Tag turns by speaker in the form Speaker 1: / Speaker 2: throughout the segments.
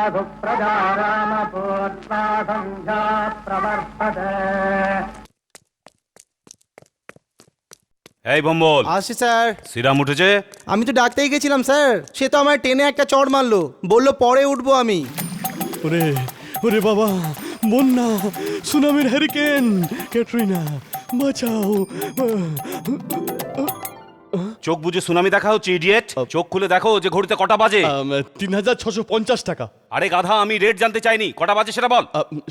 Speaker 1: सुप्रजा रामपूर्वा सन्ध्या प्रवर्तते।
Speaker 2: এই বম্বল,
Speaker 3: আসি স্যার।
Speaker 2: সিরাম উঠেছে?
Speaker 3: আমি তো ডাকতেই গেছিলাম স্যার, সে তো আমার টেনে একটা চড় মারলো, বললো পরে উঠবো আমি।
Speaker 4: ওরে ওরে বাবা, বন্যা, সুনামির হ্যারিকেন, ক্যাটরিনা বাঁচাও।
Speaker 2: চোখ বুঝে সুনামি দেখা হচ্ছে ইডিয়েট। চোখ খুলে দেখো যে ঘড়িতে কটা বাজে।
Speaker 4: ৩,৬৫০ টাকা।
Speaker 2: আরে গাধা, আমি রেট জানতে চাইনি, কটা বাজে সেটা বল।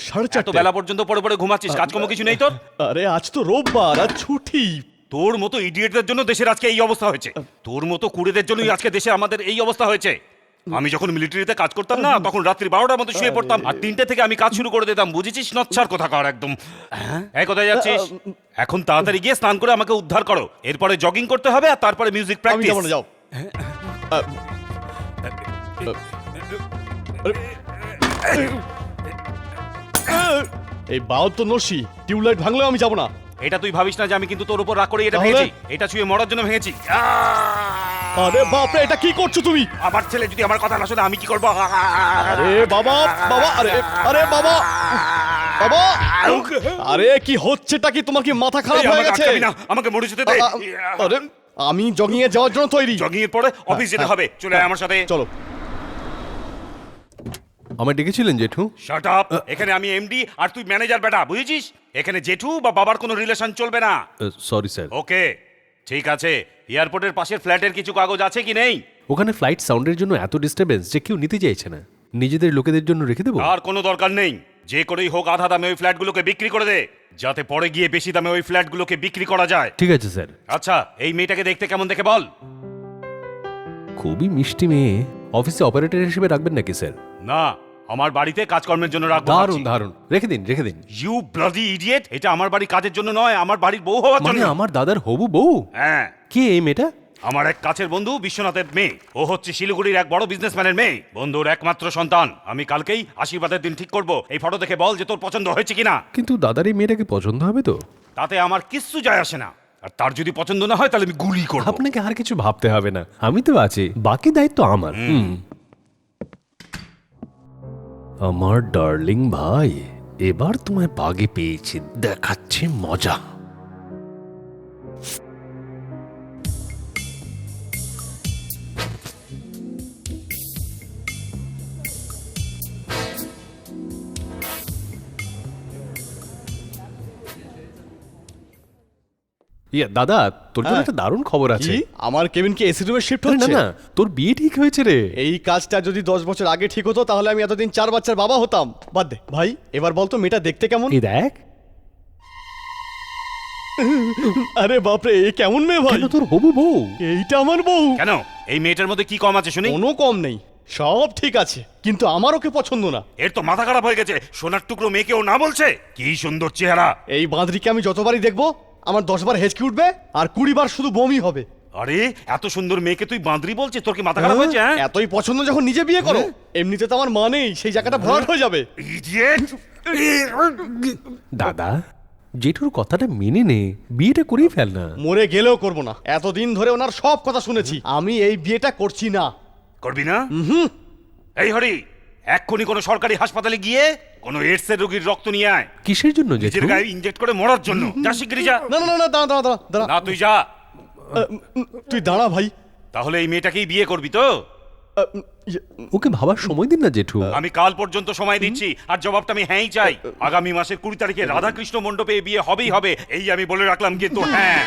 Speaker 4: 4:30।
Speaker 2: এত বেলা পর্যন্ত পড়ে পড়ে ঘুমাচ্ছিস, কাজকর্ম কিছু নেই তোর?
Speaker 4: আরে আজ তো রোববার, আজ ছুটি।
Speaker 2: তোর মতো ইডিয়েটদের জন্য দেশের আজকে এই অবস্থা হয়েছে। তোর মতো কুড়েদের জন্যই আজকে দেশে আমাদের এই অবস্থা হয়েছে। আমি যখন মিলিটারিতে কাজ করতাম না, তখন রাত্রি 12টার মধ্যে শুয়ে পড়তাম, আর 3টে থেকে আমি কাজ শুরু করে দিতাম, বুঝেছিস? নচ্ছার কথা কর একদম। এই কোথায় যাচ্ছিস? এখন তাড়াতাড়ি গিয়ে স্নান করে আমাকে উদ্ধার করো, এরপরে জগিং করতে হবে, আর তারপরে মিউজিক
Speaker 4: আমি
Speaker 2: প্র্যাকটিস।
Speaker 4: যাবো না, যাও। এই বাও তো নসি, টিউবলাইট ভাঙলেও আমি যাবো না।
Speaker 2: এটা তুই ভাবিস না যে আমি কিন্তু তোর উপর রাগ করে এটা
Speaker 4: তাহলে?
Speaker 2: ভেঙেছি। এটা ছুঁয়ে মরার জন্য ভেঙেছি।
Speaker 4: আরে বাপরে, এটা কি করছো তুমি?
Speaker 2: আমার ছেলে যদি আমার কথা না শোনে আমি কি করবো?
Speaker 4: আরে বাবা বাবা, আরে আরে বাবা বাবা, আরে কি হচ্ছেটা কি? তোমার কি মাথা খারাপ হয়ে গেছে?
Speaker 2: আমাকে মরে যেতে দে।
Speaker 4: আরে আমি জগিং এ যাওয়ার জন্য তৈরি।
Speaker 2: জগিং এর পরে অফিস যেতে হবে, চলে আয় আমার সাথে।
Speaker 4: চলো।
Speaker 5: আমায় ডেকেছিলেন জেঠু?
Speaker 2: Shut up. এখানে আমি এমডি আর তুই ম্যানেজার বেটা, বুঝেছিস? এখানে জেঠু বা বাবার কোনো রিলেশন চলবে না।
Speaker 5: Sorry sir.
Speaker 2: ওকে, ঠিক আছে। এয়ারপোর্টের পাশের ফ্ল্যাটের কিছু কাগজ আছে কি নেই?
Speaker 5: ওখানে ফ্লাইট সাউন্ডের জন্য এত ডিস্টারবেন্স যে কেউ নিতে চাইছে না। নিজেদের লোকেদের জন্য রেখে দেবো?
Speaker 2: আর কোনো দরকার নেই। যে করেই হোক আধা দামে ওই ফ্ল্যাটগুলোকে বিক্রি করে দে, যাতে পরে গিয়ে বেশি দামে ওই ফ্ল্যাটগুলোকে বিক্রি করা যায়।
Speaker 5: ঠিক আছে স্যার।
Speaker 2: আচ্ছা, এই মেয়েটাকে দেখতে কেমন দেখে বল?
Speaker 5: খুবই মিষ্টি মেয়ে। অফিসে অপারেটর হিসেবে রাখবেন নাকি স্যার?
Speaker 2: না, আমার বাড়িতে কাজকর্মের জন্য রাখবো।
Speaker 5: দারুণ দারুণ, রেখে দিন রেখে দিন।
Speaker 2: You bloody idiot! এটা আমার বাড়ি কাজের জন্য নয়, আমার বাড়ির বউ হওয়ার
Speaker 5: মানে
Speaker 2: জন্য।
Speaker 5: আমার দাদার হবু বউ?
Speaker 2: হ্যাঁ।
Speaker 5: কে এই মেয়েটা?
Speaker 2: আমার এক কাছের বন্ধু বিশ্বনাথের মেয়ে। ও হচ্ছে শিলিগুড়ির এক বড় বিজনেসম্যানের মেয়ে, বন্ধুর একমাত্র সন্তান। আমি কালকেই আশীর্বাদের দিন ঠিক করব। এই ফটো দেখে বল যে তোর পছন্দ হয়েছে কিনা।
Speaker 5: কিন্তু দাদার এই মেয়েটাকে পছন্দ হবে তো?
Speaker 2: তাতে আমার কিচ্ছু যায় আসে না। আর তার যদি পছন্দ না হয় তাহলে আমি গুলি করব।
Speaker 5: আপনাকে আর কিছু ভাবতে হবে না, আমি তো আছি, বাকি দায়িত্ব আমার। আমার ডার্লিং ভাই, এবার তোমায় বাগে পেয়েছি, দেখাচ্ছি মজা। দাদা, তোর জন্য একটা দারুণ খবর আছে।
Speaker 4: কি? আমার কেবিন কি এসি রুমে শিফট
Speaker 5: না
Speaker 4: হচ্ছে?
Speaker 5: না, তোর বিয়ে ঠিক হয়েছে রে।
Speaker 4: এই কাজটা যদি 10 বছর আগে ঠিক হতো তাহলে আমি এতদিন 4 বাচ্চার বাবা হতাম। বাদ দে ভাই, এবার বলতো মেয়েটা দেখতে কেমন?
Speaker 5: এই দেখ।
Speaker 4: আরে বাপরে, এ কেমন মেয়ে ভাই?
Speaker 5: কেন, তোর হবু বউ?
Speaker 4: এইটা আমার বউ।
Speaker 2: কেন, এই মেয়েটার মধ্যে কি কম আছে শুনি?
Speaker 4: কোনো কম নেই, সব ঠিক আছে, কিন্তু আমার ওকে পছন্দ না।
Speaker 2: এর তো মাথা খারাপ হয়ে গেছে। সোনার টুকরো মেয়েকেও না বলছে? কি সুন্দর চেহারা!
Speaker 4: এই বাঁদরিকে আমি যতবারই দেখবো আমার 10 বার হেঁচকি উঠবে আর 20 বার শুধু বমি হবে।
Speaker 2: আরে এত সুন্দর মেয়েকে তুই বাঁদরি বলছিস? তোর কি মাথা খারাপ হয়েছে? হ্যাঁ,
Speaker 4: এতই পছন্দ যখন নিজে বিয়ে করো। এমনিতে তো আমার মা নেই, সেই জায়গাটা ভরাট হয়ে যাবে।
Speaker 2: ইডিয়েট!
Speaker 5: দাদা, জেঠুর কথাটা মেনে নে, বিয়েটা করেই ফেল না।
Speaker 4: মরে গেলেও করবো না। এতদিন ধরে ওনার সব কথা শুনেছি, আমি এই বিয়েটা করছি না।
Speaker 2: করবি না? এই হরি, এক্ষুনি কোনো সরকারি হাসপাতালে গিয়ে কোনো এইডসের রোগীর রক্ত নিয়ে আয়।
Speaker 5: কিসের জন্য জেঠু?
Speaker 2: নিজের গায়ে ইনজেক্ট করে মরার জন্য। যা শিগগিরই যা।
Speaker 4: না না না, দাঁড়া দাঁড়া দাঁড়া দাঁড়া।
Speaker 2: না, তুই যা।
Speaker 4: তুই দাঁড়া ভাই।
Speaker 2: তাহলে এই মেয়েটাকেই বিয়ে করবি তো?
Speaker 5: ওকে ভাবার সময় দিন না জেঠু।
Speaker 2: আমি কাল পর্যন্ত সময় দিচ্ছি, আর জবাবটা আমি হ্যাঁই চাই। আগামী মাসের 20 তারিখে রাধাকৃষ্ণ মণ্ডপে বিয়ে হবেই হবে, এই আমি বলে রাখলাম কিন্তু। হ্যাঁ,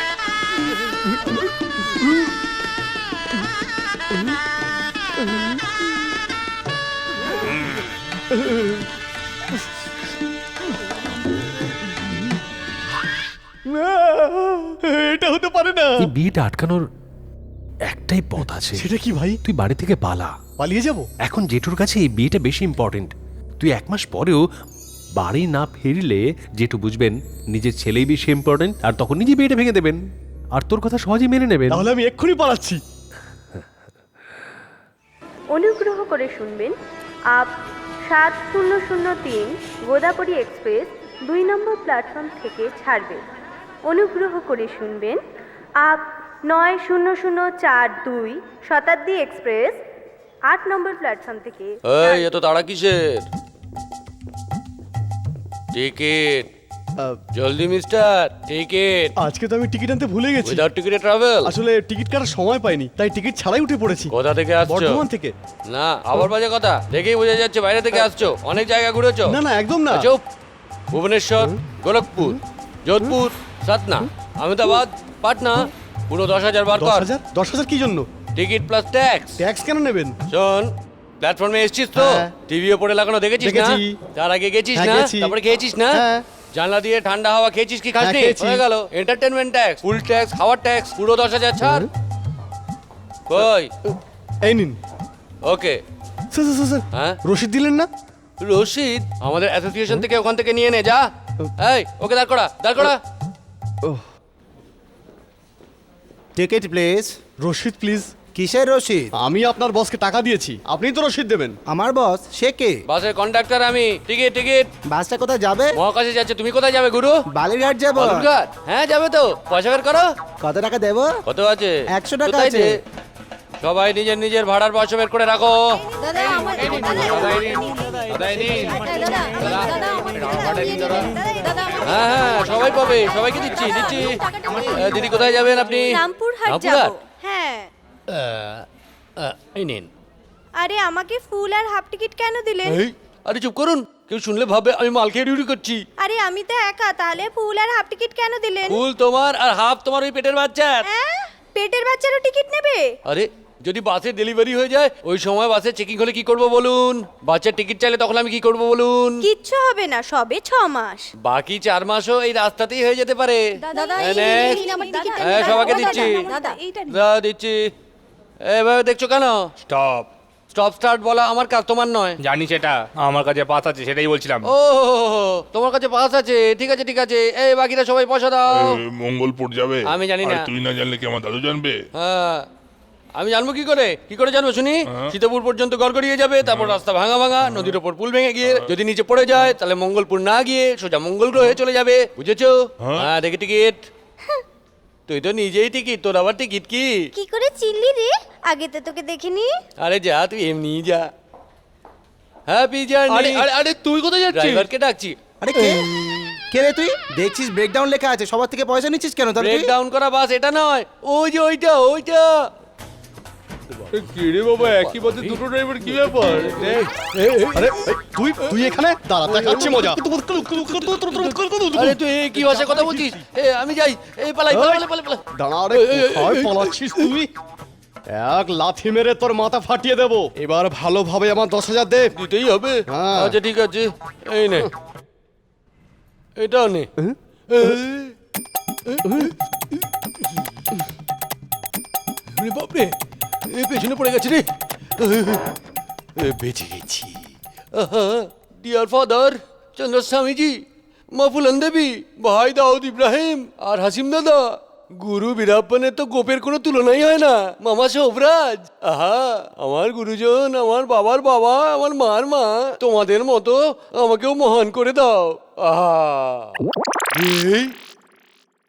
Speaker 4: এটা হতে পারে না।
Speaker 5: এই বিয়েটা আটকানোর একটাই পথ আছে।
Speaker 4: সেটা কি ভাই?
Speaker 5: তুই বাড়ি থেকে পালা।
Speaker 4: পালিয়ে যাব?
Speaker 5: এখন জেঠুর কাছে এই বিয়েটা বেশি ইম্পর্টেন্ট। তুই 1 মাস পরেও বাড়ি না ফিরলে জেঠু বুঝবেন নিজের ছেলেই বেশি ইম্পর্টেন্ট, আর তখন নিজে বিয়েটা ভেঙে দেবেন, আর তোর কথা সহজেই মেনে নেবেন।
Speaker 4: তাহলে আমি এক্ষুনি পালাচ্ছি।
Speaker 6: অনুগ্রহ করে শুনবেন, আপ 7003 গোদাবরী এক্সপ্রেস 2 নম্বর প্ল্যাটফর্ম থেকে ছাড়বে। অনুগ্রহ করে শুনবেন, আপ 90042 শতাব্দী এক্সপ্রেস 8 নম্বর প্ল্যাটফর্ম থেকে
Speaker 7: এই এত তাড়া কিসের? টিকিট জলদি মিস্টার, টিকিট।
Speaker 4: আজকে তো আমি টিকিট আনতে ভুলে গেছি।
Speaker 7: উইদাউট টিকিটে ট্রাভেল?
Speaker 4: আসলে টিকিট কাটার সময় পাইনি, তাই টিকিট ছাড়াই উঠে পড়েছি।
Speaker 7: কোথা থেকে আসছো?
Speaker 4: বর্ধমান থেকে।
Speaker 7: না, আবার বাজে কথা, দেখেই বোঝা যাচ্ছে বাইরে থেকে আসছো। অনেক জায়গা ঘুরেছো।
Speaker 4: না না, একদম না।
Speaker 7: চুপ। ভুবনেশ্বর, গোরখপুর, যোধপুর, সাতনা, আহমেদাবাদ, পাটনা, পুরো 10,000 বার কর।
Speaker 4: 10,000? 10,000 কি জন্য?
Speaker 7: Ticket plus tax.
Speaker 4: ট্যাক্স কেন নেবেন?
Speaker 7: শোন, প্ল্যাটফর্মে এসেছিস তো?
Speaker 4: হ্যাঁ।
Speaker 7: টিভি ওপরে লাগানো দেখেছিস না?
Speaker 4: দেখেছি।
Speaker 7: তার আগে গেছিস
Speaker 4: হ্যাঁ,
Speaker 7: না?
Speaker 4: গেছি।
Speaker 7: তারপরে খেয়েছিস না?
Speaker 4: হ্যাঁ।
Speaker 7: জানলা দিয়ে ঠান্ডা হাওয়া খেয়েছিস কি খাসনি?
Speaker 4: হ্যাঁ, খেয়েছি।
Speaker 7: হয়ে গেল এন্টারটেনমেন্ট ট্যাক্স, ফুল ট্যাক্স, হাওয়ার ট্যাক্স, পুরো 10,000 ছাড়। কই?
Speaker 4: এই নিন।
Speaker 7: ওকে।
Speaker 4: স্যার স্যার, স্যার, স্যার,
Speaker 7: হ্যাঁ?
Speaker 4: রসিদ দিলেন না?
Speaker 7: রশিদ আমাদের অ্যাসোসিয়েশন থেকে ওখান থেকে নিয়ে নে যা। এই ওকে দাঁড় করা, দাঁড় করা।
Speaker 3: Ticket please.
Speaker 4: রসিদ প্লিজ।
Speaker 3: কিসের রসিদ?
Speaker 4: আমি আপনার বসকে টাকা দিয়েছি, আপনিই তো রসিদ দেবেন।
Speaker 3: আমার বস সে কে?
Speaker 7: বাসের কন্ডাক্টর আমি। Ticket ticket.
Speaker 3: বাসটা কোথায় যাবে?
Speaker 7: মহাকাশে যাচ্ছে, তুমি কোথায় যাবে গুরু?
Speaker 3: বালিঘাট যাবো।
Speaker 7: বালুরঘাট? হ্যাঁ যাবে তো, পয়সা বের করো।
Speaker 3: কত টাকা দেবো?
Speaker 7: কত আছে?
Speaker 3: 100 টাকা
Speaker 7: কোথায়
Speaker 3: আছে।
Speaker 7: দে? সবাই নিজের নিজের ভাড়ার পয়সা বের করে রাখো।
Speaker 8: দাদা আমার
Speaker 7: হ্যাঁ হ্যাঁ, সবাই পাবে, সবাইকে দিচ্ছি দিচ্ছি। দিদি কোথায় যাবেন আপনি?
Speaker 6: রামপুরহাট
Speaker 7: রামপুরহাট?
Speaker 6: যাব। হ্যাঁ।
Speaker 7: এই নিন।
Speaker 6: আরে আমাকে ফুল আর হাফ টিকিট কেন দিলেন?
Speaker 7: এই, আরে চুপ করুন, কেউ শুনলে ভাবে আমি মাল খেয়ে ডিউটি করছি।
Speaker 6: আরে আমি তো একা, তাহলে ফুল আর হাফ টিকিট কেন দিলেন?
Speaker 7: ফুল তোমার আর হাফ তোমার ওই পেটের বাচ্চার।
Speaker 6: হ্যাঁ? পেটের বাচ্চারও টিকিট নেবে?
Speaker 7: আরে যদি বাসে ডেলিভারি হয়ে যায়, ওই সময় বাসে চেকিং হলে কি করব বলুন? বাচ্চার টিকিট চাইলে তখন আমি কি করব বলুন?
Speaker 6: কিচ্ছু হবে না, সবে 6 মাস।
Speaker 7: বাকি 4 মাসও এই রাস্তাতেই হয়ে যেতে পারে।
Speaker 8: দাদা
Speaker 7: এই
Speaker 8: এই
Speaker 7: next।
Speaker 8: নিন আমার টিকিটটা।
Speaker 7: হ্যাঁ, সবাইকে দিচ্ছি।
Speaker 8: দাদা এইটা নিন।
Speaker 7: দাও দিচ্ছি। এভাবে দেখছো কেন?
Speaker 9: স্টপ।
Speaker 7: স্টপ স্টার্ট বলা আমার কাজ, তোমার নয়।
Speaker 9: জানি সেটা, আমার কাছে পাস আছে, সেটাই বলছিলাম।
Speaker 7: ও তোমার কাছে পাস আছে, ঠিক আছে ঠিক আছে। এই বাকিরা সবাই পয়সা দাও।
Speaker 10: মঙ্গলপুর যাবে?
Speaker 7: আমি জানি না।
Speaker 10: আর তুই না জানলে কি আমার দাদু জানবে?
Speaker 7: হ্যাঁ, আমি জানবো কি করে জানবো শুনি? সীতাপুর পর্যন্ত গড়গড়িয়ে যাবে, তারপর রাস্তা ভাঙা ভাঙা, নদীর ওপর পুল ভেঙে গিয়ে যদি নিচে পড়ে যায়, তাহলে মঙ্গলপুর না গিয়ে সোজা মঙ্গল গ্রহে চলে যাবে, বুঝেছো? হ্যাঁ, দেখি টিকিট। তুই তো নিজেই টিকিট, তোর আবার টিকিট কি?
Speaker 6: কি করে চিনলি রে? আগে তো তোকে দেখিনি।
Speaker 7: আরে যা, তুই এমনি যা। Happy journey.
Speaker 9: আরে তুই কোথায় যাচ্ছিস?
Speaker 7: ড্রাইভারকে ডাকছি।
Speaker 3: আরে কে? কে রে তুই? দেখছিস ব্রেকডাউন লেখা আছে, সবার থেকে পয়সা নিচ্ছিস কেন তাহলে
Speaker 7: ব্রেক
Speaker 3: তুই?
Speaker 7: ডাউন করা বাস এটা নয়, ওই যে ওইটা ওইটা।
Speaker 9: কি রে বাবা, একই পথে দুটো ড্রাইভার, কি ব্যাপার?
Speaker 4: আরে তুই তুই এখানে দাঁড়া, দেখাচ্ছি মজা।
Speaker 7: আরে তুই এই কি ভাষায় কথা বলছিস? আমি যাই, এই পালাই পালাই পালাই পালাই।
Speaker 4: দাঁড়া রে, কোথায় পালাচ্ছিস তুই? এক লাথি মেরে তোর মাথা ফাটিয়ে দেবো। এবার ভালোভাবে আমার 10,000 দে।
Speaker 7: দিতেই হবে?
Speaker 4: হ্যাঁ।
Speaker 7: আচ্ছা ঠিক আছে, এই নে, এটাও নে। আরে বাপরে, এ পেছনে পড়ে গেছে রে। বেঁচে গেছি। ডিয়ার ফাদার চন্দ্রস্বামীজি, মা ফুলন দেবী, ভাই দাউদ ইব্রাহিম আর হাসিম দাদা, গুরু বীরাপ্পানের তো গোপের কোনো তুলনাই হয় না। মামা শোভরাজ, আহা আমার গুরুজন, আমার বাবার বাবা, আমার মার মা, তোমাদের মতো আমাকেও মহান করে দাও। আহা,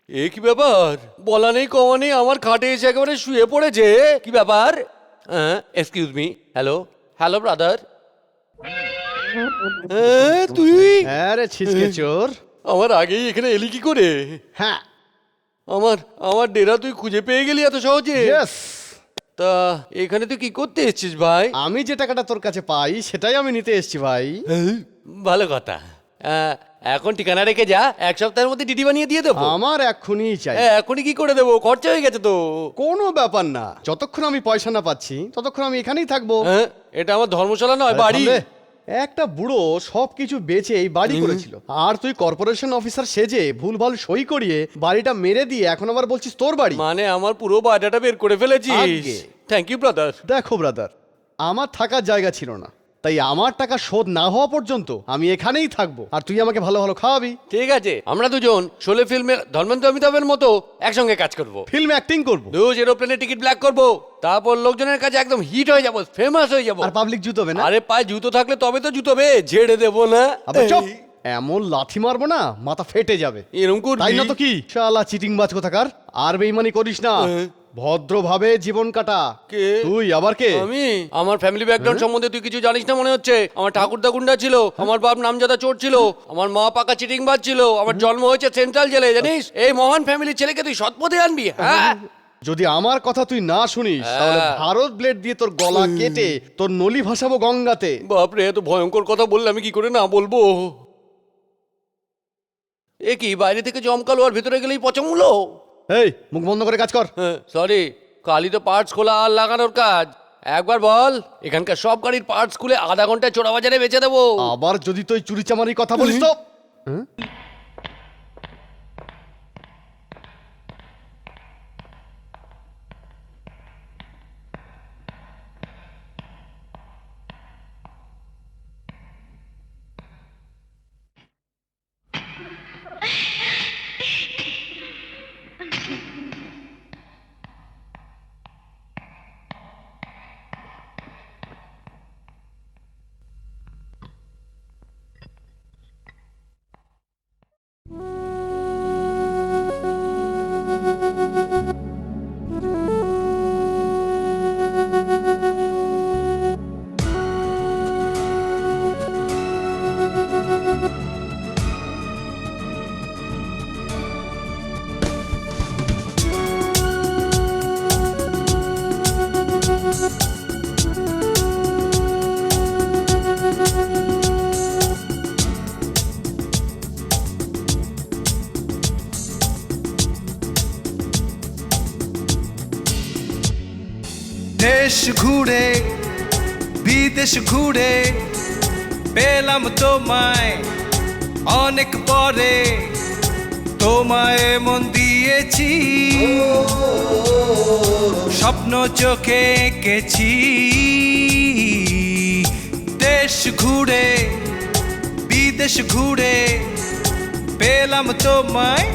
Speaker 7: এ কি ব্যাপার? বলা নেই কওয়া নেই, আমার খাটে এসে একেবারে শুয়ে পড়েছে। কি ব্যাপার? Excuse me. Hello hello brother. তুই
Speaker 4: হ্যাঁ রে ছিচকে চোর।
Speaker 7: আমার আগেই এখানে এলি কি করে?
Speaker 4: হ্যাঁ,
Speaker 7: আমার আমার ডেরা তুই খুঁজে পেয়ে গেলি এত সহজে?
Speaker 4: ইয়েস।
Speaker 7: তা এখানে তুই কি করতে এসেছিস ভাই?
Speaker 4: আমি যে টাকাটা তোর কাছে পাই সেটাই আমি নিতে এসেছি ভাই।
Speaker 7: ভালো কথা। এখন ঠিকানা রেখে যা, 1 সপ্তাহের মধ্যে ডিডি বানিয়ে দিয়ে দেবো।
Speaker 4: আমার এক্ষুনি চাই।
Speaker 7: এখনই কি করে দেবো? খরচা হয়ে গেছে তো।
Speaker 4: কোনো ব্যাপার না, যতক্ষণ আমি পয়সা না পাচ্ছি ততক্ষণ আমি এখানেই থাকবো।
Speaker 7: এটা আমার ধর্মশালা নয়,
Speaker 4: আরে
Speaker 7: বাড়ি।
Speaker 4: থামবে। একটা বুড়ো সবকিছু বেচে এই বাড়ি করেছিল, আর তুই কর্পোরেশন অফিসার সেজে ভুলভাল সই করিয়ে বাড়িটা মেরে দিয়ে এখন আবার বলছিস তোর বাড়ি।
Speaker 7: মানে আমার পুরো বায়োডাটা বের করে ফেলেছিস?
Speaker 4: আজ্ঞে।
Speaker 7: Thank you brother.
Speaker 4: দেখো ব্রাদার, আমার থাকার জায়গা ছিল না, তাই আমার টাকা শোধ না হওয়া পর্যন্ত আমি এখানেই থাকবো, আর তুই আমাকে ভালো ভালো খাওয়াবি।
Speaker 7: ঠিক আছে, আমরা দুজন শোলে ফিল্মে ধর্মেন্দ্র অমিতাভের মতো একসঙ্গে কাজ করব।
Speaker 4: ফিল্ম অ্যাক্টিং করবো,
Speaker 7: এরোপ্লেনের টিকিট ব্ল্যাক করব, তারপর লোকজনের কাছে একদম হিট হয়ে যাব, ফেমাস হয়ে যাব।
Speaker 4: আর পাবলিক জুতোবে না।
Speaker 7: আরে পায়ে জুতো থাকলে তবে তো জুতোবে, ঝেড়ে দেবো না।
Speaker 4: আবার চুপ, এমন লাথি মারবো না মাথা ফেটে যাবে।
Speaker 7: এরকম করবি?
Speaker 4: তাই না তো কি? শালা চিটিং বাজ কোথাকার, আর বেইমানি করিস না। ভদ্রভাবে জীবন কাটা।
Speaker 7: কে?
Speaker 4: তুই আবার কে?
Speaker 7: আমি আমার ফ্যামিলি ব্যাকগ্রাউন্ড সম্বন্ধে তুই কিছু জানিস না মনে হচ্ছে। আমার ঠাকুরদা গুন্ডা ছিল, আমার বাপ নামজাদা চোর ছিল, আমার মা পাকা চিটিংবাজ ছিল, আমার জন্ম হয়েছে সেন্ট্রাল জেলে, জানিস? এই মহান ফ্যামিলির ছেলেকে তুই সৎপথে আনবি? হ্যাঁ,
Speaker 4: যদি আমার কথা তুই না শুনিস তাহলে ভারত ব্লেড দিয়ে তোর গলা কেটে তোর নলি ভাসাবো গঙ্গাতে।
Speaker 7: বাপরে, এত ভয়ঙ্কর কথা বললে আমি কি করে না বলবো? এ কি, বাইরে থেকে জমকালো আর ভিতরে গেলেই পচমুলো?
Speaker 4: এই মুখ বন্ধ করে কাজ কর।
Speaker 7: সরি, কালি তো পার্টস খোলা আর লাগানোর কাজ। একবার বল, এখানকার সব গাড়ির পার্টস খুলে আধা ঘন্টায় চোরা বাজারে বেচে দেবো।
Speaker 4: আবার যদি তুই চুরি চামারির কথা বলিস তো
Speaker 11: দেশ ঘুরে বিদেশ ঘুরে পেলাম তোমায় অনেক পরে, তোমায় মন দিয়েছি, স্বপ্ন চোখে এঁকেছি। দেশ ঘুরে বিদেশ ঘুরে পেলাম তোমায়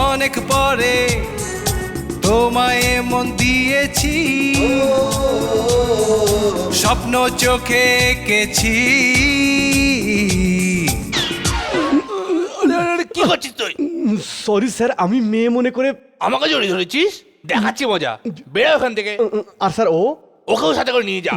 Speaker 11: অনেক পরে, তোমায় মন দিয়েছি, স্বপ্ন চোখে এঁকেছি।
Speaker 9: কি করছিস তুই?
Speaker 4: সরি স্যার, আমি মেয়ে মনে করে।
Speaker 9: আমাকে জড়িয়ে ধরেছিস? দেখাচ্ছি মজা, বেরো ওখান থেকে।
Speaker 4: আর স্যার
Speaker 9: ওকেও সাথে করে নিয়ে যা।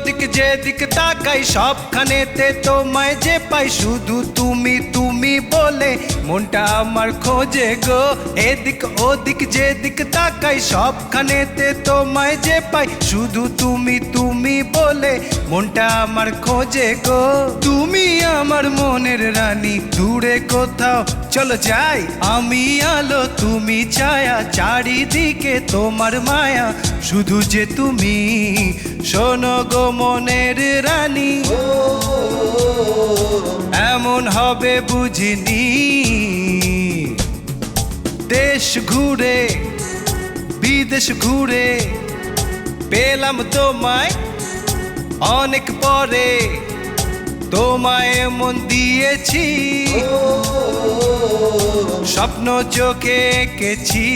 Speaker 11: দিক যেদিক তাকাই সবখানেতে তোমায় যে পাই, শুধু তুমি তুমি বলে মনটা আমার খোঁজে গো। এদিক ওদিক যেদিক তাকাই সবখানেতে তোমায় যে পাই, শুধু তুমি তুমি বলে মনটা আমার খোঁজে গো। তুমি আমার মনের রানী, দূরে কোথাও চলো যাই, আমি আলো তুমি ছায়া, চারিদিকে তোমার মায়া, শুধু যে তুমি শোনো গো মনের রানী, এমন হবে বুঝিনি। দেশ ঘুরে বিদেশ ঘুরে পেলাম তোমায় অনেক পরে, তোমায় মন দিয়েছি, স্বপ্ন চোখে এঁকেছি।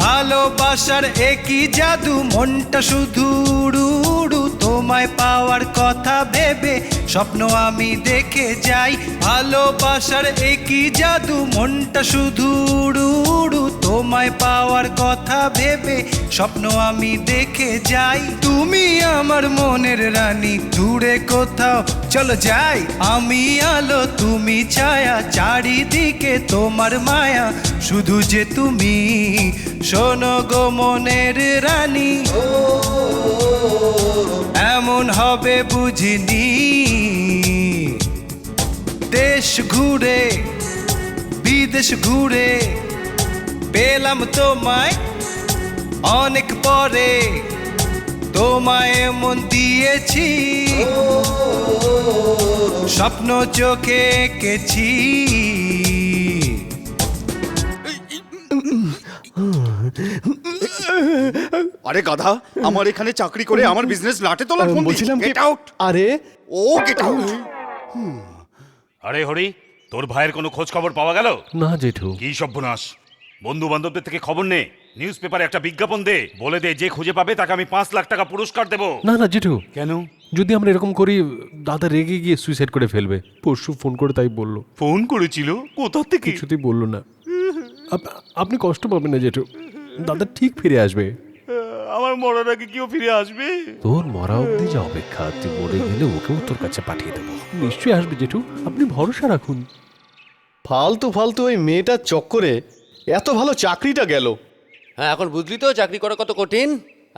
Speaker 11: ভালোবাসার একই জাদু, মনটা শুধু উড়ু উড়ু, তোমায় পাওয়ার কথা ভেবে স্বপ্ন আমি দেখে যাই, ভালোবাসার একই জাদু, মনটা শুধু উড়ু উড়ু তোমায় পাওয়ার কথা ভেবে, স্বপ্ন আমি দেখে যাই। তুমি আমার মনের রানী, দূরে কোথাও চলো যাই, আমি আলো তুমি ছায়া, চারিদিকে তোমার মায়া, শুধু যে তুমি শোনো গো মনের রানী, এমন হবে বুঝিনি। দেশ ঘুরে বিদেশ ঘুরে পেলাম তোমায় অনেক পরে, তোমায় মন দিয়েছি, স্বপ্ন চোখে এঁকেছি।
Speaker 1: আরে গাধা, আমার এখানে চাকরি করে আমার বিজনেস লাটে তোলার ফোন
Speaker 4: বলছিলাম কি,
Speaker 1: গেট আউট।
Speaker 4: আরে
Speaker 1: ও গেট আউট।
Speaker 2: আরে হরি, তোর ভাইয়ের কোনো খোঁজ খবর পাওয়া গেল?
Speaker 5: না জেঠু।
Speaker 2: কি সর্বনাশ! বন্ধু বান্ধবদের থেকে খবর নে, নিউজ পেপারে একটা বিজ্ঞাপন দে, বলে দে যে খুঁজে পাবে তাকে আমি 5 লাখ টাকা পুরস্কার দেবো।
Speaker 5: না না জেঠু,
Speaker 2: কেন?
Speaker 5: যদি আমরা এরকম করি দাদা রেগে গিয়ে সুইসাইড করে ফেলবে। পরশু ফোন করে তাই বললো।
Speaker 2: ফোন করেছিল? কোথা থেকে?
Speaker 5: কিছুতেই বললো না। আপনি কষ্ট পাবেন না জেঠু, দাদা ঠিক ফিরে আসবে।
Speaker 2: আমার মরার আগে কেউ ফিরে আসবে?
Speaker 5: তোর মরা অব্দি যা অপেক্ষা, তুই মরে গেলে ওকেও তোর কাছে পাঠিয়ে দেবো। নিশ্চয়ই আসবে জেঠু, আপনি ভরসা রাখুন।
Speaker 4: ফালতু ফালতু ওই মেয়েটার চক্করে এত ভালো চাকরিটা গেল।
Speaker 7: হ্যাঁ, এখন বুঝলি তো চাকরি করা কত কঠিন।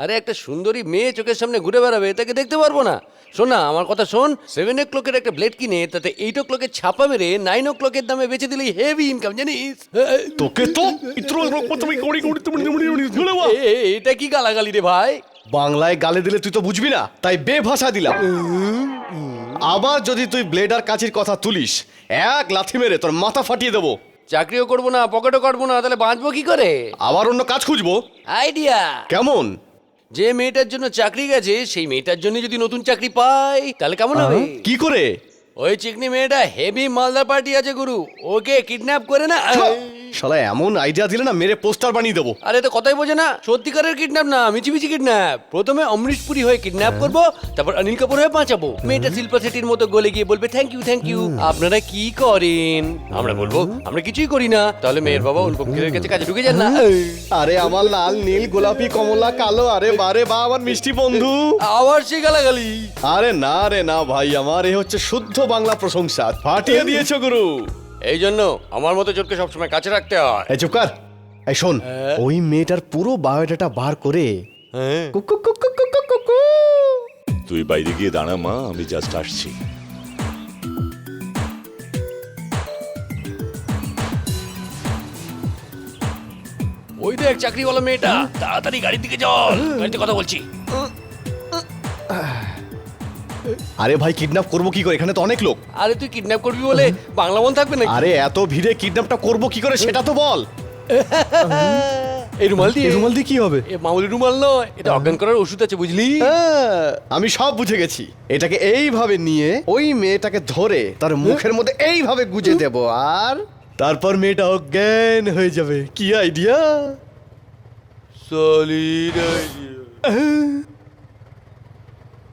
Speaker 7: আরে একটা সুন্দরী মেয়ে চোখের সামনে ঘুরে বেড়াবে, তাকে দেখতে পারবো না। শোন না, আমার কথা শোন, 7 o'clock একটা ব্লেড কিনে তাতে 8 o'clock ছাপা মেরে 9 o'clock দামে বেচে দিলেই হেভি ইনকাম, জানিস?
Speaker 4: তোকে তো
Speaker 7: এটা কি গালাগালি রে ভাই?
Speaker 4: বাংলায় গালে দিলে তুই তো বুঝবি না, তাই বেভাষা দিলাম। আবার যদি তুই ব্লেড আর কাচির কথা তুলিস, এক লাথি মেরে তোর মাথা ফাটিয়ে দেবো।
Speaker 7: চাকরিও করবো না, পকেটও কাটবো না, তাহলে বাঁচবো কি করে?
Speaker 4: আবার অন্য কাজ খুঁজবো।
Speaker 7: আইডিয়া
Speaker 4: কেমন?
Speaker 7: যে মেয়েটার জন্য চাকরি গেছে সেই মেয়েটার জন্য যদি নতুন চাকরি পাই তাহলে কেমন হবে?
Speaker 4: কি করে?
Speaker 7: ওই চিকনি মেয়েটা হেভি মালদা পার্টি আছে গুরু, ওকে কিডন্যাপ করে না।
Speaker 4: শালা এমন আইডিয়া দিলে না মেরে পোস্টার বানিয়ে দেবো।
Speaker 7: আরে তো কথাই বোঝে না, সত্যিকারের কিডন্যাপ না, মিছিমিছি কিডন্যাপ। প্রথমে অমরিশপুরি হয়ে কিডন্যাপ করবো, তারপর অনিল কাপুর হয়ে বাঁচাবো। মেয়েটা শিল্পা শেট্টির মতো গলে গিয়ে বলবে থ্যাংক ইউ আপনারা কি করেন? আমরা বলবো আমরা কিছুই করি না। তাহলে মেয়ের বাবা অনুপম খেরের কাছে কাজে ঢুকে যান না।
Speaker 4: আরে আমার লাল নীল গোলাপি কমলা কালো, আরে বারে বা আমার মিষ্টি বন্ধু।
Speaker 7: আবার সে গালাগালি।
Speaker 4: আরে না রে না ভাই, আমার এ হচ্ছে শুদ্ধ বাংলা প্রশংসা। ফাটিয়ে দিয়েছো গুরু।
Speaker 7: এই জন্য আমার মতো চোরকে সবসময় কাছে রাখতে হয়।
Speaker 4: এই চুপ কর। এই শোন, ওই মেয়েটার পুরো বায়োডাটা বার করে কুকু কুকু কুকু কুকু।
Speaker 10: তুই বাইরে গিয়ে দাঁড়া মা, আমি জাস্ট আসছি।
Speaker 7: ওই দেখ চাকরিওয়ালা মেয়েটা, তাড়াতাড়ি গাড়ির দিকে চল, গাড়িতে কথা বলছি।
Speaker 4: আরে ভাই কিডন্যাপ করবো কি করে? এখানে তো অনেক লোক।
Speaker 7: আরে তুই কিডন্যাপ করবি বলে বাংলা মন থাকবে নাকি?
Speaker 4: আরে এত ভিড়ে কিডন্যাপটা করবো কি করে সেটা তো বল।
Speaker 7: এই রুমাল দিয়ে?
Speaker 4: এই রুমাল দিয়ে কি হবে?
Speaker 7: এ মামুলি রুমাল নয়, এটা অজ্ঞান করার ওষুধ আছে, বুঝলি?
Speaker 4: আমি সব বুঝে গেছি। এটাকে এইভাবে নিয়ে ওই মেয়েটাকে ধরে তার মুখের মধ্যে এইভাবে গুজে দেব, আর তারপর মেয়েটা অজ্ঞান হয়ে যাবে। কি আইডিয়া?
Speaker 7: সলিড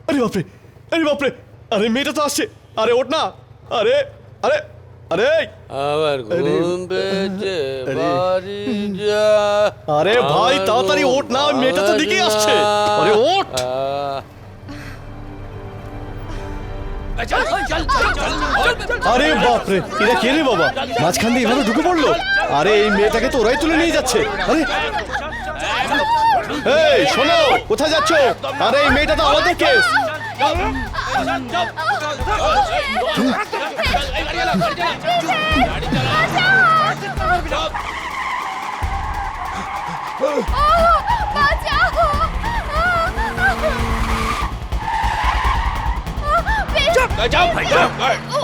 Speaker 4: আরে বাপরে, আরে বাপরে, আরে মেয়েটা তো আসছে। আরে ওঠ না। আরে আরে আরে
Speaker 7: আমার ঘুম পেয়েছে, বাড়ি যা।
Speaker 4: আরে ভাই তাড়াতাড়ি ওঠ না, ওই মেয়েটা তো দিকেই আসছে। আরে ওঠ। আরে বাপরে, এরা কে রে বাবা? মাঝখান দিয়ে এভাবে ঢুকে পড়লো। আরে এই মেয়েটাকে তো ওরাই তুলে নিয়ে যাচ্ছে। আরে এই শোনো, কোথায় যাচ্ছ? আরে এই মেয়েটা তো আমাদের কেস।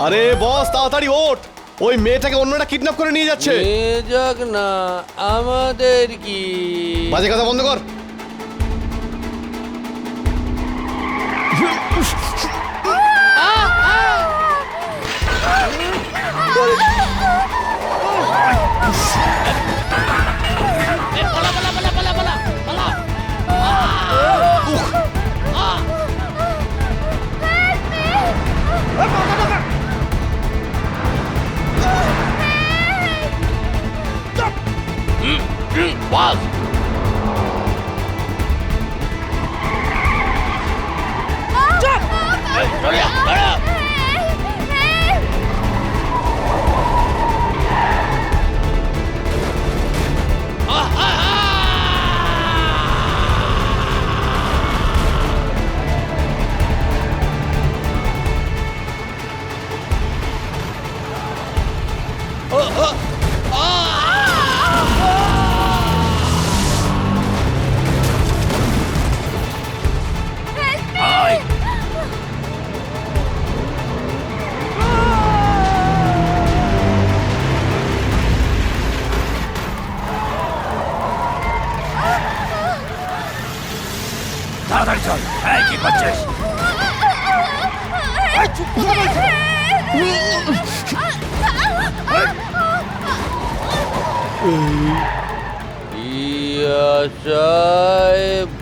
Speaker 4: আরে বস তাড়াতাড়ি ওঠ, ওই মেয়েটাকে অন্যটা কিডন্যাপ করে নিয়ে যাচ্ছে।
Speaker 7: যাক না, আমাদের কি?
Speaker 4: বাজে কথা বন্ধ কর।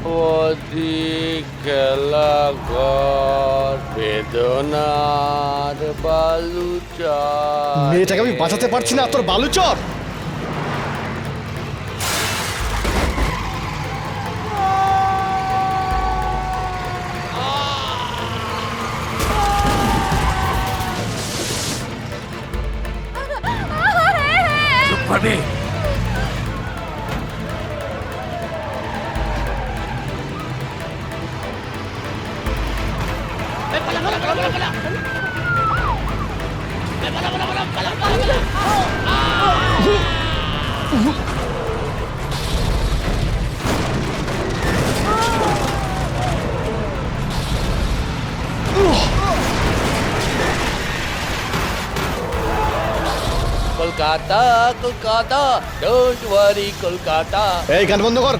Speaker 7: পথি খেলা ঘর বেদনার বালুচা।
Speaker 4: মেয়েটাকে আমি বাঁচাতে পারছি না, তোর বালুচর।
Speaker 7: Kolkata Kolkata, don't worry Kolkata.
Speaker 4: এই গান বন্ধ কর।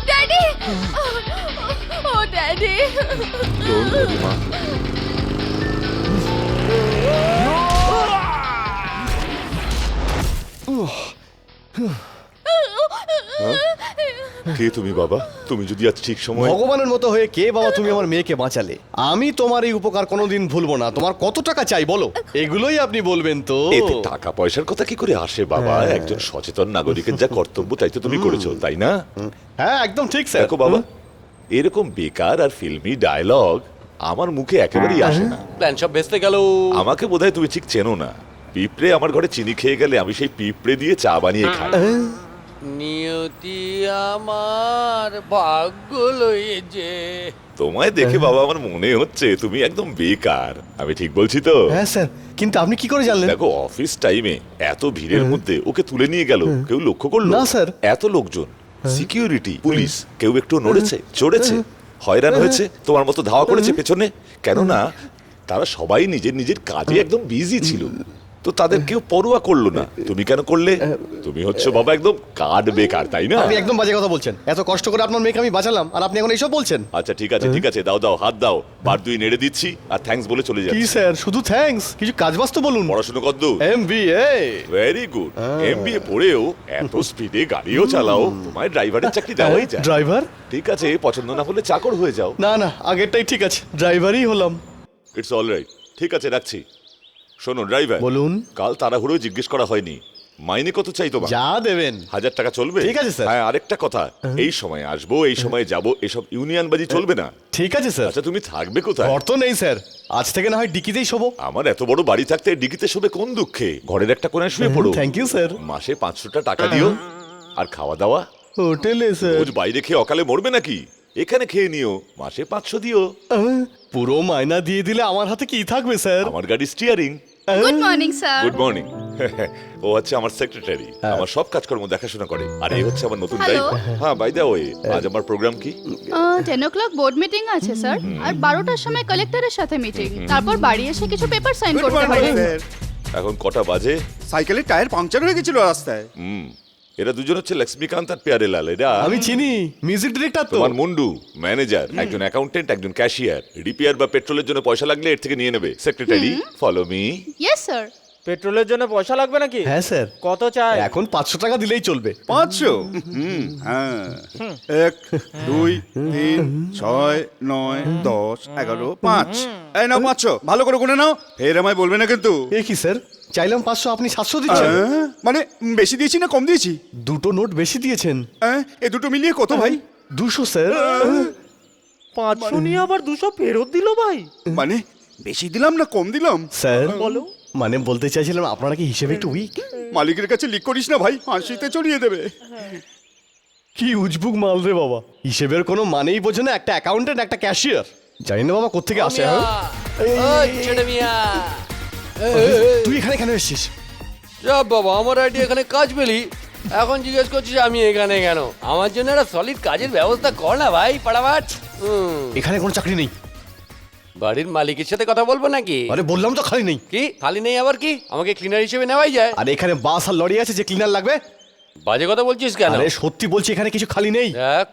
Speaker 8: ড্যাডি, ও ড্যাডি।
Speaker 10: কে তুমি বাবা? তুমি যদি আজ ঠিক সময়
Speaker 4: ভগবানের মতো হয়ে কে বাবা তুমি আমার মেয়েকে বাঁচালে। আমি তোমার এই উপকার কোনোদিন ভুলবো না। তোমার কত টাকা চাই বলো, এগুলোই আপনি বলবেন তো।
Speaker 10: এতে টাকা পয়সার কথা কি করে আসে বাবা? একজন সচেতন নাগরিকের যা কর্তব্য তাই তো তুমি করেছো, তাই না?
Speaker 4: হ্যাঁ একদম ঠিক স্যার।
Speaker 10: দেখো বাবা, এরকম বেকার আর ফিল্মি ডায়লগ আমার মুখে একেবারেই আসে না।
Speaker 7: প্ল্যান সব ভেস্তে গেল।
Speaker 10: আমাকে বোধহয় তুমি ঠিক চেনো না। পিঁপড়ে আমার ঘরে চিনি খেয়ে গেলে আমি সেই পিঁপড়ে দিয়ে চা বানিয়ে খাই।
Speaker 7: নিয়তি আমার ভাগ্য লয়েছে।
Speaker 10: তোমায় দেখে বাবা আমার মনে হচ্ছে তুমি একদম বেকার। আমি ঠিক বলছি তো?
Speaker 4: হ্যাঁ স্যার, কিন্তু আপনি কি করে জানলেন?
Speaker 10: দেখো, অফিস টাইমে এত ভিড়ের মধ্যে ওকে তুলে নিয়ে গেল, কেউ লক্ষ্য করলো
Speaker 4: না স্যার।
Speaker 10: এত লোকজন, সিকিউরিটি, পুলিশ, কেউ একটু নড়েছে, চড়েছে, হয়রান হয়েছে, তোমার মতো ধাওয়া করেছে পেছনে? কেননা তারা সবাই নিজের নিজের কাজে একদম বিজি ছিল। তো তাদের কেউ পরোয়া করলো না, তুমি কেন করলে? তুমি হচ্ছে বাবা একদম কার্ড বেকার, তাই না?
Speaker 4: আপনি একদম বাজে কথা বলছেন। এত কষ্ট করে আপনার মেয়েকে আমি বাঁচালাম আর আপনি এখন এইসব বলছেন।
Speaker 10: আচ্ছা ঠিক আছে ঠিক আছে, দাও দাও হাত দাও, বার দুই নেড়ে দিচ্ছি আর থ্যাঙ্কস বলে চলে
Speaker 4: কি
Speaker 10: যাচ্ছি।
Speaker 4: স্যার শুধু থ্যাঙ্কস, কিছু কাজ বাজ তো বলুন।
Speaker 10: পড়াশোনা কদ্দূর?
Speaker 4: এমবিএ।
Speaker 10: Very good. এমবিএ পড়েও এত স্পিডে গাড়িও চালাও, তোমায় ড্রাইভারের চাকরি দেওয়াই যায়।
Speaker 4: ড্রাইভার?
Speaker 10: ঠিক আছে, পছন্দ না হলে চাকর হয়ে যাও।
Speaker 4: না না, আগেরটাই ঠিক আছে, ড্রাইভারই হলাম।
Speaker 10: ইটস অলরাইট, ঠিক আছে রাখছি। শোনো ড্রাইভার,
Speaker 4: বলুন।
Speaker 10: কাল তাড়াহুড়ো জিজ্ঞেস করা হয়নি, মাইনে কত চাই তোমার?
Speaker 4: যা দেবেন।
Speaker 10: 1000 টাকা চলবে?
Speaker 4: ঠিক আছে, স্যার।
Speaker 10: হ্যাঁ, আরেকটা কথা, এই সময় আসবো এই সময় যাব, এসব ইউনিয়ন বাজি চলবে না।
Speaker 4: ঠিক আছে স্যার।
Speaker 10: আচ্ছা তুমি থাকবে কোথায়?
Speaker 4: ঘর তো নেই স্যার, আজ থেকে না হয় ডিকিতেই শোবো।
Speaker 10: আমার এত বড় বাড়ি থাকতে ডিকিতে শোবে কোন দুঃখে? ঘরের একটা কোণায় শুয়ে পড়ো।
Speaker 4: Thank you sir.
Speaker 10: মাসে 500টা টাকা দিও, আর খাওয়া দাওয়া
Speaker 4: হোটেলে স্যার।
Speaker 10: রোজ বাইরে খেয়ে অকালে মরবে নাকি? এখানে খেয়ে নিও, মাসে 500 দিও।
Speaker 4: পুরো মাইনা দিয়ে দিলে আমার হাতে কি থাকবে স্যার?
Speaker 10: আমার গাড়ি steering.
Speaker 8: Good morning sir.
Speaker 10: Good morning. ও হচ্ছে আমার সেক্রেটারি, আমার সব কাজকর্ম দেখাশোনা করে, আর এই হচ্ছে আমার নতুন
Speaker 8: Hello.
Speaker 10: ড্রাইভার। হ্যাঁ বাই দা ওয়ে, আজ আমার প্রোগ্রাম কি?
Speaker 8: 10 o'clock বোর্ড মিটিং আছে স্যার, আর 12টার সময় কালেক্টরের সাথে মিটিং, তারপর বাড়ি এসে কিছু পেপার সাইন
Speaker 1: গুড
Speaker 8: করতে
Speaker 1: মর্নিং
Speaker 8: হবে।
Speaker 1: স্যার।
Speaker 10: এখন কটা বাজে?
Speaker 1: সাইকেলের টায়ার পাংচার হয়ে গেছিল রাস্তায়।
Speaker 10: এরা দুজন হচ্ছে লক্ষ্মীকান্ত আর প্যারেলাল। এরা
Speaker 4: আমি চিনি, মিউজিক ডিরেক্টর তো।
Speaker 10: তোমার মুন্ডু ম্যানেজার, একজন অ্যাকাউন্টেন্ট, একজন ক্যাশিয়ার। রিপেয়ার বা পেট্রোলের জন্য পয়সা লাগলে এর থেকে নিয়ে নেবে। Secretary follow me.
Speaker 8: Yes sir.
Speaker 9: পেট্রোলের জন্য পয়সা লাগবে নাকি?
Speaker 4: হ্যাঁ স্যার।
Speaker 9: কত চাই?
Speaker 4: এখন 500 টাকা দিলেই চলবে।
Speaker 1: 500? হ্যাঁ। 1 2 3 6 9 10 11 5। এই নাও 500, ভালো করে গুনে নাও, ফের আমায় বলবে না কিন্তু।
Speaker 4: এ কি স্যার, চাইলাম 500, আপনি 700 দিচ্ছেন।
Speaker 1: মানে বেশি দিয়েছি না কম দিয়েছি?
Speaker 4: দুটো নোট বেশি দিয়েছেন।
Speaker 1: এ দুটো মিলিয়ে কত ভাই?
Speaker 4: 200 স্যার।
Speaker 9: 500 নিয়ে আবার 200 ফেরত দিল ভাই।
Speaker 1: মানে বেশি দিলাম না কম দিলাম?
Speaker 4: স্যার
Speaker 9: বলো।
Speaker 4: মানে বলতে চাইছিলাম আপনারা কি হিসেবে একটু উইক?
Speaker 1: মালিকের কাছে লিক করিস না ভাই, ফাঁসিতে চড়িয়ে দেবে।
Speaker 4: কি উজবুক মাল রে বাবা, হিসেবের কোনো মানেই বোঝে না। একটা অ্যাকাউন্টেন্ট, একটা ক্যাশিয়ার, জানি না বাবা কোত্থেকে আসে। হ্যাঁ
Speaker 7: ছেড়ে মিয়া।
Speaker 4: তুই এখানে কেন এসেছিস?
Speaker 7: যা বাবা, আমার আইডি এখানে কাজ পেলি, এখন জিজ্ঞেস করছিস আমি এখানে কেন? আমার জন্য একটা সলিড কাজের ব্যবস্থা কর না ভাই, পাড়াবাট।
Speaker 4: এখানে কোনো চাকরি নেই।
Speaker 7: বাড়ির মালিকের সাথে কথা বলবো নাকি?
Speaker 4: আরে বললাম তো খালি নেই।
Speaker 7: কি খালি নেই আবার কি? আমাকে ক্লিনার হিসেবে নেওয়াই যায়।
Speaker 4: আর এখানে বাস আর লরি আছে যে ক্লিনার লাগবে?
Speaker 7: বাজে কথা বলছিস কেন?
Speaker 4: আরে সত্যি বলছি, এখানে কিছু খালি নেই।
Speaker 7: দেখ,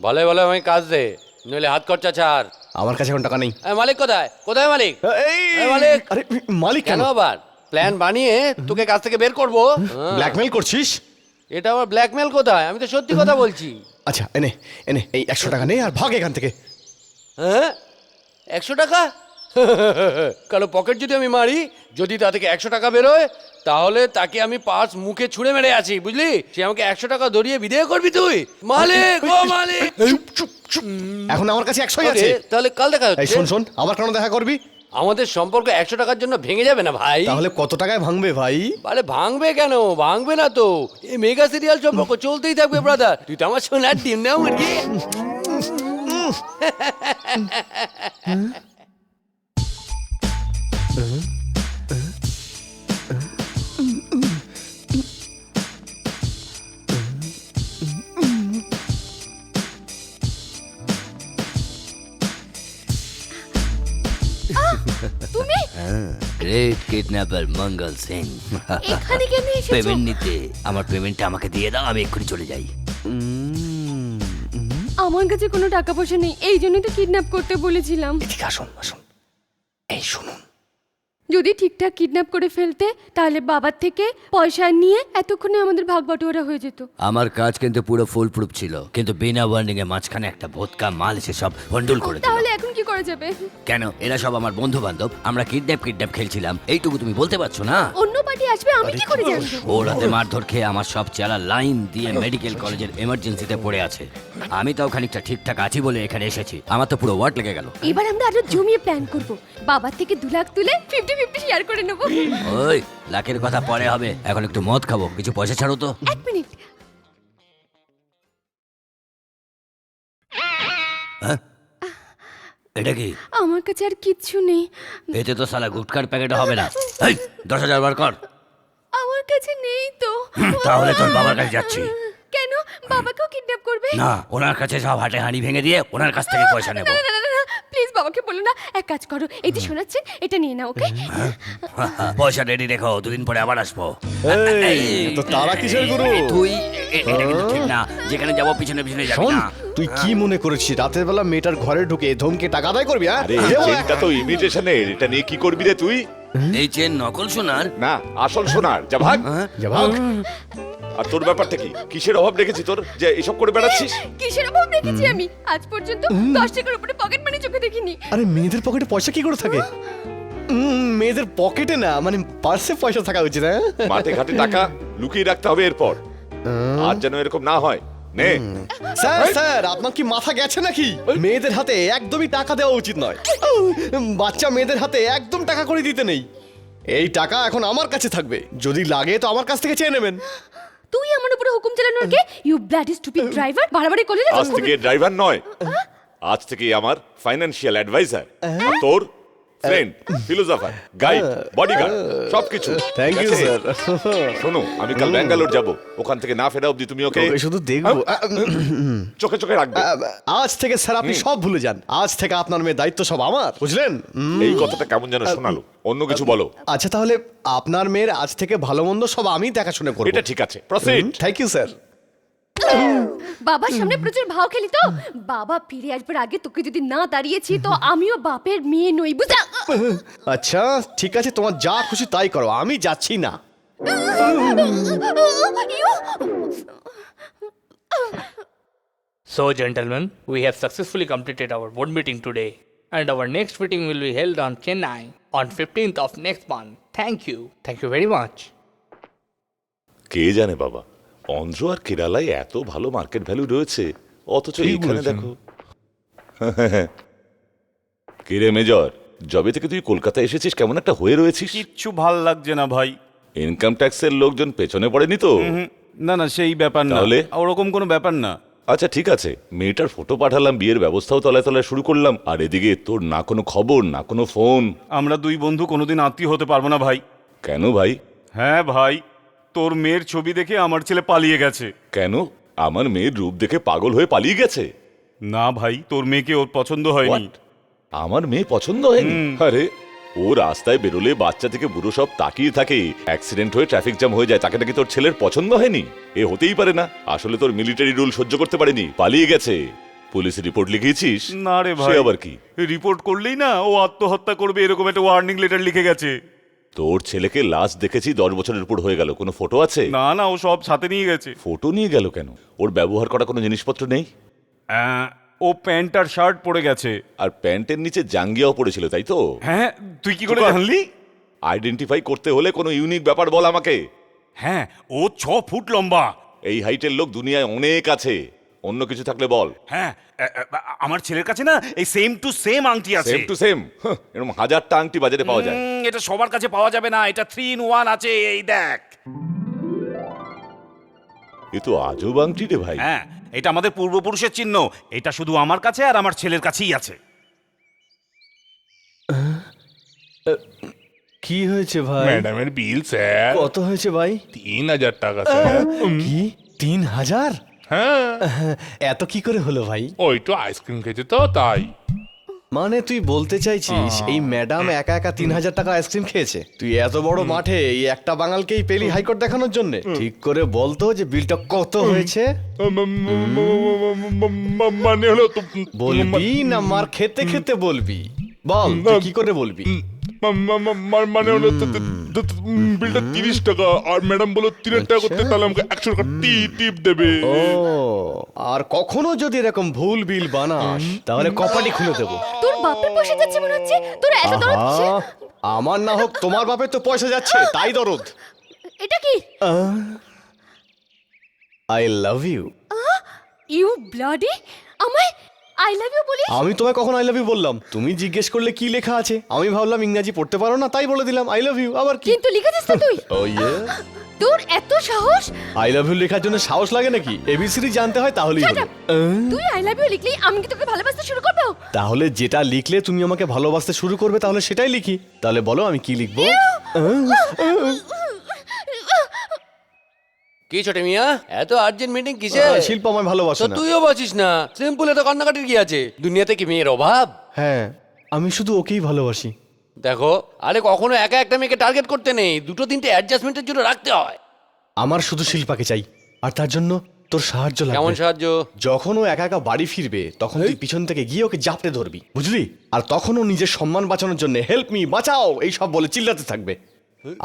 Speaker 7: ভালো ভালো আমাকে কাজ দে, নইলে হাত খরচা ছাড়।
Speaker 4: আমার কাছে এখন টাকা নেই।
Speaker 7: মালিক কোথায়? কোথায় মালিক?
Speaker 4: এই
Speaker 7: মালিক।
Speaker 4: আরে মালিক
Speaker 7: কেন
Speaker 4: কেন?
Speaker 7: আবার প্ল্যান বানিয়ে তোকে কাজ থেকে বের করবো?
Speaker 4: ব্ল্যাকমেল করছিস?
Speaker 7: এটা আবার ব্ল্যাকমেল কোথায়? আমি তো সত্যি কথা বলছি।
Speaker 4: আচ্ছা এনে এনে এই 100 টাকা নেই আর ভাগ এখান থেকে।
Speaker 7: হ্যাঁ, 100 টাকা? কারো পকেট যদি আমি মারি, যদি তা থেকে 100 টাকা বেরোয়, তাহলে তাকে আমি পার্স মুখে ছুঁড়ে মেরে আছি, বুঝলি? সে আমাকে 100 টাকা ধরিয়ে বিদেয় করবি তুই? মালিক, ও মালিক।
Speaker 4: এখন আমার কাছে 100ই আছে।
Speaker 7: Okay, তাহলে কাল দেখা
Speaker 4: এই
Speaker 7: হচ্ছে।
Speaker 4: শোন শোন, আবার কেন দেখা করবি?
Speaker 7: আমাদের সম্পর্ক 100 টাকার জন্য ভেঙে যাবে না ভাই।
Speaker 4: তাহলে কত টাকায় ভাঙবে ভাই?
Speaker 7: আরে ভাঙবে কেন? ভাঙবে না তো, এই মেগা সিরিয়াল সম্পর্ক চলতেই থাকবে ব্রাদার। তুই তো আমার সোনার ডিম না মুরগি।
Speaker 8: তুমি
Speaker 12: গ্রেট কিডন্যাপার মঙ্গল সিং।
Speaker 8: এখানে কেন এসেছো?
Speaker 12: পেমেন্ট নিতে। আমার পেমেন্টটা আমাকে দিয়ে দাও, আমি এক্ষুনি চলে যাই।
Speaker 8: আমার কাছে কোনো টাকা পয়সা নেই, এই জন্যই তো কিডন্যাপ করতে বলেছিলাম।
Speaker 4: এদিকে আসুন আসুন, এই শুনুন।
Speaker 8: যদি ঠিকঠাক কিডন্যাপ করে ফেলতে, তাহলে বাবার থেকে পয়সা নিয়ে এতক্ষণে আমাদের ভাগ বাটোয়ারা হয়ে যেত।
Speaker 12: আমার কাজ কিন্তু পুরো ফুল প্রুফ ছিল, কিন্তু বিনা ওয়ার্নিং এ মাঝখানে একটা ভোটকা মাল এসে সব হন্ডুল করে দিল।
Speaker 8: তাহলে এখন কি করা যাবে?
Speaker 12: কেন? এরা সব আমার বন্ধু বান্ধব, আমরা কিডন্যাপ খেলছিলাম, এইটুকু তুমি বলতে পারছো না?
Speaker 8: অন্য পার্টি আসবে, আমি কি করে জানবো?
Speaker 12: ওর হাতে মারধর খেয়ে আমার সব চেলা লাইন দিয়ে মেডিকেল কলেজের এমার্জেন্সিতে পড়ে আছে। আমি তাও খানিকটা ঠিকঠাক আছি বলে এখানে এসেছি, আমার তো পুরো ওয়ার্ড লেগে গেল।
Speaker 8: এবার আমরা আরো জমিয়ে প্ল্যান করব, বাবার থেকে 2 লাখ তুলে 50-50 শেয়ার করে নেব।
Speaker 12: ওই লাখের কথা পরে হবে, এখন একটু মদ খাবো, কিছু পয়সা ছাড়ো তো।
Speaker 8: 1 মিনিট।
Speaker 12: হ্যাঁ? এটা কি?
Speaker 8: আমার কাছে আর কিচ্ছু নেই।
Speaker 12: এতে তো সালা গুটকার প্যাকেট হবে না। এই 10,000 বার কর।
Speaker 8: আমার কাছে নেই তো।
Speaker 12: তাহলে তোর বাবার কাছে যাচ্ছি।
Speaker 8: কেন? বাবাকেও কিডন্যাপ করবে?
Speaker 12: না, ওনার কাছে সব হাটে হাঁড়ি ভেঙে দিয়ে ওনার কাছ থেকে পয়সা নেব।
Speaker 8: প্লিজ বাবা বাবাকে বলো না। এক কাজ করো, এই যে শোনাচ্ছেন, এটা নিয়ে নাও, ওকে?
Speaker 12: পয়সা রেডি রেখো, দুদিন পরে আবার আসবো।
Speaker 4: এই, তো তারা কিসের গুরু?
Speaker 12: তুই এটা কিন্তু ঠিক না, যেখানে যাবো পিছনে পিছনে যাবি
Speaker 4: শোন,
Speaker 12: না।
Speaker 4: তুই কি মনে করেছিস রাতের বেলা মেয়েটার ঘরে ঢুকে ধমকে টাকা আদায় করবি? হ্যাঁ,
Speaker 10: আরে এই চেনটা তো ইমিটেশনের, এটা নিয়ে কি করবি রে তুই?
Speaker 12: এই চেন নকল সোনার?
Speaker 10: না, আসল সোনার। যা ভাগ।
Speaker 4: যা ভাগ।
Speaker 10: আর তোর ব্যাপারটা কি? কিসের অভাব রেখেছি তোর যে এসব করে বেড়াচ্ছিস?
Speaker 8: কিসের অভাব রেখেছি আমি? আজ পর্যন্ত 10 টাকার উপরে পকেট মানি চোখে দেখিনি।
Speaker 4: আরে মেয়েদের পকেটে পয়সা কি করে থাকে? মেয়েদের পকেটে না, মানে পার্সে পয়সা থাকা উচিত। হ্যাঁ,
Speaker 10: মাঠে ঘাটে টাকা লুকিয়ে রাখতে হবে এরপর। আর যেন এরকম না হয়। নে।
Speaker 4: স্যার, স্যার, আপনার কি মাথা গেছে নাকি? মেয়েদের হাতে একদমই টাকা দেওয়া উচিত নয়। বাচ্চা মেয়েদের হাতে একদম টাকা করে দিতে নেই। এই টাকা এখন আমার কাছে থাকবে, যদি লাগে তো আমার কাছ থেকে চেয়ে নেবেন।
Speaker 8: তুই আমার উপরে হুকুম চালানোর কে? ইউ ব্লাডি স্টুপিড ড্রাইভার, বাড়াবাড়ি করলে না।
Speaker 10: আজ থেকে ড্রাইভার নয়, আজ থেকে আমার ফাইনান্সিয়াল অ্যাডভাইজার, তোর ফ্রেন্ড, ফিলোসোফার, গাইড, বডিগার্ড, সবকিছু।
Speaker 4: Thank you sir.
Speaker 10: শোনো, আমি কাল ব্যাঙ্গালোর যাব, ওখান থেকে না ফেরা অবধি তুমি ওকে
Speaker 4: শুধু দেখবো,
Speaker 10: চোখে চোখে রাখবে।
Speaker 4: আজ থেকে স্যার আপনি সব ভুলে যান। আজ থেকে আপনার মেয়ে দায়িত্ব সব আমার, বুঝলেন?
Speaker 10: এই কথাটা কেমন যেন শোনালো, অন্য কিছু বলো।
Speaker 4: আচ্ছা, তাহলে আপনার মেয়ের আজ থেকে ভালো মন্দ সব আমি দেখাশোনা করব।
Speaker 10: এটা ঠিক আছে, প্রসিড।
Speaker 4: Thank you sir.
Speaker 8: বাবার সামনে প্রচুর ভাও খেলি তো। বাবা ফিরে আসবার আগে তোকে যদি না দাঁড়িয়েছি তো আমিও বাপের মেয়ে নই, বুঝা?
Speaker 4: আচ্ছা ঠিক আছে, তোমার যা খুশি তাই করো, আমি যাচ্ছি না।
Speaker 9: So, gentlemen, we have successfully completed our board meeting today, and our next meeting will be held on Chennai on 15th of next month. Thank you. Thank you very much.
Speaker 10: কে জানে বাবা, অন্ধ্র আর কেরালায় এত ভালো মার্কেট ভ্যালু রয়েছে, অথচ এখানে দেখো। কে রে মেজর, যবে থেকে তুই কলকাতা এসেছিস কেমন একটা হয়ে রয়েছিস?
Speaker 2: কিচ্ছু ভাল লাগছে না ভাই।
Speaker 10: ইনকাম ট্যাক্সের লোকজন পেছনে পড়েনি তো?
Speaker 2: না না, সেই ব্যাপার না,
Speaker 10: তাহলে?
Speaker 2: ওরকম কোনো ব্যাপার না।
Speaker 10: আচ্ছা ঠিক আছে, মেয়েটার ফটো পাঠালাম, বিয়ের ব্যবস্থাও তলায় তলায় শুরু করলাম, আর এদিকে তোর না কোনো খবর না কোনো ফোন।
Speaker 2: আমরা দুই বন্ধু কোনোদিন আত্মীয় হতে পারবো না ভাই।
Speaker 10: কেন ভাই?
Speaker 2: হ্যাঁ ভাই, তোর মেয়ের ছবি দেখে আমার ছেলে পালিয়ে গেছে।
Speaker 10: কেন? আমার মেয়ের রূপ দেখে পাগল হয়ে পালিয়ে গেছে?
Speaker 2: না ভাই, তোর মেয়েকে ওর পছন্দ হয়নি।
Speaker 10: What? আমার মেয়ে পছন্দ হয়নি? আরে ও রাস্তায় বেরোলে বাচ্চা থেকে বুড়ো সব তাকিয়ে থাকে, অ্যাক্সিডেন্ট হয়ে ট্রাফিক জ্যাম হয়ে যায়, তাকে নাকি তোর ছেলের পছন্দ হয়নি? এ হতেই পারে না, আসলে তোর মিলিটারি রুল সহ্য করতে পারেনি, পালিয়ে গেছে। পুলিশে রিপোর্ট লিখিয়েছিস?
Speaker 2: না রে ভাই,
Speaker 10: সে আবার কি?
Speaker 2: রিপোর্ট করলেই না ও আত্মহত্যা করবে এরকম একটা ওয়ার্নিং লেটার লিখে গেছে।
Speaker 10: তোর ছেলেকে লাস্ট দেখেছি 10 বছরের উপর হয়ে গেল, কোনো ফটো আছে?
Speaker 2: না না, ও সব সাথে নিয়ে গেছে।
Speaker 10: ফটো নিয়ে গেল কেন? ওর ব্যবহার করা কোনো জিনিসপত্র নেই?
Speaker 2: ও প্যান্ট আর শার্ট পরে গেছে।
Speaker 10: আর প্যান্টের নিচে জাঙ্গিয়াও পড়েছিল, তাই তো?
Speaker 2: হ্যাঁ, তুই কি করে জানলি?
Speaker 10: আইডেন্টিফাই করতে হলে কোনো ইউনিক ব্যাপার বল আমাকে।
Speaker 2: হ্যাঁ, ও 6 ফুট লম্বা।
Speaker 10: এই হাইটের লোক দুনিয়ায় অনেক আছে, অন্য কিছু থাকলে বল।
Speaker 2: হ্যাঁ, আমার ছেলের কাছে না এই সেম টু সেম আংটি আছে।
Speaker 10: Same to same? এরকম হাজারটা আংটি বাজারে পাওয়া যায়।
Speaker 2: এটা সবার কাছে পাওয়া যাবে না, এটা 3 in 1 আছে, এই দেখ।
Speaker 10: এ তো আজব আংটি রে ভাই।
Speaker 2: হ্যাঁ, এটা আমাদের পূর্বপুরুষের চিহ্ন, এটা শুধু আমার কাছে আর আমার ছেলের কাছেই আছে।
Speaker 4: কি হয়েছে ভাই?
Speaker 9: ম্যাডামের বিল স্যার।
Speaker 4: কত হয়েছে ভাই?
Speaker 9: 3000 টাকা স্যার।
Speaker 4: কি 3000?
Speaker 9: হ্যাঁ,
Speaker 4: এত কি করে হলো ভাই?
Speaker 9: ওই তো আইসক্রিম খেয়েছে তো তাই।
Speaker 4: মানে তুই বলতে চাইছিস এই ম্যাডাম একা একা 3000 টাকা আইসক্রিম খেয়েছে? তুই এত বড় মাঠে এই একটা বাঙালকেই পেলি হাইকোর্ট দেখানোর জন্য? ঠিক করে বলতো যে বিলটা কত হয়েছে?
Speaker 9: মানে হলো তো
Speaker 4: বলবি না মার খেতে খেতে বলবি? বল, তুই কি করে বলবি?
Speaker 9: মানে হলো বিলটা 30 টাকা, আর ম্যাডাম বলো 3 টাকা করতে, তাহলে আমাকে 100 টাকা টিপ দেবে।
Speaker 4: ও, আর কখনো যদি এরকম ভুল বিল বানাস তাহলে কপাটি খুলে দেবো।
Speaker 8: তোর বাপের পয়সা যাচ্ছে মনে হচ্ছে, তোর এত দরদ কিসের?
Speaker 4: আমার না হোক তোমার বাপের তো পয়সা যাচ্ছে, তাই দরদ।
Speaker 8: এটা কি?
Speaker 4: I love you.
Speaker 8: You bloody, আমায় আই লাভ ইউ বলিস?
Speaker 4: আমি তোমায় কখন আই লাভ ইউ বললাম? তুমি জিজ্ঞেস করলে কি লেখা আছে, আমি ভাবলাম ইংরেজি পড়তে পারো না তাই বলে দিলাম আই লাভ ইউ। আবার কি?
Speaker 8: কিন্তু লিখেছিস তো তুই।
Speaker 4: ও ইয়ে,
Speaker 8: তোর এত সাহস?
Speaker 4: আই লাভ ইউ লেখার জন্য সাহস লাগে নাকি? এবিসিডি জানতে হয় তাহলেই
Speaker 8: Shut
Speaker 4: হলো।
Speaker 8: up! তুই আই লাভ ইউ লিখলি আমি কি তোকে ভালোবাসতে শুরু করব?
Speaker 4: তাহলে যেটা লিখলে তুমি আমাকে ভালোবাসতে শুরু করবে তাহলে সেটাই লিখি। তাহলে বলো আমি কি লিখবো?
Speaker 7: কি ছোটে মিয়া, এত আর্জেন্ট মিটিং কিসে?
Speaker 4: শিল্প আমায় ভালোবাসে
Speaker 7: তো
Speaker 4: না।
Speaker 7: তুইও বাঁচিস না, সিম্পল, এত কান্নাকাটির কি আছে? দুনিয়াতে কি মেয়ের অভাব?
Speaker 4: হ্যাঁ, আমি শুধু ওকেই ভালোবাসি।
Speaker 7: দেখো, আরে কখনো একা একটা মেয়েকে টার্গেট করতে নেই, দুটো তিনটে অ্যাডজাস্টমেন্টের জন্য রাখতে হয়।
Speaker 4: আমার শুধু শিল্পাকে চাই, আর তার জন্য তোর সাহায্য লাগবে।
Speaker 7: কেমন সাহায্য?
Speaker 4: যখন ও একা একা বাড়ি ফিরবে তখন তুই পিছন থেকে গিয়ে ওকে জাপটে ধরবি, বুঝলি? আর তখন ও নিজের সম্মান বাঁচানোর জন্য হেল্প মি, বাঁচাও এই সব বলে চিল্লাতে থাকবে।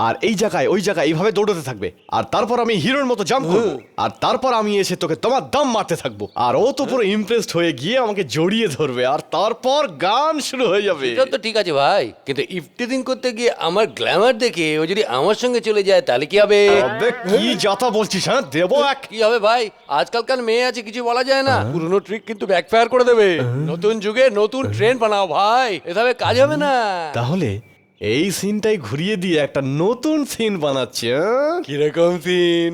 Speaker 4: আর এই জায়গায় ওই জায়গায় এইভাবে দৌড়াতে থাকবে। আর তারপর আমি হিরোর মতো জাম্প করবো, আর তারপর আমি এসে তোকে তোমার দাম মারতে থাকবো। আর ও তো পুরো ইমপ্রেসড হয়ে গিয়ে আমাকে জড়িয়ে ধরবে, আর তারপর গান শুরু হয়ে যাবে।
Speaker 7: এটা তো ঠিক আছে ভাই, কিন্তু ইফটিজিং করতে গিয়ে আমার গ্ল্যামার দেখে ও যদি আমার সঙ্গে চলে যায় তাহলে কি হবে?
Speaker 4: আবে কি যাতা বলছিস, হ্যাঁ? দেবো এক।
Speaker 7: কি হবে ভাই, আজকালকার মেয়ে আছে কিছু বলা যায় না, পুরনো ট্রিক কিন্তু ব্যাকফায়ার করে দেবে। নতুন যুগে নতুন ট্রেন্ড বানাও ভাই, এভাবে কাজ হবে না।
Speaker 4: তাহলে এই সিনটাই ঘুরিয়ে দিয়ে একটা নতুন সিন বানাচ্ছে। কিরকম সিন?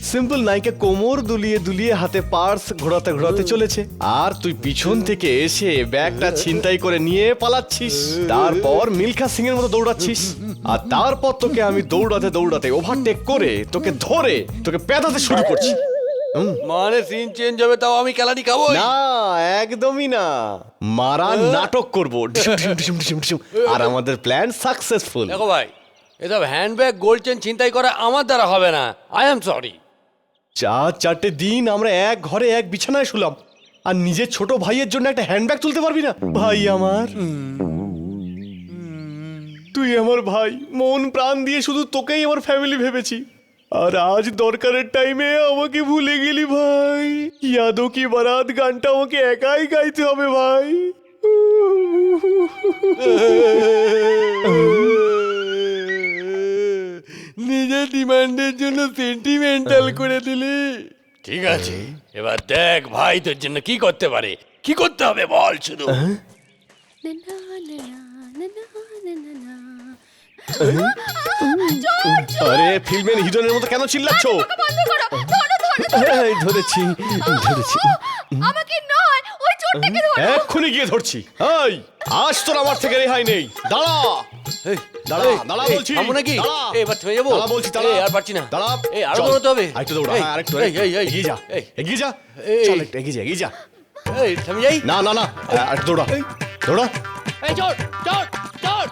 Speaker 4: সিম্পল নায়িকা কোমর দুলিয়ে দুলিয়ে হাতে পার্স ঘোরাতে ঘোরাতে চলেছে, আর তুই পিছন থেকে এসে ব্যাগটা ছিনতাই করে নিয়ে পালাচ্ছিস। তারপর মিলখা সিং এর মতো দৌড়াচ্ছিস, আর তারপর তোকে আমি দৌড়াতে দৌড়াতে ওভারটেক করে তোকে ধরে তোকে পেদাতে শুরু করছি।
Speaker 7: মানে সিন চেঞ্জ হবে, তাও আমি ক্যালারি খাবো
Speaker 4: না, একদমই না, মারা নাটক করবো আর আমাদের প্ল্যান সাকসেসফুল।
Speaker 7: দেখো ভাই, এসব হ্যান্ডব্যাগ গোল্ড চেন ছিনতাই করা আমার দ্বারা হবে না, আই এম সরি।
Speaker 4: 4 দিন আমরা এক ঘরে এক বিছানায় শুলাম, আর নিজের ছোট ভাইয়ের জন্য একটা হ্যান্ডব্যাগ তুলতে পারবি না? ভাই আমার, তুই আমার ভাই, মন প্রাণ দিয়ে শুধু তোকেই আমার ফ্যামিলি ভেবেছি, আর আজ দরকারের টাইমে আমাকে ভুলে গেলি ভাই। ইয়াদো কি বারাত গানটা আমাকে একাই গাইতে হবে ভাই।
Speaker 7: নিজের ডিমান্ডের জন্য সেন্টিমেন্টাল করে দিলি। ঠিক আছে, এবার দেখ ভাই তোর জন্য কি করতে পারে। কি করতে হবে বল শুধু।
Speaker 4: আরে ফিল্মের হিরোইনের মতো কেন চিল্লাচ্ছ? এই, ধরেছি ধরেছি।
Speaker 8: আমাকে নয়, ওই চোরটাকে ধরো।
Speaker 4: এক্ষুনি গিয়ে ধরছি। এই, আজ তোর আমার থেকে রেহাই নেই। দাঁড়া, দাঁড়া, দাঁড়া বলছি।
Speaker 7: থামো নাকি?
Speaker 4: দাঁড়া।
Speaker 7: এবার থেমে যাবো?
Speaker 4: দাঁড়া বলছি, দাঁড়া।
Speaker 7: আর পারছি না।
Speaker 4: দাঁড়া।
Speaker 7: এই আরো
Speaker 4: চল।
Speaker 7: দৌড়াতে হবে।
Speaker 4: আরেকটু দৌড়া, হ্যাঁ, আরেকটু, এগিয়ে যা, এগিয়ে যা।
Speaker 7: এই।
Speaker 4: চল, একটু এগিয়ে যা, এগিয়ে যা।
Speaker 7: এই থেমে যাই।
Speaker 4: না না না, আরেকটু দৌড়া, দৌড়া।
Speaker 7: এই চোর চোর চোর।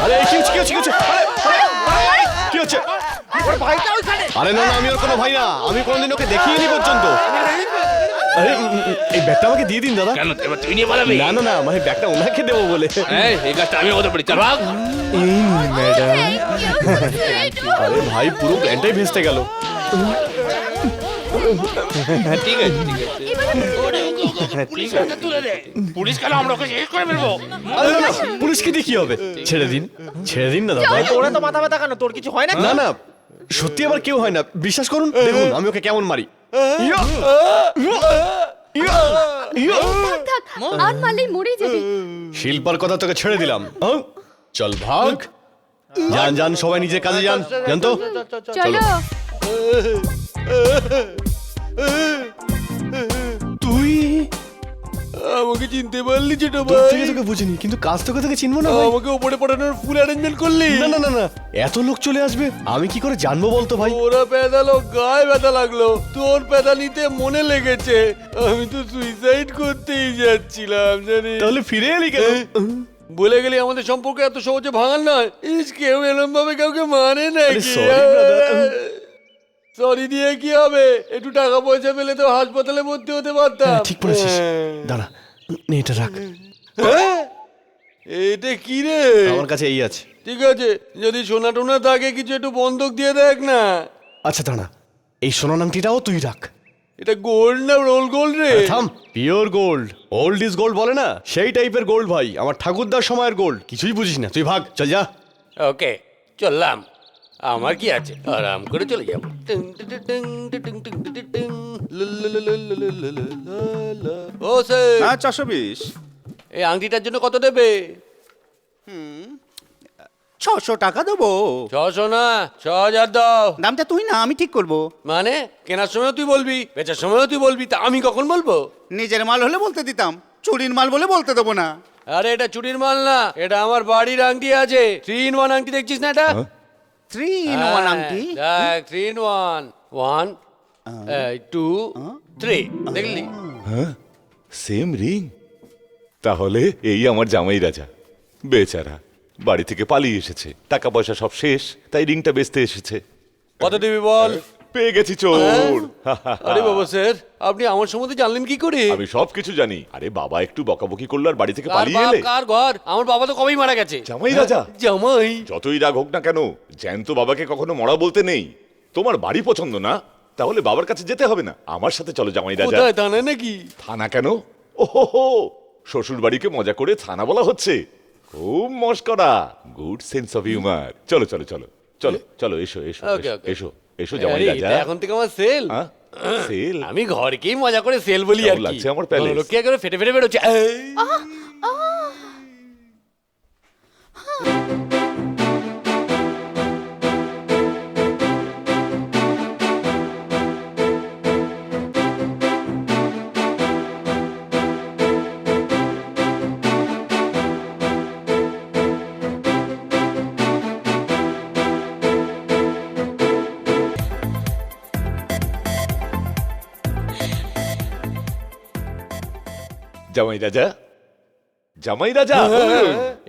Speaker 4: আরে কি হচ্ছে, কি হচ্ছে, কি হচ্ছে? কি হচ্ছে? আরে না না, আমি ওর কোনো ভাই না, আমি কোনোদিন ওকে দেখিনি পর্যন্ত। আরে এই ব্যাগটা আমাকে দিয়ে দিন দাদা।
Speaker 7: কেন এবার তুই নিয়ে পালাবি?
Speaker 4: না না না, মানে ব্যাগটা ওনাকে দেবো বলে।
Speaker 7: এই কাজটা আমি হতে পারি, চল ভাগ।
Speaker 4: ম্যাডাম, আরে ভাই পুরো প্ল্যানটাই ভেস্তে গেল।
Speaker 7: ঠিক আছে ঠিক আছে, তুলে দে। পুলিশ কেন, আমরা ওকে শেষ করে ফেলবো।
Speaker 4: আরে না না, পুলিশকে দিয়ে কি হবে? ছেড়ে দিন, ছেড়ে দিন না দাদা।
Speaker 3: ওরা তো মাথা ব্যথা কেন, তোর কিছু হয় না?
Speaker 4: না না, সত্যি আবার কেউ হয় না, বিশ্বাস করুন। দেখুন আমি ওকে কেমন মারি।
Speaker 8: থাক, আর মারলেই মরেই যাবে।
Speaker 4: শিল্পার কথা তোকে ছেড়ে দিলাম। চল ভাগ, যান যান, সবাই নিজের কাজে যান, জান তো।
Speaker 8: চলো।
Speaker 4: তুই
Speaker 7: আমাকে চিনতে পারলি ছোট
Speaker 4: দূর
Speaker 7: ভাই?
Speaker 4: থেকে তোকে বুঝিনি, কিন্তু কাজ তোকে তোকে চিনবো না ভাই।
Speaker 7: আমাকে উপরে পড়ানোর ফুল অ্যারেঞ্জমেন্ট করলি?
Speaker 4: না না না না, এত লোক চলে আসবে, আমি কি করে জানবো বলতো ভাই?
Speaker 7: ওরা পেদালো, গায়ে ব্যথা লাগলো, তোর পেদালিতে মনে লেগেছে। আমি তো সুইসাইড করতেই যাচ্ছিলাম জানিস।
Speaker 4: তাহলে ফিরে এলি কেন?
Speaker 7: বলে গেলি আমাদের সম্পর্ক এত সহজে ভাঙার নয়। কেউ এরম ভাবে কাউকে মানে নাকি?
Speaker 4: sorry, brother.
Speaker 7: সরি দিয়ে কি হবে? একটু টাকা পয়সা পেলে তো হাসপাতালে ভর্তি হতে পারতাম।
Speaker 4: ঠিক বলেছিস, দাঁড়া, নে এটা রাখ।
Speaker 7: হ্যাঁ? এটা কি রে?
Speaker 4: আমার কাছে এই আছে।
Speaker 7: ঠিক আছে, যদি সোনা টোনা থাকে কিছু একটু বন্ধক দিয়ে দেখ না।
Speaker 4: আচ্ছা দাঁড়া, এই সোনার আংটিটাও তুই রাখ।
Speaker 7: এটা গোল্ড না রোল গোল্ড রে?
Speaker 4: থাম, pure gold, old is gold বলে না, সেই টাইপের গোল্ড ভাই, আমার ঠাকুরদার সময়ের গোল্ড। কিছুই বুঝিস না তুই, ভাগ, চল যা।
Speaker 7: ওকে চললাম, আমার কি আছে, আরাম করে চলে যাবো। ও স্যার,
Speaker 1: হ্যাঁ 420।
Speaker 7: এই আংটিটার জন্য কত দেবে?
Speaker 3: 600 টাকা দেবো।
Speaker 7: 600 না, 6000 দাও।
Speaker 3: দামটা তুই না, আমি ঠিক করবো।
Speaker 7: মানে কেনার সময়ও তুই বলবি, বেচার সময়ও তুই বলবি, তা আমি কখন বলবো?
Speaker 3: নিজের মাল হলে বলতে দিতাম, চুরির মাল বলে বলতে দেবো না।
Speaker 7: আরে এটা চুরির মাল না, এটা আমার বাড়ির আংটি আছে। 3 in 1 আংটি দেখছিস না এটা?
Speaker 3: 3 in 1 আংটি?
Speaker 7: দেখ 3 in 1 1 2 3 দেখলি?
Speaker 10: Same ring. তাহলে এই আমার জামাই রাজা, বেচারা বাড়ি থেকে পালিয়ে এসেছে, টাকা পয়সা সব শেষ, তাই রিংটা বেচতে এসেছে।
Speaker 7: কত দিবি বল?
Speaker 10: পেয়ে গেছি চোর।
Speaker 7: আরে বাবা স্যার, আপনি আমার সম্বন্ধে জানলেন কি করে?
Speaker 10: আমি সবকিছু জানি। আরে বাবা একটু বকাবকি করলো আর বাড়ি থেকে
Speaker 7: কার
Speaker 10: পালিয়ে
Speaker 7: বাপ
Speaker 10: এলে।
Speaker 7: কার ঘর? আমার বাবা তো কবেই মারা গেছে।
Speaker 10: জামাই রাজা?
Speaker 7: জামাই?
Speaker 10: যতই রাগ হোক না কেন, জ্যান্ত বাবাকে কখনো মরা বলতে নেই। তোমার বাড়ি পছন্দ না, তাহলে বাবার কাছে যেতে হবে না, আমার সাথে চলো জামাই রাজা।
Speaker 7: কোথায়, থানায় নাকি?
Speaker 10: থানা কেন? ওহো, শ্বশুর বাড়িকে মজা করে থানা বলা হচ্ছে। খুব মস্করা, গুড সেন্স অফ হিউমার। চলো চলো চলো চলো চলো, এসো এসো
Speaker 7: Okay,
Speaker 10: এসো,
Speaker 7: okay.
Speaker 10: এসো এসো জামাই
Speaker 7: আরে,
Speaker 10: রাজা।
Speaker 7: এটা এখন থেকে আমার সেল।
Speaker 10: হ্যাঁ? সেল?
Speaker 7: আমি ঘরকেই মজা করে সেল বলি আর
Speaker 10: কেমন
Speaker 7: কি।
Speaker 10: লাগছে আমার প্যালেস?
Speaker 7: লোকে করে ফেটে ফেটে বেরোচ্ছে।
Speaker 10: জামাই রাজা, জামাই রাজা।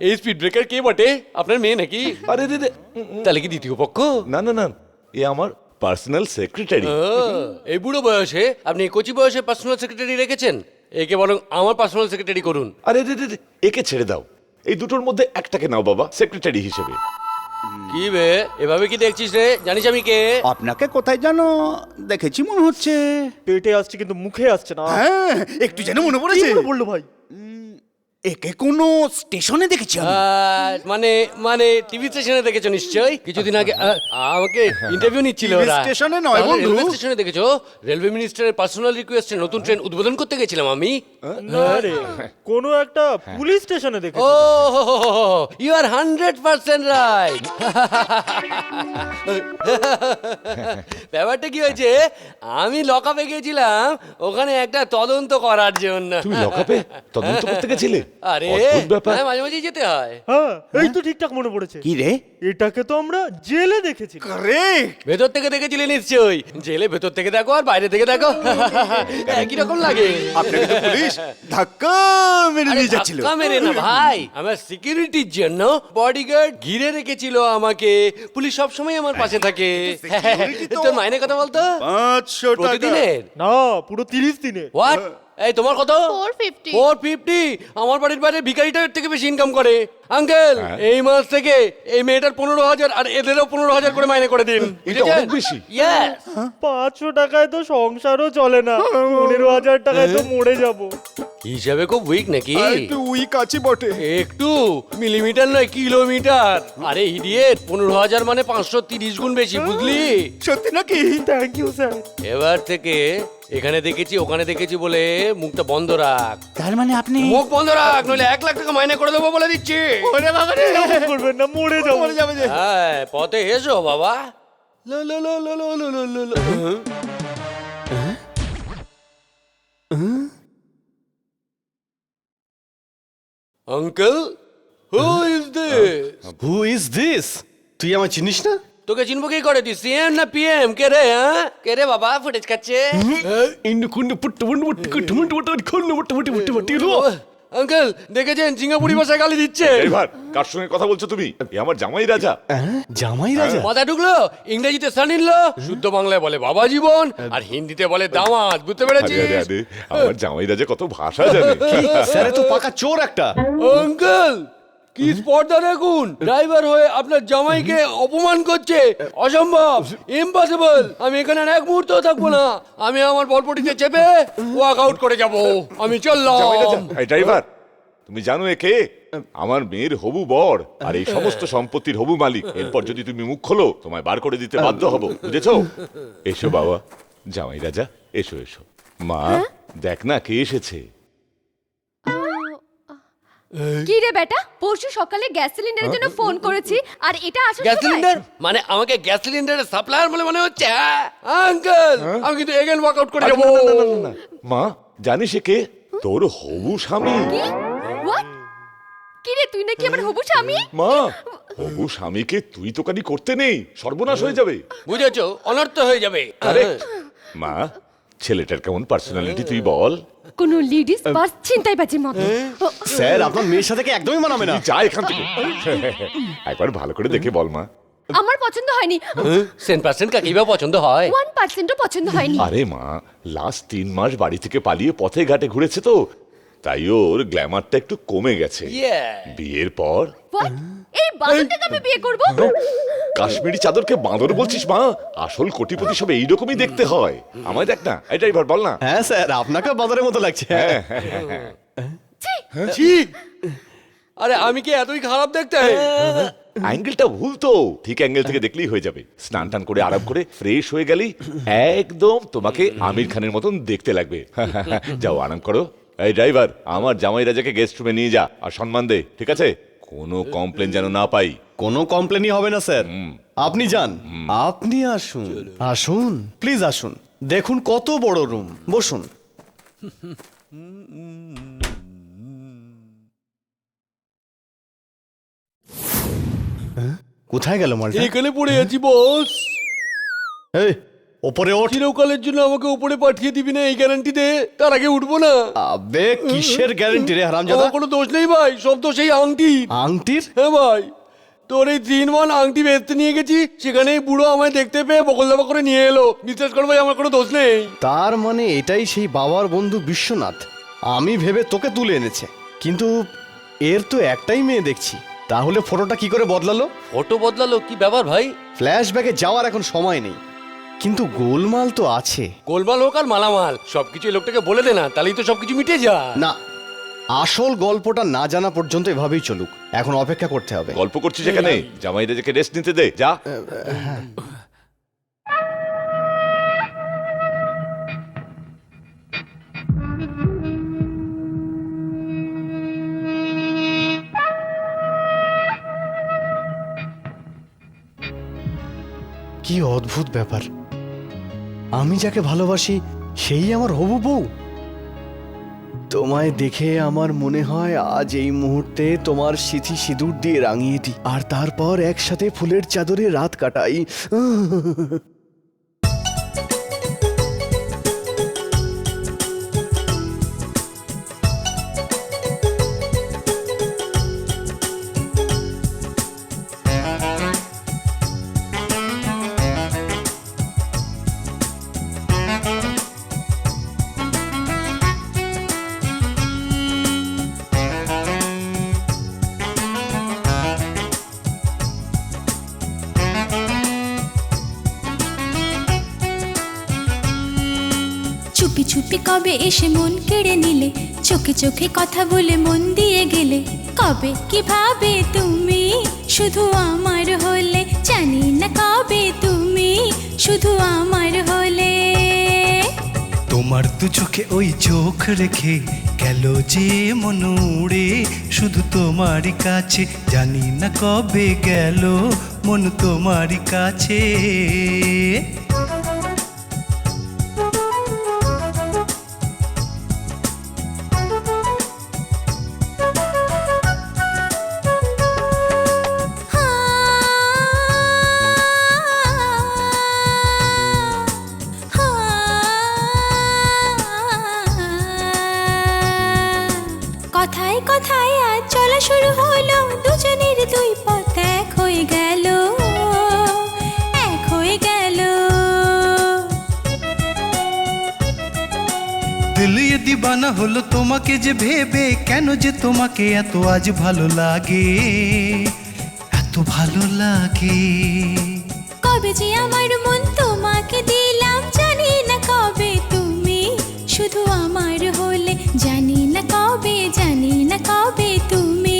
Speaker 7: এই স্পিড ব্রেকার কে বটে? আপনার মেয়ে নাকি?
Speaker 10: আরে দিদি,
Speaker 7: তাহলে কি দ্বিতীয় পক্ষ?
Speaker 10: না না না, এ আমার পার্সোনাল সেক্রেটারি।
Speaker 7: এই বুড়ো বয়সে আপনি কচি বয়সে পার্সোনাল সেক্রেটারি রেখেছেন? একে বরং আমার পার্সোনাল সেক্রেটারি করুন।
Speaker 10: আরে দিদি, একে ছেড়ে দাও, এই দুটোর মধ্যে একটাকে নাও বাবা সেক্রেটারি হিসেবে।
Speaker 7: কি বে, এভাবে কি দেখছিস রে? জানিস আমি কে?
Speaker 3: আপনাকে কোথায় জানো দেখেছি মনে হচ্ছে।
Speaker 13: পেটে আসছে কিন্তু মুখে আসছে না।
Speaker 3: হ্যাঁ, একটু যেন মনে পড়েছে।
Speaker 13: বললো ভাই?
Speaker 3: একে কোনো স্টেশনে দেখেছি আমি।
Speaker 7: মানে মানে টিভি স্টেশনে দেখেছো নিশ্চয়ই। কিছুদিন আগে আমাকে ইন্টারভিউ নিচ্ছিল
Speaker 3: TV
Speaker 7: ওরা।
Speaker 3: স্টেশনে নয় বন্ধু।
Speaker 7: রেলওয়ে স্টেশনে দেখেছো? রেলওয়ে মিনিস্টারের পার্সোনাল রিকোয়েস্টে নতুন ট্রেন উদ্বোধন করতে গেছিলাম আমি।
Speaker 13: না রে, কোনো একটা পুলিশ স্টেশনে
Speaker 7: ও
Speaker 13: দেখেছি।
Speaker 7: You R 100% right. ব্যাপারটা কি হয়েছে, আমি লকআপে গেছিলাম ওখানে একটা তদন্ত করার জন্য।
Speaker 10: তুমি লকআপে তদন্ত করতে গেছিলে?
Speaker 7: আরে
Speaker 10: অদ্ভুত ব্যাপার।
Speaker 7: হ্যাঁ, মাঝে মাঝে যেতে হয়।
Speaker 13: হ্যাঁ, এই তো ঠিকঠাক মনে পড়েছে।
Speaker 3: কি রে?
Speaker 13: এটাকে তো আমরা জেলে দেখেছি।
Speaker 7: ভেতর থেকে দেখেছিলে নিশ্চয়ই। জেলে ভেতর থেকে দেখো আর বাইরে থেকে দেখো একই রকম লাগে।
Speaker 3: আপনাকে তো পুলিশ ধাক্কা মেরে
Speaker 7: আরে
Speaker 3: নিয়ে যাচ্ছিল।
Speaker 7: ধাক্কা মেরে না ভাই, আমার সিকিউরিটির জন্য বডিগার্ড ঘিরে রেখেছিল আমাকে। পুলিশ সব সময় আমার পাশে থাকে। তোর মাইনে কথা বলতো?
Speaker 3: 500 টাকা।
Speaker 7: প্রতিদিনের?
Speaker 13: না, পুরো 30 দিনে।
Speaker 7: হোয়াট? এই তোমার কত?
Speaker 6: 450
Speaker 7: 450? আমার বাড়ির বাইরে ভিখারিটার থেকে বেশি ইনকাম করে। আঙ্কেল, এই মাস থেকে এই মেয়েটার 15,000 আর এদেরও 15,000 করে মাইনে করে দিন।
Speaker 10: এটা অনেক বেশি।
Speaker 7: Yes!
Speaker 13: 500 টাকায় তো সংসারও চলে না, 15,000 টাকায় তো মরে যাব।
Speaker 7: হিসাবে খুব উইক নাকি?
Speaker 3: একটু উইক আছি বটে।
Speaker 7: একটু মিলিমিটার নয় কিলোমিটার। আরে ইডিয়েট, 15,000 মানে 530 গুণ বেশি, বুঝলি?
Speaker 3: সত্যি নাকি?
Speaker 13: Thank you sir.
Speaker 7: এবার থেকে এখানে দেখেছি ওখানে দেখেছি বলে মুখটা বন্ধ রাখ।
Speaker 3: তার মানে আপনি
Speaker 7: মুখ বন্ধ রাখ, নইলে 1 লাখ টাকা মাইনে করে দেবো বলে দিচ্ছি।
Speaker 3: ওরে বাবা রে,
Speaker 13: করবেন না, মরে যাব।
Speaker 3: মরে যাবে যে।
Speaker 7: হ্যাঁ, পথে এসো বাবা। লো লো লো লো লো লো লো লো। Uncle, who is this?
Speaker 4: Who is this? তুই আমার চিনিস না?
Speaker 7: তোকে চিনবো কি করে? তুই সিএম না পিএম? কে রে? হ্যাঁ, কে রে বাবা ফুটেজ খাচ্ছে? আঙ্কেল দেখেছেন সিঙ্গাপুরি ভাষায় গালি দিচ্ছে।
Speaker 10: ড্রাইভার, কার সঙ্গে কথা বলছো তুমি? এ আমার জামাই রাজা।
Speaker 4: জামাই রাজা?
Speaker 7: মাথা ঢুকলো? ইংরেজিতে সান ইনলো, শুদ্ধ বাংলায় বলে বাবা জীবন, আর হিন্দিতে বলে দামাত। বুঝতে
Speaker 10: আরে
Speaker 7: পেরেছিস?
Speaker 10: আরে আরে, আমার জামাই রাজা কত ভাষা জানে।
Speaker 4: স্যার তো পাকা চোর একটা।
Speaker 7: আঙ্কেল, কি স্পর্ধা দেখুন! ড্রাইভার হয়ে আপনার জামাইকে অপমান করছে। অসম্ভব, ইম্পসিবল। আমি এখানে আর এক মুহূর্ত থাকবো না। আমি আমার বলপটিতে চেপে ওয়াক আউট করে যাব। আমি চললাম।
Speaker 10: জামাই রাজা, এই ড্রাইভার, তুমি জানো এ কে? আমার মেয়ের হবু বর আর এই সমস্ত সম্পত্তির হবু মালিক। এরপর যদি তুমি মুখ খোলো, তোমায় বার করে দিতে বাধ্য হব, বুঝেছো? এসো বাবা, জামাই রাজা, এসো এসো। মা, দেখ না কে এসেছে।
Speaker 8: কি রে বেটা, পরশু সকালে গ্যাস সিলিন্ডারের জন্য ফোন করেছি আর এটা আসার
Speaker 7: গ্যাস
Speaker 8: সময়-
Speaker 7: সিলিন্ডার মানে আমাকে গ্যাস সিলিন্ডারের সাপ্লায়ার বলে মনে হচ্ছে? আঙ্কেল, আমি কিন্তু এগেন ওয়াক আউট করে
Speaker 10: আরে
Speaker 7: যাব।
Speaker 10: না, না, না, না, না। মা, জানিস এ কে? তোর হবু স্বামী।
Speaker 8: What? কি রে, তুই নাকি আমার হবু স্বামী?
Speaker 10: মা হবু স্বামীকে তুই তোকানি করতে নেই, সর্বনাশ হয়ে যাবে।
Speaker 7: বুঝেছো, অনর্থ হয়ে যাবে।
Speaker 10: Correct? মা ছেলেটার কেমন পার্সোনালিটি তুই বল।
Speaker 8: কোন লেডিস পার্স ছিনতাইবাজির মতো।
Speaker 4: স্যার আপনার মেয়ের সাথে কি একদমই মানাবে না?
Speaker 10: যা এখান থেকে। একবার ভালো করে দেখে বল মা।
Speaker 8: আমার পছন্দ হয়নি।
Speaker 7: 10% কাকেই বা পছন্দ হয়?
Speaker 8: 1%ও পছন্দ হয়নি।
Speaker 10: আরে মা লাস্ট 3 মাস বাড়ি থেকে পালিয়ে পথে ঘাটে ঘুরেছে তো, তাই ওর গ্ল্যামারটা একটু কমে গেছে। বিয়ের পর
Speaker 8: What? এই বাঁদরটাকে আমি বিয়ে করব?
Speaker 10: কাশ্মীরি চাদরকে বাঁদর বলছিস মা? আসল কোটিপতি সব এইরকমই দেখতে হয়। আমায় দেখ না, এই ড্রাইভার বল না।
Speaker 4: হ্যাঁ স্যার, আপনাকে বাদরের মতো লাগছে।
Speaker 7: ছি! আরে আমি কি এতই খারাপ দেখতে?
Speaker 10: অ্যাঙ্গেলটা ভুল তো, ঠিক অ্যাঙ্গেল থেকে দেখলেই হয়ে যাবে। স্নান টান করে আরাম করে ফ্রেশ হয়ে গেলেই একদম তোমাকে আমির খানের মতন দেখতে লাগবে। যাও আরাম করো। এই ড্রাইভার আমার জামাই রাজাকে গেস্ট রুমে নিয়ে যা, আর সম্মান দে, ঠিক আছে? কোনো কমপ্লেন যেন না পাই।
Speaker 4: কোনো কমপ্লেনই হবে না স্যার, আপনি যান। আপনি আসুন, আসুন প্লিজ আসুন, দেখুন কত বড় রুম, বসুন। কোথায় গেল মালটা?
Speaker 7: এখানে পড়ে আছি বস।
Speaker 4: এই ওপরে ওঠ।
Speaker 7: চিরকালের জন্য আমাকে উপরে পাঠিয়ে দিবি না এই গ্যারান্টি দে, তার আগে উঠবো না।
Speaker 4: আবে কিসের গ্যারান্টি রে হারামজাদা?
Speaker 7: আমার কোনো দোষ নেই ভাই, সব দোষ এই আংটির।
Speaker 4: আংটির?
Speaker 7: হ্যাঁ ভাই, তোর এই 3 আংটি বেচতে নিয়ে গেছি, সেখানে এই বুড়ো আমায় দেখতে পেয়ে বকল দাবা করে নিয়ে এলো। বিশ্বাস করো ভাই, আমার কোনো দোষ নেই।
Speaker 4: তার মানে এটাই সেই বাবার বন্ধু বিশ্বনাথ। আমি ভেবে তোকে তুলে এনেছে, কিন্তু এর তো একটাই মেয়ে দেখছি। তাহলে ফটোটা কি করে বদলালো?
Speaker 7: ফটো বদলালো? কি ব্যাপার ভাই?
Speaker 4: ফ্ল্যাশব্যাকে যাওয়ার এখন সময় নেই, কিন্তু গোলমাল তো আছে।
Speaker 7: গোলমাল হোক আর মালামাল, সবকিছু এই লোকটাকে বলে দে না, তাহলেই তো সবকিছু মিটে যায়।
Speaker 4: না, আসল গল্পটা না জানা পর্যন্ত এভাবেই চলুক, এখন অপেক্ষা করতে হবে।
Speaker 10: গল্প করছিস এখানে? জামাই রাজাকে রেস্ট নিতে দে, যা।
Speaker 4: কি অদ্ভুত ব্যাপার, আমি যাকে ভালোবাসি সেই আমার হবু বউ। তোমায় দেখে আমার মনে হয় আজ এই মুহূর্তে তোমার সিঁথি সিঁদুর দিয়ে রাঙিয়ে দিই, আর তারপর একসাথে ফুলের চাদরে রাত কাটাই।
Speaker 14: চুপি চুপি কবে এসে মন কেড়ে নিলে, চোখে চোখে কথা বলে মন দিয়ে গেলে, কবে কিভাবে তুমি শুধু আমার হলে, জানি না কবে তুমি শুধু আমার হলে।
Speaker 11: তোমার দু চোখে ওই চোখ রেখে গেল যে মন উড়ে, শুধু তোমারই কাছে, জানি না কবে গেল মন তোমারই কাছে।
Speaker 14: কথায় কথায় আজ চলা শুরু হলো, দুজনের দুই পথ এক হয়ে গেল, এক হয়ে গেল।
Speaker 11: দিল ये দিবানা হলো তোমাকে যে ভেবে, কেন যে তোমাকে এত আজ ভালো লাগে, এত ভালো লাগে।
Speaker 14: কবে যে আমার মন তোমাকে দিলাম, জানি না কবে তুমি শুধু আমার হলে, জানি না কবে, জানি না কবে তুমি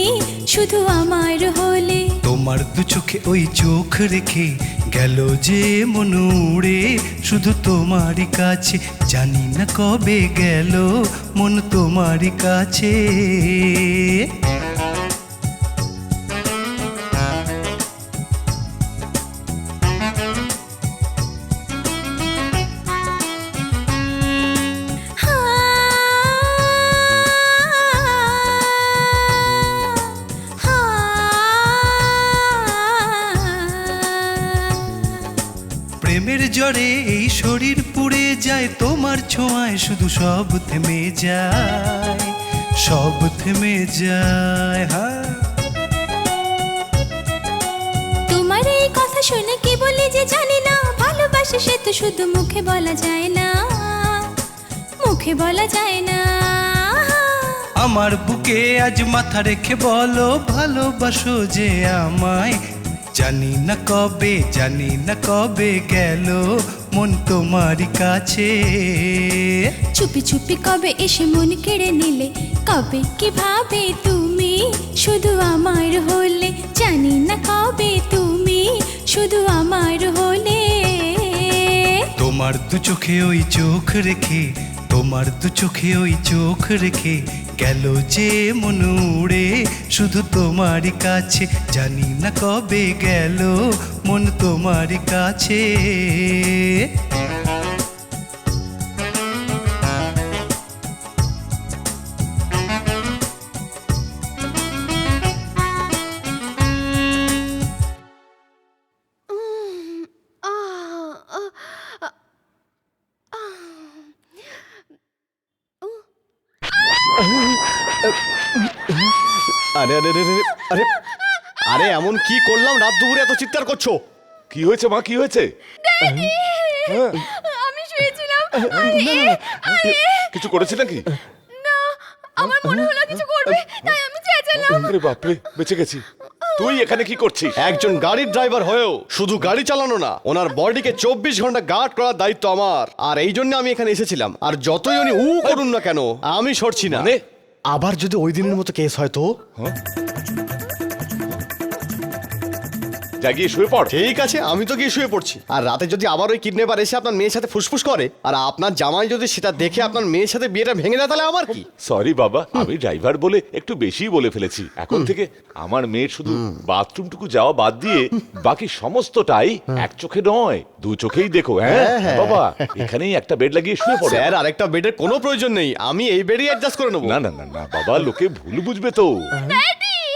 Speaker 14: শুধু আমার হলে।
Speaker 11: তোমার দু চোখে ওই চোখ রেখে গেল যে মন উড়ে, শুধু তোমারই কাছে, জানি না কবে গেল মন তোমারই কাছে। জ্বরে এই শরীর পুড়ে যায় তোমার ছোঁয়ায়, শুধু সব থেমে যায়, সব থেমে যায়। হ্যাঁ,
Speaker 14: তোমার এই কথা শুনে কি বলি যে জানি না, ভালোবাসা সে তো শুধু মুখে বলা যায় না, মুখে বলা যায় না।
Speaker 11: আমার বুকে আজ মাথা রেখে বলো ভালোবাসো যে আমায়, জানি না কবে, জানি না কবে গেল মন তোমার কাছে।
Speaker 14: চুপি চুপি কবে এসে মন কেড়ে নিলে, কবে কিভাবে তুমি শুধু আমার হলে, জানি না কবে তুমি শুধু আমার হলে।
Speaker 11: তোমার দু চোখে ওই চোখ রেখে, তোমার দু চোখে ওই চোখ রেখে গেল যে মন উড়ে শুধু তোমারই কাছে, জানি না কবে গেল মন তোমার কাছে।
Speaker 4: আরে আরে আরে আরে আরে আরে এমন কি করলাম রাত দুপুরে এত চিৎকার করছো?
Speaker 10: কি হয়েছে মা, কি হয়েছে? হ্যাঁ,
Speaker 8: আমি শুয়েছিলাম।
Speaker 10: কিছু করেছে নাকি?
Speaker 8: না, আমার মনে হলো কিছু করবে, তাই আমি চেঁচালাম।
Speaker 10: আরে বাপরে, বেঁচে গেছি। তুই এখানে কি করছিস?
Speaker 4: একজন গাড়ির ড্রাইভার হয়েও শুধু গাড়ি চালানো না, ওনার বডিকে 24 ঘন্টা গার্ড করার দায়িত্ব আমার। আর এই জন্য আমি এখানে এসেছিলাম। আর যতই উনি করুন না কেন, আমি সরছি না। আবার যদি ওই দিনের মতো কেস হয় তো?
Speaker 10: যা গিয়ে শুয়ে পড়।
Speaker 4: ঠিক আছে, আমি তো গিয়ে শুয়ে পড়ছি। আর রাতে যদি আবার ওই কিডন্যাপার এসে আপনার মেয়ের সাথে ফুসফুস করে, আর আপনার জামাই যদি সেটা দেখে আপনার মেয়ের সাথে বিয়েটা ভেঙে দেয়, তাহলে আমার কি?
Speaker 10: সরি বাবা, আমি ড্রাইভার বলে একটু বেশিই বলে ফেলেছি। এখন থেকে আমার মেয়ের শুধু বাথরুমটুকু যাওয়া বাদ দিয়ে বাকি সমস্তটাই এক চোখে নয়, দু চোখেই দেখো। হ্যাঁ বাবা, এখানেই একটা বেড লাগিয়ে শুয়ে পড়ো।
Speaker 4: স্যার, আরেকটা বেডের কোনো প্রয়োজন নেই, আমি এই বেডই অ্যাডজাস্ট করে নেবো।
Speaker 10: না না না না বাবা, লোকে ভুল বুঝবে তো।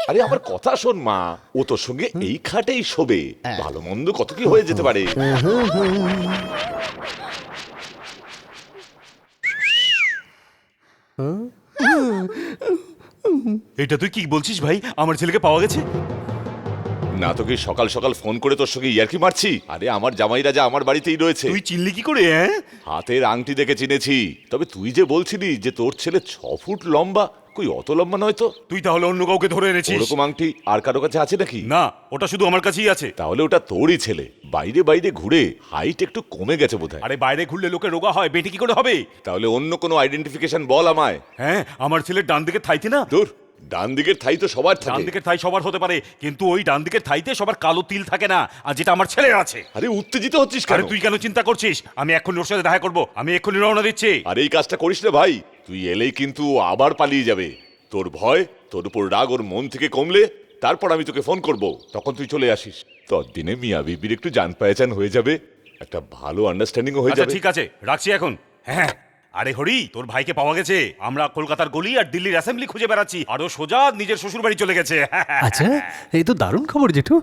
Speaker 10: আরে আমার কথা শোন মা, ও তোর সঙ্গে এই খাটেই শোবে। ভালো মন্দ কত কি হয়ে যেতে পারে।
Speaker 2: এটা তুই কি বলছিস ভাই? আমার ছেলেকে পাওয়া গেছে?
Speaker 10: না তোকে সকাল সকাল ফোন করে তোর সঙ্গে ইয়ার্কি মারছি? আরে আমার জামাই রাজা আমার বাড়িতেই রয়েছে।
Speaker 2: তুই চিনলি কি করে? হ্যাঁ,
Speaker 10: হাতের আংটি দেখে চিনেছি। তবে তুই যে বলছিলি যে তোর ছেলে 6 ফুট লম্বা, কই অত লম্বা নয় তো।
Speaker 2: তুই তাহলে অন্য কাউকে ধরে এনেছিস?
Speaker 10: ওরকম আংটি আর কারো কাছে আছে নাকি?
Speaker 2: না, ওটা শুধু আমার কাছেই আছে।
Speaker 10: তাহলে ওটা তোরই ছেলে। বাইরে বাইরে ঘুরে হাইট একটু কমে গেছে বোধহয়।
Speaker 2: আরে বাইরে ঘুরলে লোকে রোগা হয়, বেটে কি করে হবে?
Speaker 10: তাহলে অন্য কোনো আইডেন্টিফিকেশন বল আমায়।
Speaker 2: হ্যাঁ, আমার ছেলের ডান দিকের থাইতে না।
Speaker 10: দূর, ডান দিকের থাই তো সবার থাকে।
Speaker 2: ডান দিকের থাই সবার হতে পারে, কিন্তু ওই ডান দিকের থাইতে সবার কালো তিল থাকে না, আর যেটা আমার ছেলের আছে।
Speaker 10: আরে উত্তেজিত হচ্ছিস কেন?
Speaker 2: আরে তুই কেন চিন্তা করছিস? আমি এক্ষুনি ওর সাথে দেখা করবো, আমি এক্ষুনি রওনা দিচ্ছি।
Speaker 10: আর এই কাজটা করিস না ভাই, তুই এলেই কিন্তু আবার পালিয়ে যাবে। তোর ভয়, তোর উপর রাগ ওর মন থেকে কমলে তারপর আমি তোকে ফোন করব, তখন তুই চলে আসিস। ততদিনে মিয়া বিবির একটু জান পেহচান হয়ে যাবে, একটা ভালো আন্ডারস্ট্যান্ডিংও হয়ে যাবে।
Speaker 2: ঠিক আছে, রাখছি এখন। হ্যাঁ, আরে হরি, তোর ভাইকে পাওয়া গেছে। আমরা কলকাতার গলি আর দিল্লির অ্যাসেম্বলি খুঁজে বেড়াচ্ছি, আরো সোজা নিজের শ্বশুর বাড়ি চলে গেছে।
Speaker 5: আচ্ছা, এই তো দারুণ খবর জেঠু।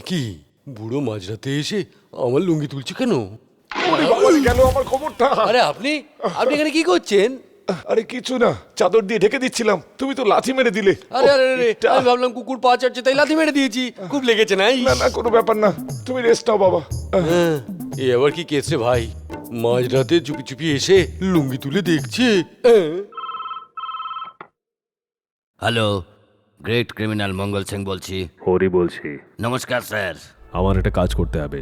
Speaker 7: কি বুড়ো মাঝরাতে এসে আমার লুঙ্গি তুলছে কেন?
Speaker 10: গেল আমার খবরটা।
Speaker 7: আরে আপনি আপনি এখানে কি করছেন?
Speaker 10: আরে কিছু না, চাদর দিয়ে ঢেকে দিচ্ছিলাম, তুমি তো লাথি মেরে দিলে।
Speaker 7: আরে আরে আরে, আমি ভাবলাম কুকুর পা চাটছে তাই লাথি মেরে দিয়েছি। খুব লেগেছে নাই?
Speaker 10: না না, কোনো ব্যাপার না, তুমি রেস্ট নাও বাবা।
Speaker 7: এ আবার কি কেস রে ভাই? মাঝরাতে চুপি চুপি এসে লুঙ্গি তুলে দেখছে।
Speaker 12: হ্যালো, গ্রেট ক্রিমিনাল মঙ্গল সিং বলছি।
Speaker 5: হরি বলছি।
Speaker 12: নমস্কার স্যার।
Speaker 5: আমার একটা কাজ করতে হবে।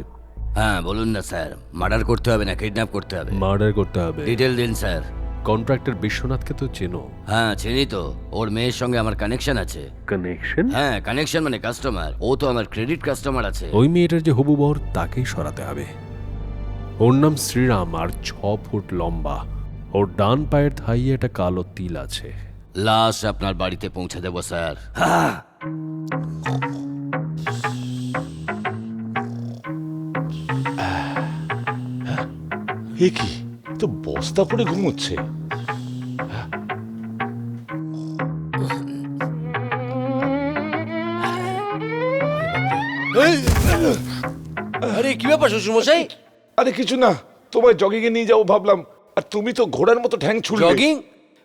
Speaker 12: হ্যাঁ বলুন না স্যার, মার্ডার করতে হবে না কিডন্যাপ করতে হবে?
Speaker 5: মার্ডার করতে হবে।
Speaker 12: ডিটেল দিন স্যার।
Speaker 5: কন্ট্রাক্টর বিশ্বনাথকে তো চেনো?
Speaker 12: হ্যাঁ চিনি তো, ওর মেয়ের সঙ্গে আমার কানেকশন আছে।
Speaker 5: কানেকশন?
Speaker 12: হ্যাঁ, কানেকশন মানে কাস্টমার, ও তো আমার ক্রেডিট কাস্টমার আছে।
Speaker 5: ওই মেয়েটার যে হবু বর, তাকেই সরাতে হবে। ওর নাম শ্রীরাম আর 6 ফুট লম্বা। ওর ডান পায়ের থাইয়ে একটা কালো তিল আছে।
Speaker 12: লাশ আপনার বাড়িতে পৌঁছে দেবো স্যার।
Speaker 10: এ কি তো বস্তা পরে ঘুমোচ্ছে।
Speaker 7: আরে কি ব্যাপার শ্বশুরমশাই?
Speaker 10: আরে কিছু না, তোমায় জগিং এ নিয়ে যাবো ভাবলাম, আর তুমি তো ঘোড়ার মতো ঠ্যাং ছুড়লে।
Speaker 7: জগিং?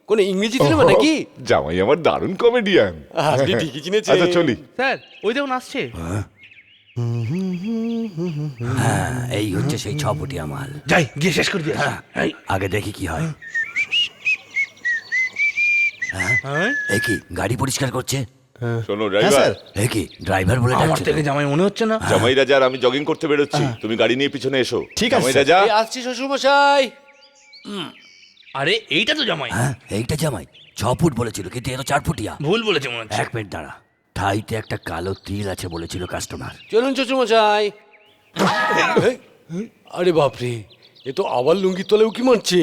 Speaker 7: কোন ইংরেজি সিনেমা নাকি?
Speaker 10: জামাই আমার দারুণ কমেডিয়ান।
Speaker 7: আপনি ঠিকই চিনেছেন।
Speaker 10: আচ্ছা চলি।
Speaker 9: স্যার ওই দেখুন আসছে।
Speaker 12: হ্যাঁ, এই হচ্ছে সেই 6 ফুটিয়া মাল।
Speaker 9: যাই গিয়ে শেষ করে দিয়ে
Speaker 12: আগে দেখি কি হয়। এ কি গাড়ি পরিষ্কার করছে?
Speaker 10: শোনো ড্রাইভার।
Speaker 12: এ কি ড্রাইভার বলে
Speaker 9: আমার
Speaker 12: ডাকছে?
Speaker 9: থেকে জামাই মনে হচ্ছে না।
Speaker 10: জামাই রাজা আর আমি জগিং করতে বেরোচ্ছি, তুমি গাড়ি নিয়ে পিছনে এসো।
Speaker 4: ঠিক আছে,
Speaker 10: জামাই
Speaker 4: স্যার।
Speaker 10: রাজা।
Speaker 7: এই আসছি শ্বশুরমশাই।
Speaker 9: আরে এইটা তো জামাই।
Speaker 12: হ্যাঁ, এইটা জামাই। 6 ফুট বলেছিল কিন্তু এ তো 4 ফুটিয়া।
Speaker 9: ভুল বলেছে মনে হচ্ছে।
Speaker 12: 1 মিনিট দাঁড়া। ঠাইতে একটা কালো তিল আছে বলেছিল কাস্টমার।
Speaker 7: চলুন শ্বশুরমশাই। আরে বাপরে, এ তো আবার লুঙ্গির তলে উকি মারছে।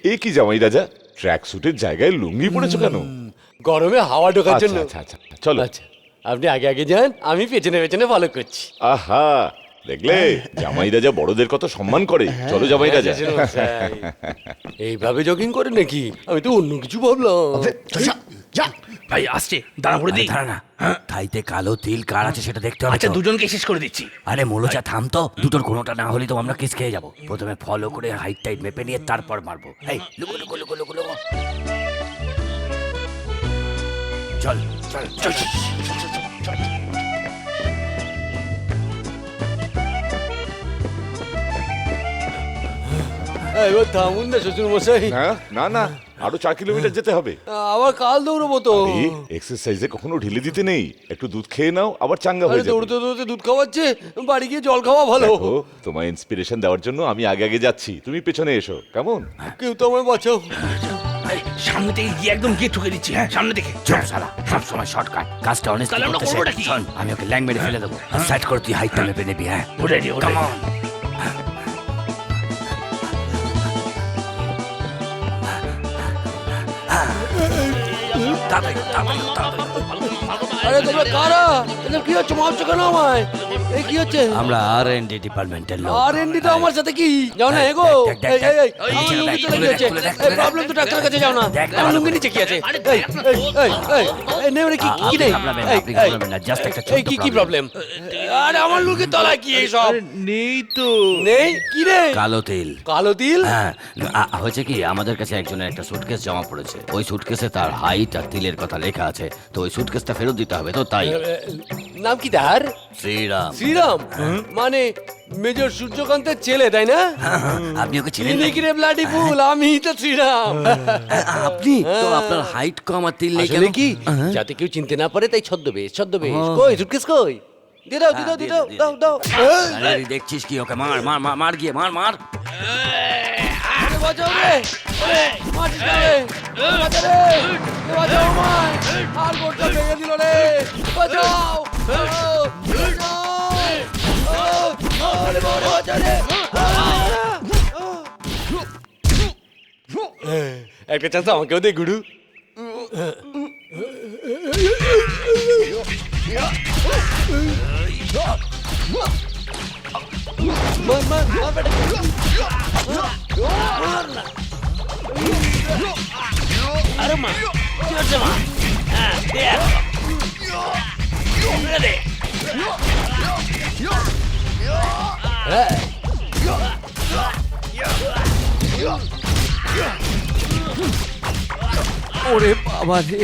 Speaker 10: এ কি জামাই রাজা, ট্র্যাক স্যুটের জায়গায় লুঙ্গি পড়েছো কেন?
Speaker 7: গরমে হাওয়া ঢোকার জন্য।
Speaker 10: আচ্ছা আচ্ছা আচ্ছা, চলো।
Speaker 7: আচ্ছা, আপনি আগে আগে যান, আমি পেছনে পেছনে ফলো করছি।
Speaker 10: আহা, দেখলে জামাই রাজা বড়দের কত সম্মান করে। চলো জামাই রাজা।
Speaker 7: শ্বশুরমশাই, এইভাবে জগিং করে নাকি? আমি তো অন্য কিছু ভাবলাম।
Speaker 9: ভাই আসছে, দাঁড়া করে দিই।
Speaker 12: দাঁড়া না, ঠাইতে কালো তিল কার আছে সেটা দেখতে হবে।
Speaker 9: আচ্ছা
Speaker 12: তো।
Speaker 9: দুজনকে শেষ করে দিচ্ছি।
Speaker 12: আরে মোলোচা থাম তো, দুটোর কোনোটা না হলে তো আমরা কিস খেয়ে যাবো। প্রথমে ফলো করে হাইট টাইট মেপে নিয়ে তারপর মারবো। এই লুকো লুকো লুকো লুকো লুকো। চল চল চল চল।
Speaker 7: এবার থামুন না শ্বশুরমশাই।
Speaker 10: হ্যাঁ, না না, আরো 4 কিলোমিটার যেতে হবে।
Speaker 7: আবার কাল দৌড়বো তো।
Speaker 10: এক্সারসাইজে কখনো ঢিলে দিতে নেই, একটু দুধ খেয়ে নাও, আবার চাঙ্গা হয়ে
Speaker 7: আরে
Speaker 10: যাবে।
Speaker 7: দৌড়তে দৌড়তে দুধ খাওয়াচ্ছে, বাড়ি গিয়ে জল খাওয়া ভালো।
Speaker 10: দেখো, তোমায় ইন্সপিরেশন দেওয়ার জন্য আমি আগে আগে যাচ্ছি, তুমি পেছনে এসো, কেমন?
Speaker 7: কেউ তো আমায় বাঁচাও।
Speaker 9: সামনে থেকে গিয়ে একদম গিয়ে ঠুকে দিচ্ছি। হ্যাঁ সামনে থেকে।
Speaker 12: চল শালা, সব সময় শর্টকাট। কাজটা অনেস্ট
Speaker 9: তাহলে আমরা
Speaker 12: করতে
Speaker 9: করবোটা
Speaker 12: শেখ।
Speaker 9: কি?
Speaker 12: শোন, আমি ওকে ল্যাং মেরে ফেলে দেবো। সেট করে তুই হাইটটা মেপে নিবি। হ্যাঁ
Speaker 9: রেডি
Speaker 12: Come on. তাড়াতাড়ি, তাড়াতাড়ি, তাড়াতাড়ি।
Speaker 7: আরে তোমরা কারা? এটা কি হচ্ছে? মারছো কেন আমায়? এই কি হচ্ছে?
Speaker 12: আমরা R&D ডিপার্টমেন্টের লোক।
Speaker 7: R&D তো আমার সাথে কি? যাও না এগো।
Speaker 12: দেখ, দেখ,
Speaker 7: এই
Speaker 12: দেখ।
Speaker 7: এই
Speaker 12: এই
Speaker 7: আমার
Speaker 12: ছেলে
Speaker 7: লুঙ্গি
Speaker 12: দেখ,
Speaker 7: চলে
Speaker 12: খুলে দেখ,
Speaker 7: গেছে।
Speaker 12: খুলে দেখ,
Speaker 7: এই
Speaker 12: খুলে দেখ।
Speaker 7: প্রবলেম তো ডাক্তারের কাছে যাও না।
Speaker 12: দেখ,
Speaker 7: আমার লুঙ্গি নিচে কি আছে? এই এই নেই মানে কি কি নেই?
Speaker 12: আপনি ঘাবড়াবেন না, জাস্ট একটা ছোট্ট
Speaker 7: এই কি প্রবলেম? আরে আমার লুঙ্গির তলায় কি এই সব?
Speaker 9: নেই তো।
Speaker 7: নেই কি নেই?
Speaker 12: কালো তেল।
Speaker 7: কালো তিল?
Speaker 12: হ্যাঁ, হয়েছে কি, আমাদের কাছে একজনের একটা সুটকেস জমা পড়েছে। ওই সুটকেসে তার হাইট আর তিলের কথা লেখা আছে। তো ওই সুটকেসটা ফেরত দিতে হবে, তো তাই।
Speaker 7: নাম কি তার?
Speaker 12: শ্রীরাম।
Speaker 7: শ্রীরাম মানে মেজর সূর্যকান্তের ছেলে, তাই না?
Speaker 12: আপনি ওকে চিনেন
Speaker 7: চিনি
Speaker 12: নাকি?
Speaker 7: কি রে ব্লাডি ফুল, আমি তো শ্রীরাম।
Speaker 12: আপনি তো, আপনার হাইট কম আর তিল নেই
Speaker 7: আসলে
Speaker 12: কেন?
Speaker 7: কি, যাতে কেউ চিনতে না পারে তাই ছদ্মবেশ। ছদ্মবেশ কই? সুটকেস কই? দিয়ে দাও দিয়ে দাও দিয়ে দাও দাও দাও।
Speaker 12: আরে দেখছিস কি, ওকে মার মার মার মার গিয়ে মার মার।
Speaker 7: আরে বাঁচাও রে, ওরে মারিস না রে, বাঁচা রে, বাঁচাও আমায়, আর গোটা ভেঙে দিল রে, বাঁচাও, বাঁচাও, আরে বাবা বাঁচা রে। একটা চান্স আমাকেও দে গুরু। মার মার মার বেটা, মার না। আরে মা কি হচ্ছে মা? হ্যাঁ দেখ দে। ওরে বাবা রে,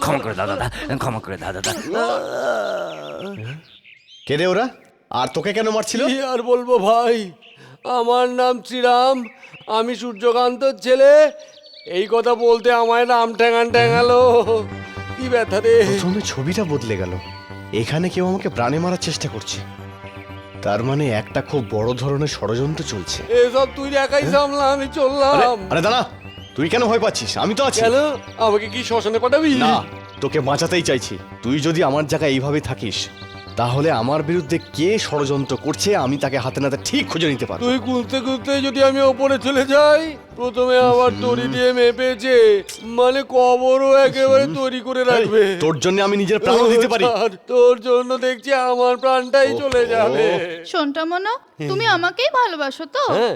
Speaker 12: ক্ষমা করে দাও দাদা, ক্ষমা করে দাও দাদা।
Speaker 4: কে রে ওরা? আর তোকে কেন মারছিল?
Speaker 7: কি আর বলবো ভাই, আমার নাম শ্রীরাম, আমি সূর্যকান্তর ছেলে। এই কথা বলতে আমায় নাম ঠ্যাঙালো। কি ব্যথা রে।
Speaker 4: প্রথমে ছবিটা বদলে গেল, এখানে কেউ আমাকে প্রাণে মারার চেষ্টা করছে। তার মানে একটা খুব বড় ধরনের ষড়যন্ত্র চলছে।
Speaker 7: এসব তুই একাই সামলা, আমি চললাম।
Speaker 4: আরে দাঁড়া, তুই কেন ভয় পাচ্ছিস? আমি তো আছি।
Speaker 7: কেন, আমাকে কি শ্মশানে পাঠাবি?
Speaker 4: না, তোকে বাঁচাতেই চাইছি। তুই যদি আমার জায়গায় এইভাবে থাকিস, তাহলে আমার বিরুদ্ধে কে ষড়যন্ত্র করছে আমি তাকে হাতে নাতে ঠিক খুঁজে নিতে পারবো।
Speaker 7: তুই খুঁজতে খুঁজতে যদি আমি ওপরে চলে যাই, প্রথমে আবার দড়ি দিয়ে মেপেছে, মানে কবরও একেবারে তৈরি করে রাখবে।
Speaker 4: তোর জন্য আমি নিজের প্রাণ দিতে পারি।
Speaker 7: আর তোর জন্য দেখছি আমার প্রাণটাই চলে যাবে।
Speaker 15: শোনটা মনো, তুমি আমাকেই ভালোবাসো তো?
Speaker 7: হ্যাঁ,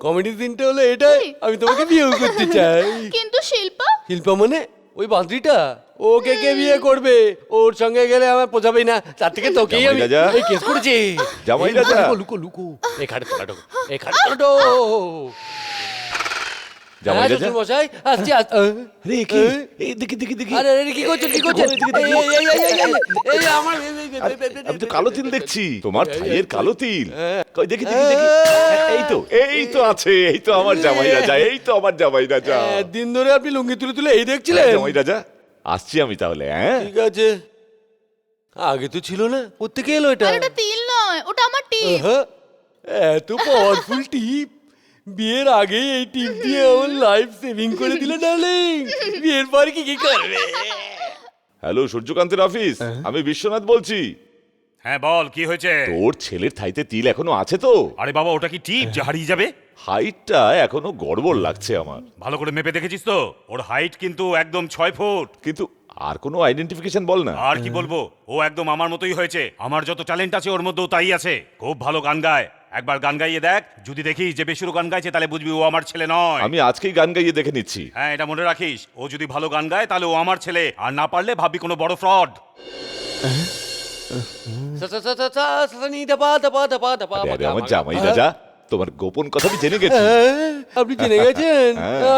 Speaker 7: কমেডি সিনটা হলো এটাই, আমি তোমাকে বিয়েও করতে চাই।
Speaker 15: কিন্তু শিল্পা?
Speaker 7: শিল্পা মানে ওই বাঁদরিটা, ওকে কে বিয়ে করবে? ওর সঙ্গে গেলে আমার পোষাবেই না, তার থেকে তোকেই আমি এই কেস করেছি।
Speaker 10: জামাই রাজা,
Speaker 7: লুকো লুকো, এখানে তোলাটো, এখানে তোলাটো।
Speaker 10: জামাই রাজা
Speaker 7: মশাই আসছি।
Speaker 10: রে কি এই দেখি দেখি দেখি,
Speaker 7: আরে আরে কি করছেন, কি করছেন? এই আমার
Speaker 10: আমি তো কালো তিল দেখছি, তোমার থাইয়ের কালো তিল। কই দেখি দেখি দেখি, এই তো আছে, এই তো আমার জামাই রাজা, এই তো আমার জামাই রাজা।
Speaker 7: দিন ধরে আপনি লুঙ্গি তুলে তুলে এই দেখছিলেন?
Speaker 10: জামাই রাজা, আসছি আমি তাহলে। হ্যাঁ
Speaker 7: ঠিক আছে, আগে তো ছিল না, কোত্থেকে এলো এটা?
Speaker 15: ওটা তিল নয়, ওটা আমার টিপ।
Speaker 7: এত পাওয়ারফুল টিপ, বিয়ের আগেই এই টিপ দিয়ে আমার লাইফ সেভিং করে দিলে ডার্লিং। বিয়ের পর কি কি করবে?
Speaker 10: হ্যালো, সূর্যকান্তের অফিস, আমি বিশ্বনাথ বলছি।
Speaker 2: হ্যাঁ বল, কি হয়েছে?
Speaker 10: তোর ছেলের থাইতে তিল এখনো আছে তো?
Speaker 2: আরে বাবা, ওটা কি টিপ যে হারিয়ে যাবে?
Speaker 10: হাইটটা এখনো গড়বড় লাগছে আমার।
Speaker 2: ভালো করে মেপে দেখেছিস তো? ওর হাইট কিন্তু একদম 6 ফুট।
Speaker 10: কিন্তু আর কোনো আইডেন্টিফিকেশন বল না।
Speaker 2: আর কি বলবো, ও একদম আমার মতোই হয়েছে। আমার যত ট্যালেন্ট আছে ওর মধ্যেও তাই আছে। খুব ভালো গান গায়, একবার গান গাইয়ে দেখ। যদি দেখিস যে বেসুরো গান গাইছে, তাহলে বুঝবি ও আমার ছেলে নয়।
Speaker 10: আমি আজকেই গান গাইয়ে দেখে নিচ্ছি।
Speaker 2: হ্যাঁ, এটা মনে রাখিস, ও যদি ভালো গান গায় তাহলে ও আমার ছেলে, আর না পারলে ভাববি কোনো বড় ফ্রড।
Speaker 10: আরে আমার জামাই রাজা, তোমার গোপন কথা আমি জেনে গেছি।
Speaker 7: আপনি জেনে গেছেন?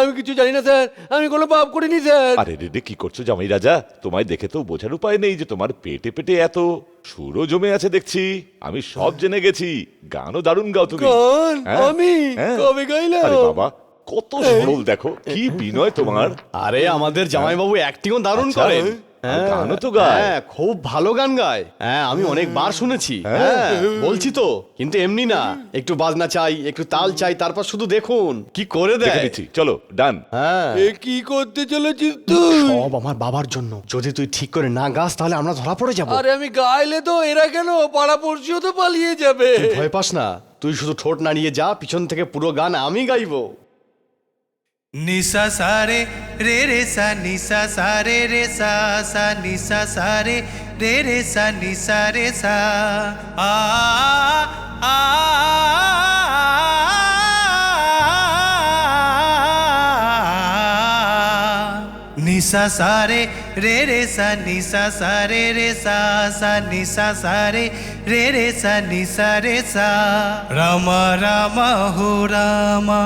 Speaker 7: আমি কিছু জানি না স্যার, আমি কোনো পাপ করিনি স্যার।
Speaker 10: আরে রে, কি করছো জামাই রাজা? তোমায় দেখে তো বোঝার উপায় নেই যে তোমার পেটে পেটে এত সুরও জমে আছে দেখছি। আমি সব জেনে গেছি, গানও দারুণ গাও তুমি।
Speaker 7: গান? আমি কবে গাইলাম?
Speaker 10: আরে বাবা, কত সরল দেখো, কি বিনয় তোমার।
Speaker 4: আরে আমাদের জামাইবাবু অ্যাক্টিংও দারুণ করেন।
Speaker 10: গানও তো গায়।
Speaker 4: হ্যাঁ, খুব ভালো গান গায়। হ্যাঁ, আমি অনেকবার শুনেছি। হ্যাঁ, বলছি তো, কিন্তু এমনি না, একটু বাজনা চাই, একটু তাল চাই, তারপর শুধু দেখুন কি করে দেয়।
Speaker 10: চলো ডান।
Speaker 4: হ্যাঁ,
Speaker 7: এ কি করতে চলেছিস তুই?
Speaker 4: সব আমার বাবার জন্য। যদি তুই ঠিক করে না গাস, তাহলে আমরা ধরা পড়ে যাবো।
Speaker 7: আরে আমি গাইলে তো এরা কেন, পাড়া পড়শিও তো পালিয়ে যাবে।
Speaker 4: ভয় পাস না, তুই শুধু ঠোঁট নাড়িয়ে যা, পিছন থেকে পুরো গান আমি গাইবো।
Speaker 11: নিসা সারে রে রে সা নিসা সারে রে সা সা নিসা সারে রে রে সা নিসা রে সা আ আ নিসা সারে রে রে সা নিসা সারে রে সা সা নিসা সারে রে রে সা নিসা রে সা রামা রামা হো রামা।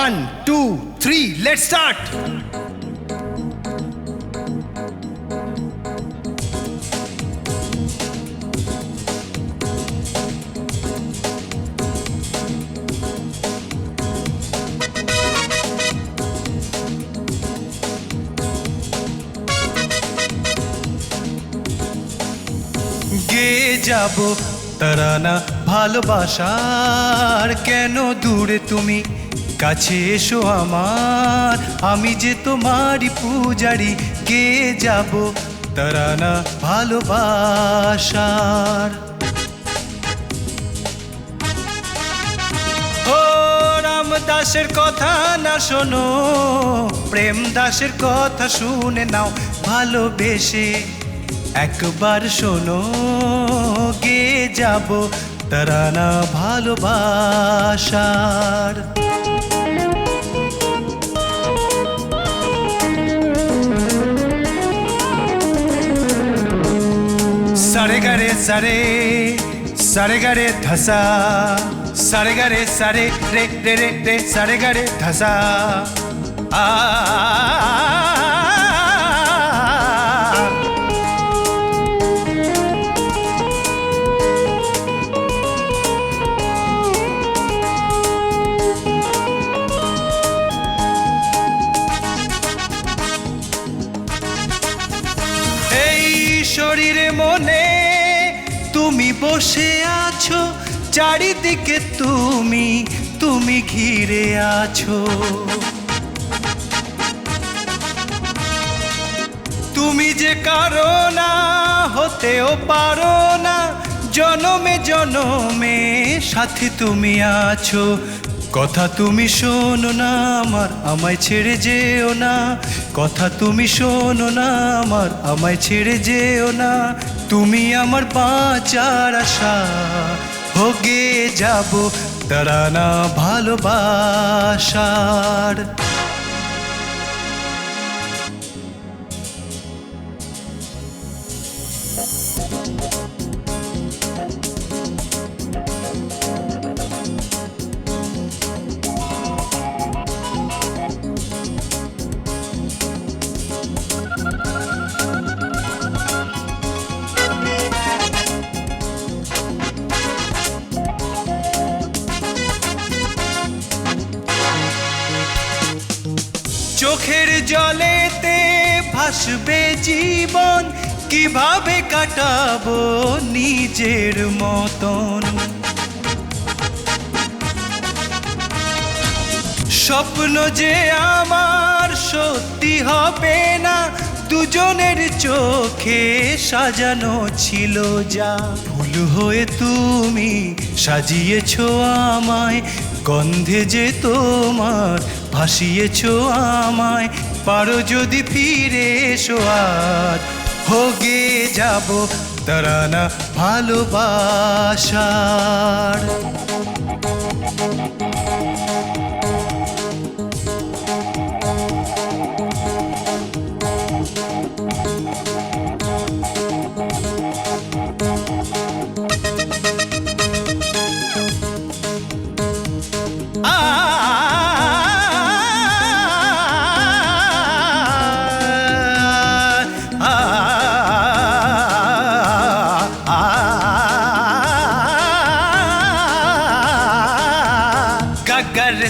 Speaker 11: One, two, three, let's start! গেয়ে যাব তারানা ভালোবাসার, কেন দূরে তুমি কাছে এসো আমার, আমি যে তোমারই পূজারি। গেয়ে যাব তারানা ভালোবাসার। ও রামদাসের কথা না শোনো, প্রেম দাসের কথা শুনে নাও ভালোবেসে একবার শোনো। গেয়ে যাব তারানা ভালোবাসার। সারে গারে সারে সারে গারে ধসা সারে গারে সারে রে রে রে রে সারে গারে ধসা আ শরীরে মনে তুমি বসে আছো, চারিদিকে তুমি তুমি ঘিরে আছো। তুমি যে কারো না হতেও পারো না, জনমে জনমে সাথে তুমি আছো। কথা তুমি শোনো না আমার, আমায় ছেড়ে যেও না। কথা তুমি শোনো না আমার, আমায় ছেড়ে যেও না। তুমি আমার বাঁচার আশা, হোগে যাব তারানা ভালোবাসার। চোখের জলেতে ভাসবে জীবন, কিভাবে কাটাবো নিজের মতন। স্বপ্ন যে আমার সত্যি হবে না, দুজনের চোখে সাজানো ছিল যা। ভুল হয়ে তুমি সাজিয়েছো আমায়, গন্ধে যে তোমার ভাসিয়েছো আমায়। পারো যদি ফিরে এসো আজ, হোগে যাব তারানা ভালোবাসার।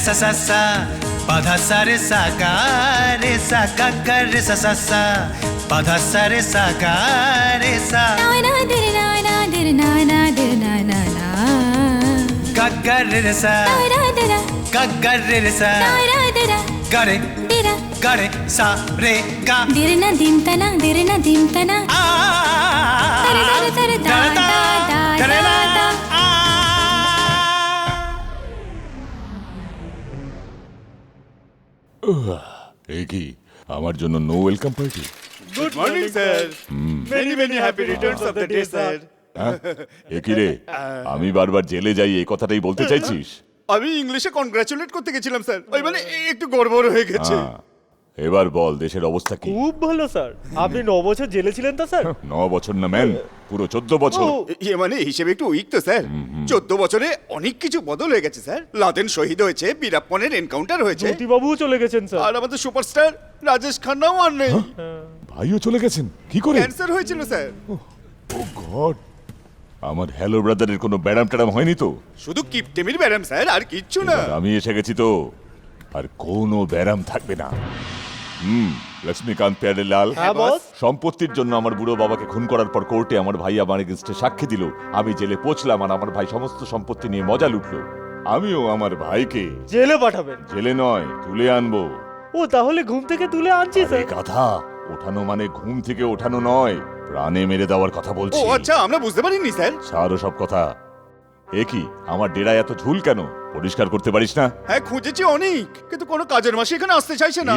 Speaker 11: Sa sa sa, padha sa re sa ga re sa ga ga re sa sa sa, padha sa re sa ga re sa.
Speaker 14: Na na dir na na dir na na dir na na na.
Speaker 11: Ga ga re re sa.
Speaker 14: Na na dir na.
Speaker 11: Ga ga re re sa.
Speaker 14: Na na dir na.
Speaker 11: Ga re.
Speaker 14: Dira.
Speaker 11: Ga re sa re ga.
Speaker 14: Dir na dim ta na, dir na dim ta na. Tar tar tar da da da da da.
Speaker 10: এই কি আমার জন্য no welcome party?
Speaker 1: Good morning sir, many many happy returns of the day sir.
Speaker 10: এ কি রে, আমি বারবার জেলে যাই এই কথাটাই বলতে চাইছিস?
Speaker 1: আমি ইংলিশে কনগ্রাচুলেট করতে গেছিলাম স্যার, ওই মানে একটু গড়বড় হয়ে গেছে।
Speaker 10: এবার বল দেশের অবস্থা কি?
Speaker 13: খুব ভালো স্যার। আপনি 9 বছর জেলে ছিলেন তো স্যার?
Speaker 10: 9 বছর না ম্যান, পুরো 14 বছর।
Speaker 1: ইয়ে মানে হিসেবে একটু উইক তো স্যার। 14 বছরে অনেক কিছু বদল হয়ে গেছে স্যার। লাদেন শহীদ হয়েছে, বীরাপ্পনের এনকাউন্টার হয়েছে,
Speaker 13: জ্যোতিবাবুও চলে গেছেন স্যার।
Speaker 1: আর আমাদের সুপারস্টার রাজেশ খান্নাও আর নেই।
Speaker 10: ভাইও চলে গেছেন? কি করে?
Speaker 1: ক্যান্সার হয়েছিল স্যার।
Speaker 10: ও গড, আমার হ্যালো ব্রাদারের কোনো ব্যারাম ট্যারাম হয়নি তো?
Speaker 1: শুধু কিপটেমির ব্যারাম স্যার, আর কিচ্ছু না।
Speaker 10: আমি এসে গেছি তো, আর কোনো ব্যারাম থাকবে না। লক্ষ্মীকান্ত প্যারেলাল, সম্পত্তির জন্য আমার বুড়ো বাবাকে খুন করার পর কোর্টে আমার ভাই আমার এগেইনস্টে সাক্ষী দিল। আমি জেলে পৌঁছলাম আর আমার ভাই সমস্ত সম্পত্তি নিয়ে মজা লুটলো। আমিও আমার ভাইকে
Speaker 13: জেলে পাঠাবেন?
Speaker 10: জেলে নয়, তুলে আনবো।
Speaker 13: ও তাহলে ঘুম থেকে তুলে আনছি স্যার।
Speaker 10: কথা ওঠানো মানে ঘুম থেকে ওঠানো নয়, প্রাণে মেরে দেওয়ার কথা বলছি।
Speaker 1: ও আচ্ছা, আমরা বুঝতে পারিনি স্যার।
Speaker 10: ছাড়ো সব কথা। এ কি, আমার ডেরায় এত ঝুল কেন? পরিষ্কার করতে পারিস না?
Speaker 1: হ্যাঁ খুঁজেছি অনেক, কিন্তু কোনো কাজের মাসে এখানে আসতে চাইছে না।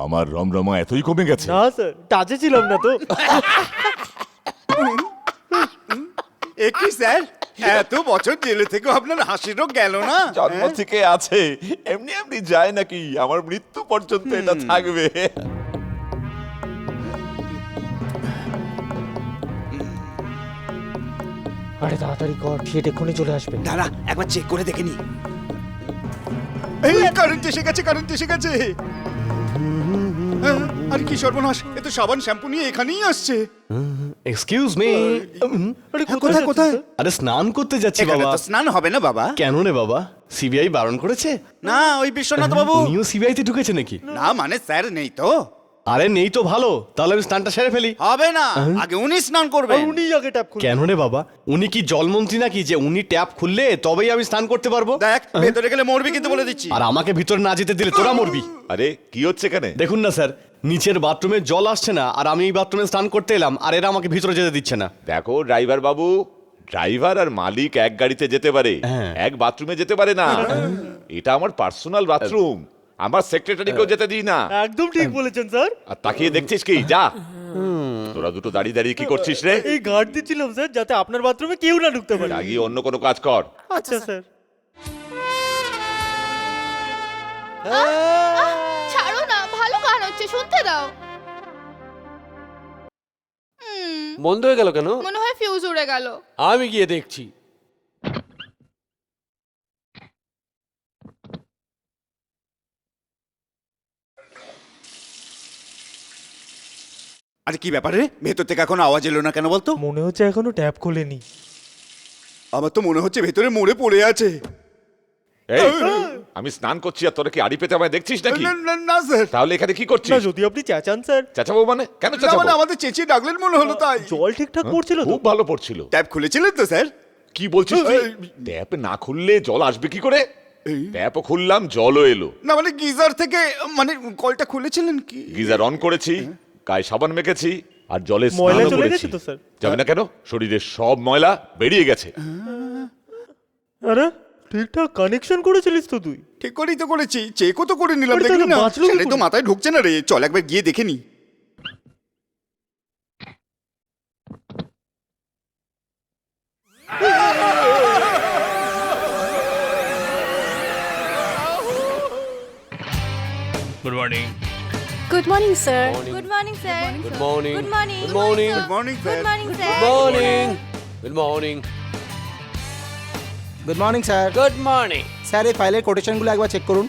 Speaker 10: আমার রমরমা এতই কমে গেছে?
Speaker 13: না স্যার, টাচে ছিলাম না তো।
Speaker 1: একই স্যার, এত বছর জেলে থেকে আপনার হাসির রোগ গেল না?
Speaker 10: জন্ম থেকে আছে, এমনি এমনি যায় নাকি? আমার মৃত্যু পর্যন্ত এটা থাকবে।
Speaker 13: আরে তাড়াতাড়ি কর, সেট এক্ষুনি চলে আসবে।
Speaker 3: দাঁড়া একবার চেক করে দেখে নি।
Speaker 1: এই কারেন্ট এসে গেছে, কারেন্ট এসে গেছে। আরে কি সর্বনাশ, এ তো সাবান শ্যাম্পু নিয়ে এখানেই আসছে।
Speaker 4: Excuse me.
Speaker 1: আরে কোথায় কোথায়?
Speaker 4: আরে স্নান করতে যাচ্ছি
Speaker 1: এখানে
Speaker 4: বাবা।
Speaker 1: তো স্নান হবে না বাবা।
Speaker 4: কেন রে বাবা, সিবিআই বারণ করেছে?
Speaker 1: না, ওই বিশ্বনাথ বাবু।
Speaker 4: উনিও সিবিআই তে ঢুকেছে নাকি?
Speaker 1: না মানে স্যার নেই তো।
Speaker 4: আরে নেই তো ভালো, তাহলে আমি স্নানটা সেরে ফেলি।
Speaker 1: হবে না, আগে উনি স্নান করবেন।
Speaker 13: উনি আগে ট্যাপ খুলুন।
Speaker 4: কেন রে বাবা, উনি কি জলমন্ত্রী নাকি যে উনি ট্যাপ খুললে তবেই আমি স্নান করতে পারবো?
Speaker 1: দেখ ভেতরে গেলে মরবি কিন্তু বলে দিচ্ছি।
Speaker 4: আর আমাকে ভিতরে না যেতে দিলে তোরা মরবি।
Speaker 10: আরে কি হচ্ছে এখানে?
Speaker 4: দেখুন না স্যার, নিচের বাথরুমে জল আসছে না, আর আমি এই বাথরুমে স্নান করতে এলাম, আর এরা আমাকে ভিতরে যেতে দিচ্ছে না।
Speaker 10: দেখো ড্রাইভার বাবু, ড্রাইভার আর মালিক এক গাড়িতে যেতে পারে, এক বাথরুমে যেতে পারে না। এটা আমার পার্সোনাল বাথরুম, আমার সেক্রেটারিকেও যেতে দিই না।
Speaker 13: একদম ঠিক বলেছেন স্যার।
Speaker 10: আর তাকিয়ে দেখছিস কি? যা, তোরা দুটো দাঁড়িয়ে দাঁড়িয়ে কি করছিস রে?
Speaker 13: এই গার্ড দিচ্ছিলাম স্যার, যাতে আপনার বাথরুমে কেউ না ঢুকতে পারে।
Speaker 10: গিয়ে অন্য কোনো কাজ কর।
Speaker 13: আচ্ছা স্যার।
Speaker 15: ছাড়ো না, ভালো গান হচ্ছে, শুনতে দাও।
Speaker 7: বন্ধ হয়ে গেল কেন?
Speaker 15: মনে হয় ফিউজ উড়ে গেল।
Speaker 7: আমি গিয়ে দেখছি।
Speaker 1: আরে কি ব্যাপার রে, ভেতর থেকে এখন আওয়াজ এলো না কেন বলতো?
Speaker 13: মনে হচ্ছে এখনো ট্যাপ খোলেনি।
Speaker 1: আমার তো মনে হচ্ছে ভেতরে মরে পড়ে আছে।
Speaker 10: এই, আমি স্নান করছি আর তোরা কি আড়ি পেতে আমায় দেখছিস নাকি?
Speaker 1: না স্যার।
Speaker 10: তাহলে এখানে কি করছিস?
Speaker 13: না, যদি আপনি চেঁচান স্যার।
Speaker 10: চেঁচাবো মানে? কেন
Speaker 1: না
Speaker 10: চেঁচাবো?
Speaker 1: মানে আমাদের চেঁচিয়ে ডাকলেন মনে হলো তাই।
Speaker 13: জল ঠিকঠাক পড়ছিল তো?
Speaker 10: খুব ভালো পড়ছিল।
Speaker 1: ট্যাপ খুলেছিলেন তো স্যার?
Speaker 10: কি বলছিস তুই? ট্যাপ না খুললে জল আসবে কি করে? ট্যাপও খুললাম, জলও এলো।
Speaker 1: না মানে গিজার থেকে, মানে কলটা খুলেছিলেন কি?
Speaker 10: গিজার অন করেছি, গায়ে সাবান মেখেছি, আর জলে
Speaker 13: ময়লা
Speaker 10: স্নানও
Speaker 13: চলে
Speaker 10: করেছি।
Speaker 13: গেছে তো স্যার?
Speaker 10: যাবে না কেন? শরীরের সব ময়লা বেরিয়ে গেছে।
Speaker 13: আরে ঠিকঠাক কানেকশন করেছিলিস তো তুই?
Speaker 1: ঠিক করেই তো করেছি, চেকও তো করে নিলাম।
Speaker 13: আরে
Speaker 1: দেখলি
Speaker 13: তাহলে
Speaker 1: না,
Speaker 13: বাঁচলো কি
Speaker 1: সেটাই তো
Speaker 13: করে?
Speaker 1: মাথায় ঢুকছে না রে। চল একবার গিয়ে দেখে নি।
Speaker 9: Good morning.
Speaker 8: Good morning sir.
Speaker 6: Good morning sir.
Speaker 7: Good morning.
Speaker 6: Good morning.
Speaker 7: Good morning.
Speaker 1: Good morning
Speaker 6: good
Speaker 1: sir.
Speaker 6: Morning sir.
Speaker 7: Morning. Good morning.
Speaker 3: Good morning sir.
Speaker 7: Good morning.
Speaker 3: Sir এই ফাইলের কোটেশনগুলো একবার চেক করুন।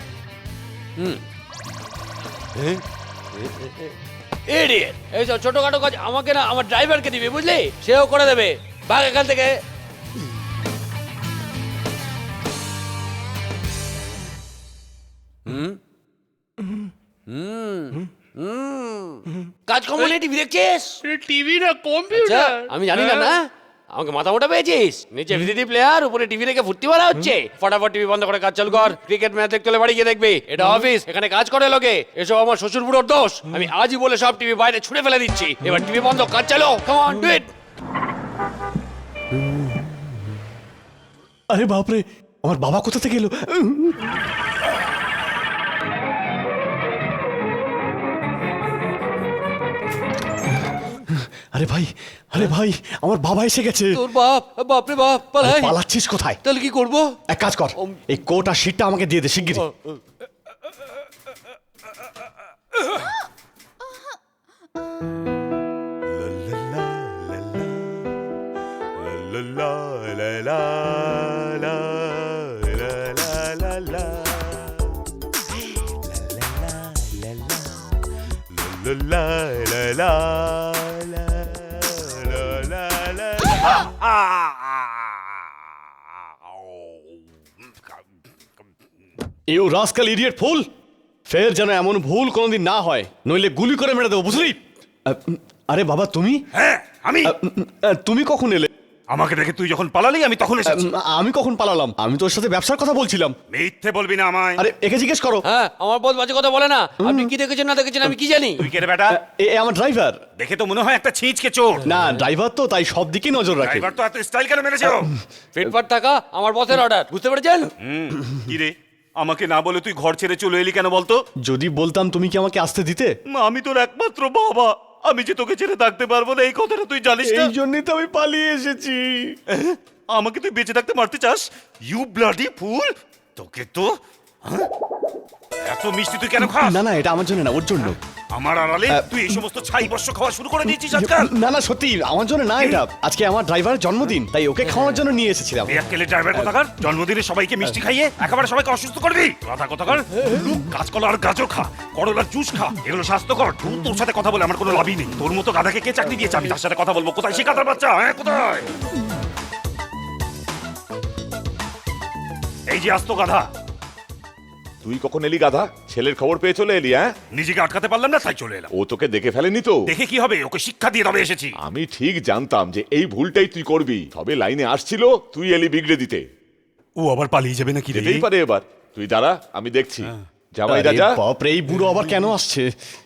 Speaker 7: ইডিয়েট! এইসব ছোটখাটো কাজ আমাকে না, আমার ড্রাইভারকে দিবি, বুঝলি? সেও করে দেবে। ভাগ এখান থেকে। কাজ কম হলে টিভি দেখছিস?
Speaker 9: টিভি না
Speaker 7: আচ্ছা,
Speaker 9: কম্পিউটার।
Speaker 7: আমি জানি না না? আমাকে মাথা মোটা পেয়েছিস? নিচে ভিসিডি প্লেয়ার, উপরে টিভি রেখে ফুর্তি মারা হচ্ছে। ফটাফট টিভি বন্ধ করে কাজ চালু কর। ক্রিকেট ম্যাচ দেখতে হলে বাড়ি গিয়ে দেখবি। এটা অফিস, এখানে কাজ করে লোকে। এসব আমার শ্বশুর বুড়োর দোষ। আমি আজই বলে সব টিভি বাইরে ছুড়ে ফেলে দিচ্ছি। এবার টিভি বন্ধ, কাজ চালো। Come on, do it.
Speaker 4: আরে বাপরে, আমার বাবা কোথা থেকে এলো? আরে ভাই, আরে ভাই, আমার বাবা এসে গেছে।
Speaker 7: তোর বাপ? বাপ রে বাপ, পালাই।
Speaker 4: পালাচ্ছিস কোথায়?
Speaker 7: তাহলে কি করব?
Speaker 4: এক কাজ কর, এই কোট আর শিটটা আমাকে দিয়ে দে শিগগিরই। ইউ রাস্কাল ইডিয়েট ফুল, ফের যেন এমন ভুল কোনোদিন না হয়, নইলে গুলি করে মেরে দেবো, বুঝলি? আরে বাবা তুমি?
Speaker 2: হ্যাঁ আমি।
Speaker 4: তুমি কখন এলে?
Speaker 2: আমাকে দেখে তুই যখন পালালি আমি তখন এসেছি।
Speaker 4: আমি কখন পালালাম? আমি তোর সাথে ব্যবসার কথা বলছিলাম।
Speaker 2: মিথ্যে বলবি না আমায়।
Speaker 4: আরে একে জিজ্ঞেস করো।
Speaker 7: হ্যাঁ, আমার বস বাজে কথা বলে না। আপনি কি দেখেছেন না দেখেছেন আমি কি জানি?
Speaker 2: তুই কে রে বেটা?
Speaker 4: এ আমার ড্রাইভার।
Speaker 2: দেখে তো মনে হয় একটা ছিঁচকে চোর।
Speaker 4: না, ড্রাইভার তো, তাই সব দিকে নজর রাখে।
Speaker 2: ড্রাইভার তো এত স্টাইল কেন মেরেছে?
Speaker 7: ফিটফাট থাকা আমার বসের অর্ডার, বুঝতে পেরেছেন?
Speaker 2: কি রে, আমাকে না বলে তুই ঘর ছেড়ে চলে এলি কেন বলতো?
Speaker 4: যদি বলতাম তুমি কি আমাকে আসতে দিতে?
Speaker 2: আমি তোর একমাত্র বাবা, আমি যে তোকে ছেড়ে থাকতে পারবো না এই কথাটা তুই জানিস না?
Speaker 4: এই জন্যই তো আমি পালিয়ে এসেছি।
Speaker 2: আমাকে তুই বেঁচে থাকতে মারতে চাস? You bloody fool! তোকে তো এত মিষ্টি তুই কেন খাস?
Speaker 4: না না, এটা আমার জন্য না, ওর জন্য।
Speaker 2: আমার আড়ালে তুই এই সমস্ত ছাই বর্ষ খাওয়া শুরু করে দিয়েছিস আজকাল।
Speaker 4: না না, সত্যি আমার জন্য না, এটা আজকে আমার ড্রাইভারের জন্মদিন, তাই ওকে খাওয়ার জন্য নিয়ে এসেছিলাম।
Speaker 2: এই এককেলে ড্রাইভার কোথাকার, জন্মদিনে সবাইকে মিষ্টি খাইয়ে একেবারে সবাইকে অসুস্থ করবি। কথা কোথাকার, কাঁচকলা আর গাজর খা, করলার জুস খা, এগুলো স্বাস্থ্যকর। তোর সাথে কথা বলে আমার কোনো লাভই নেই। তোর মতো গাধাকে কে চাকরি দিয়েছে আমি তার সাথে কথা বলবো? কোথায় সে গাধার বাচ্চা? হ্যাঁ কোথায়? এই যে আস্ত গাধা,
Speaker 10: তুই কখন এলি গাধা? ছেলের খবর পেয়ে চলে এলি? হ্যাঁ,
Speaker 2: নিজেকে আটকাতে পারলাম না তাই চলে এলাম।
Speaker 10: ও তোকে দেখে ফেলেনি তো?
Speaker 2: দেখে কি হবে, ওকে শিক্ষা দিয়ে তবে এসেছি।
Speaker 10: আমি ঠিক জানতাম যে এই ভুলটাই তুই করবি, তবে লাইনে আসছিল, তুই এলি বিগড়ে দিতে।
Speaker 2: ও আবার পালিয়ে যাবে নাকি?
Speaker 10: যেতেই পারে এবার, তুই দাঁড়া, আমি দেখছি। জামাই রাজা,
Speaker 4: বাপরে, এই বুড়ো আবার কেন আসছে?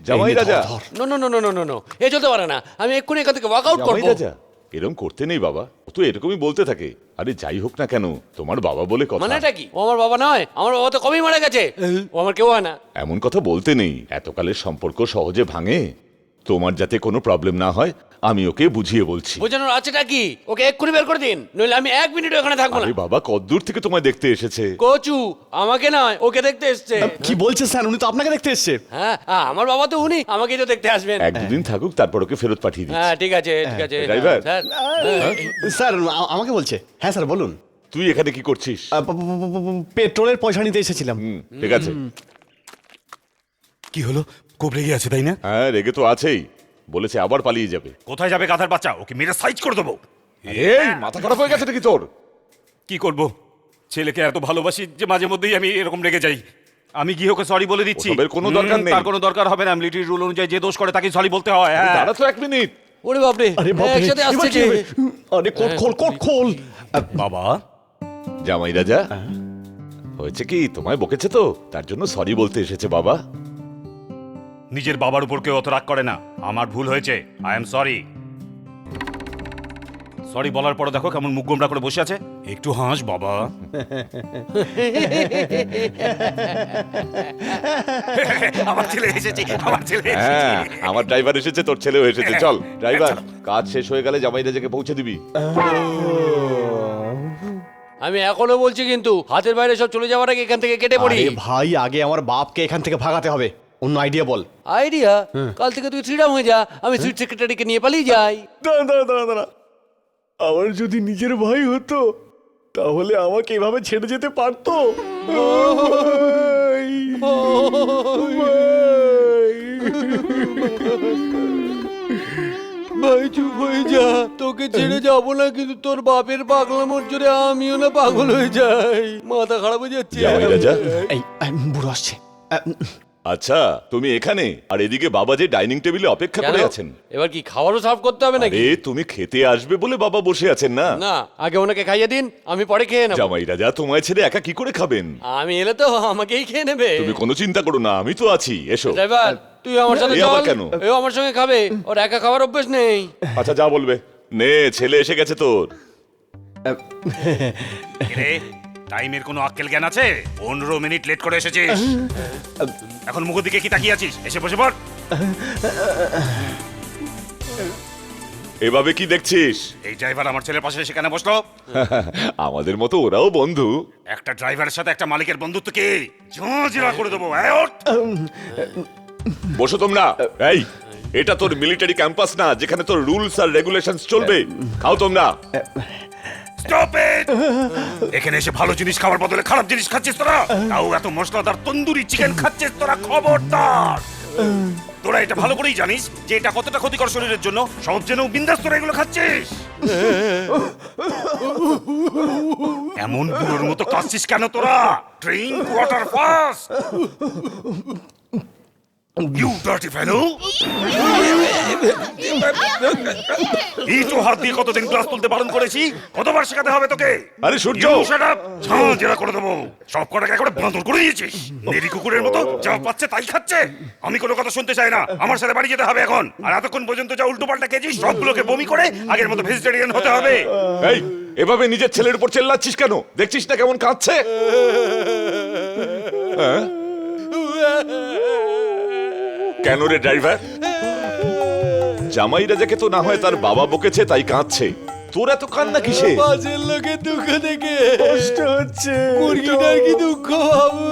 Speaker 10: জামাই রাজা,
Speaker 7: no no no no no no no, এ চলতে পারে না। আমি এক্ষুনি এখান থেকে ওয়ার্ক আউট
Speaker 10: জামাই
Speaker 7: করবো।
Speaker 10: রাজা, এরকম করতে নেই বাবা, ও তো এরকমই বলতে থাকে। আরে যাই হোক না কেন, তোমার বাবা বলে কথা।
Speaker 7: মানে এটা কি? ও আমার বাবা নয়? আমার বাবা তো কবেই মারা গেছে। ও আমার কেউ হয় না।
Speaker 10: এমন কথা বলতে নেই, এতকালের সম্পর্ক সহজে ভাঙে। তোমার যাতে কোনো প্রবলেম না হয়, আমি ওকে বুঝিয়ে বলছি।
Speaker 7: বোঝানোর আছেটা কি? ওকে এক্ষুনি বের করে দিন, নইলে আমি 1 মিনিট এখানে থাকবো না।
Speaker 10: আরে বাবা, কতদূর থেকে তোমায় দেখতে এসেছে?
Speaker 7: কচু আমাকে নয়, ওকে দেখতে এসছে।
Speaker 4: কি বলছে স্যার? উনি তো আপনাকে দেখতে এসছে।
Speaker 7: হ্যাঁ, আমার বাবা তো উনি, আমাকেই তো দেখতে আসবেন।
Speaker 10: 1-2 দিন থাকুক, তারপর ওকে ফেরত পাঠিয়ে দিচ্ছি।
Speaker 7: হ্যাঁ ঠিক আছে, ঠিক আছে।
Speaker 10: ড্রাইভার,
Speaker 7: স্যার,
Speaker 4: স্যার আমাকে বলছে। হ্যাঁ স্যার বলুন।
Speaker 10: তুই এখানে কি করছিস?
Speaker 4: পেট্রোলের পয়সা নিতে এসেছিলাম।
Speaker 10: ঠিক আছে।
Speaker 2: কি হলো? খুব রেগে আছে তাই না?
Speaker 10: হ্যাঁ, রেগে তো আছেই, বলেছে আবার পালিয়ে যাবে।
Speaker 2: কোথায় যাবে গাধার বাচ্চা? ওকে মেরে সাইজ করে দেবো।
Speaker 10: এই মাথা খারাপ হয়ে গেছে নাকি তোর?
Speaker 2: কি করব, ছেলেকে এত ভালোবাসি যে মাঝে মধ্যেই আমি এরকম রেগে যাই। আমি গিয়ে ওকে সরি বলে দিচ্ছি।
Speaker 10: ওসবের কোনো দরকার নেই।
Speaker 2: তার কোনো দরকার হবে না, মিলিটারি রুল অনুযায়ী যে দোষ করে তাকে সরি বলতে হয়। হ্যাঁ,
Speaker 10: দাঁড়া তো 1 মিনিট।
Speaker 7: ওরে বাপরে,
Speaker 4: আরে বাপরে,
Speaker 7: একসাথে আসছে
Speaker 4: এবার কি
Speaker 7: যে।
Speaker 4: হবে? আরে কোট খোল, কোট খোল।
Speaker 2: বাবা।
Speaker 10: জামাই রাজা, হয়েছে কি, তোমায় বকেছে তো, তার জন্য সরি বলতে এসেছে বাবা।
Speaker 2: নিজের বাবার উপর কেউ অত রাগ করে না। আমার ভুল হয়েছে, আই এম সরি। সরি বলার পর দেখো কেমন মুখ গোমড়া করে বসে আছে। একটু হাস বাবা। আমার ছেলে এসেছে, আমার ছেলে এসেছে।
Speaker 10: হ্যাঁ, আমার ড্রাইভার এসেছে, তোর ছেলেও এসেছে। চল ড্রাইভার, কাজ শেষ হয়ে গেলে জামাই রাজাকে পৌঁছে দিবি।
Speaker 7: আমি এখনো বলছি কিন্তু, হাতের বাইরে সব চলে যাওয়ার আগে এখান থেকে কেটে পড়ি।
Speaker 4: আরে ভাই, আগে আমার বাপকে এখান থেকে ভাগাতে হবে। অন্য আইডিয়া বল।
Speaker 7: আইডিয়া? কাল থেকে তুই ফ্রিডম হয়ে যা, আমি সুইট সেক্রেটারিকে নিয়ে পালিয়ে যাই।
Speaker 4: দাঁড়া, আমার যদি নিজের ভাই হতো তাহলে আমাকে এভাবে ছেড়ে যেতে পারতো?
Speaker 7: ভাই চুপ হয়ে যা, তোকে ছেড়ে যাবো না, কিন্তু তোর বাপের পাগলামোর জোরে আমিও না পাগল হয়ে যাই। মাথা খারাপ হয়ে যাচ্ছে।
Speaker 10: জামাই রাজা,
Speaker 4: এই বুড়ো আসছে।
Speaker 10: আচ্ছা তুমি এখানে, আর এদিকে বাবা যে ডাইনিং টেবিলে অপেক্ষা করে
Speaker 7: কেন?
Speaker 10: আছেন।
Speaker 7: এবার কি খাবারও সার্ভ করতে হবে নাকি?
Speaker 10: আরে তুমি খেতে আসবে বলে বাবা বসে আছেন না?
Speaker 7: না, আগে ওনাকে খাইয়ে দিন, আমি পরে খেয়ে নেব।
Speaker 10: জামাই রাজা, তোমায় ছেড়ে একা কি করে খাবেন?
Speaker 7: আমি এলে তো আমাকেই খেয়ে নেবে।
Speaker 10: তুমি কোনো চিন্তা করো না, আমি তো আছি, এসো।
Speaker 7: ড্রাইভার, তুই আমার সাথে
Speaker 10: এই আবার
Speaker 7: চল।
Speaker 10: কেন?
Speaker 7: এও আমার সঙ্গে খাবে, ওর একা খাবার অভ্যেস নেই।
Speaker 10: আচ্ছা যা বলবে। নে, ছেলে এসে গেছে তোর।
Speaker 2: রে, টাইমের কোনো আক্কেল জ্ঞান আছে? 15 মিনিট লেট করে এসেছিস। এখন মুখ দিকে কি তাকিয়ে আছিস? এসে বসে পড়।
Speaker 10: এভাবে কি দেখছিস?
Speaker 2: এই ড্রাইভার আমার ছেলের পাশে এসে কেন বসলো?
Speaker 10: আমাদের মতো ওরাও বন্ধু।
Speaker 2: একটা ড্রাইভারের সাথে একটা মালিকের বন্ধুত্ব কি ঝাঁঝরা করে দেবো। এই ওঠ।
Speaker 10: বসো তোমরা। এই, এটা তোর মিলিটারি ক্যাম্পাস না যেখানে তোর রুলস আর রেগুলেশনস চলবে। খাও তোমরা।
Speaker 2: Stop it! এখানে এসে ভালো জিনিস খাবার বদলে খারাপ জিনিস খাচ্ছিস তোরা। তাও এত মশলাদার তন্দুরি চিকেন খাচ্ছিস তোরা, খবরদার। তোরা এটা ভালো করেই জানিস যে এটা কতটা ক্ষতিকর শরীরের জন্য, সব জেনেও বিন্দাস তোরা এগুলো খাচ্ছিস। এমন বুড়োর মতো কাচ্ছিস কেন তোরা? Drink water fast. You dirty fellow! এই তো হাত দিয়ে কতদিন ক্লাস তুলতে বারণ করেছি, কতবার শেখাতে হবে তোকে?
Speaker 10: আরে সূর্য!
Speaker 2: ঝাঁঝরা করে দেবো। সব কটাকে একবারে বাঁদর করে দিয়েছিস। নেরি কুকুরের মতো যা পাচ্ছে তাই খাচ্ছে। আমি কোনো কথা শুনতে চাই না, আমার সাথে বাড়ি যেতে হবে এখন। আর এতক্ষণ পর্যন্ত যা উল্টো পাল্টা খেয়েছিস সবগুলোকে বমি করে আগের মতো ভেজিটেরিয়ান হতে হবে।
Speaker 10: এই, এভাবে নিজের ছেলের উপর চেল্লাচ্ছিস কেন? দেখছিস না কেমন কাঁদছে? হ্যাঁ? কেন রে ড্রাইভার? জামাই রাজাকে তো না হয় তার বাবা বকেছে তাই কাঁদছে, তোর এত কান্না কিসে?
Speaker 7: পাশের লোকের দুঃখ দেখে কষ্ট হচ্ছে। মুরগিটার কি দুঃখ বাবু?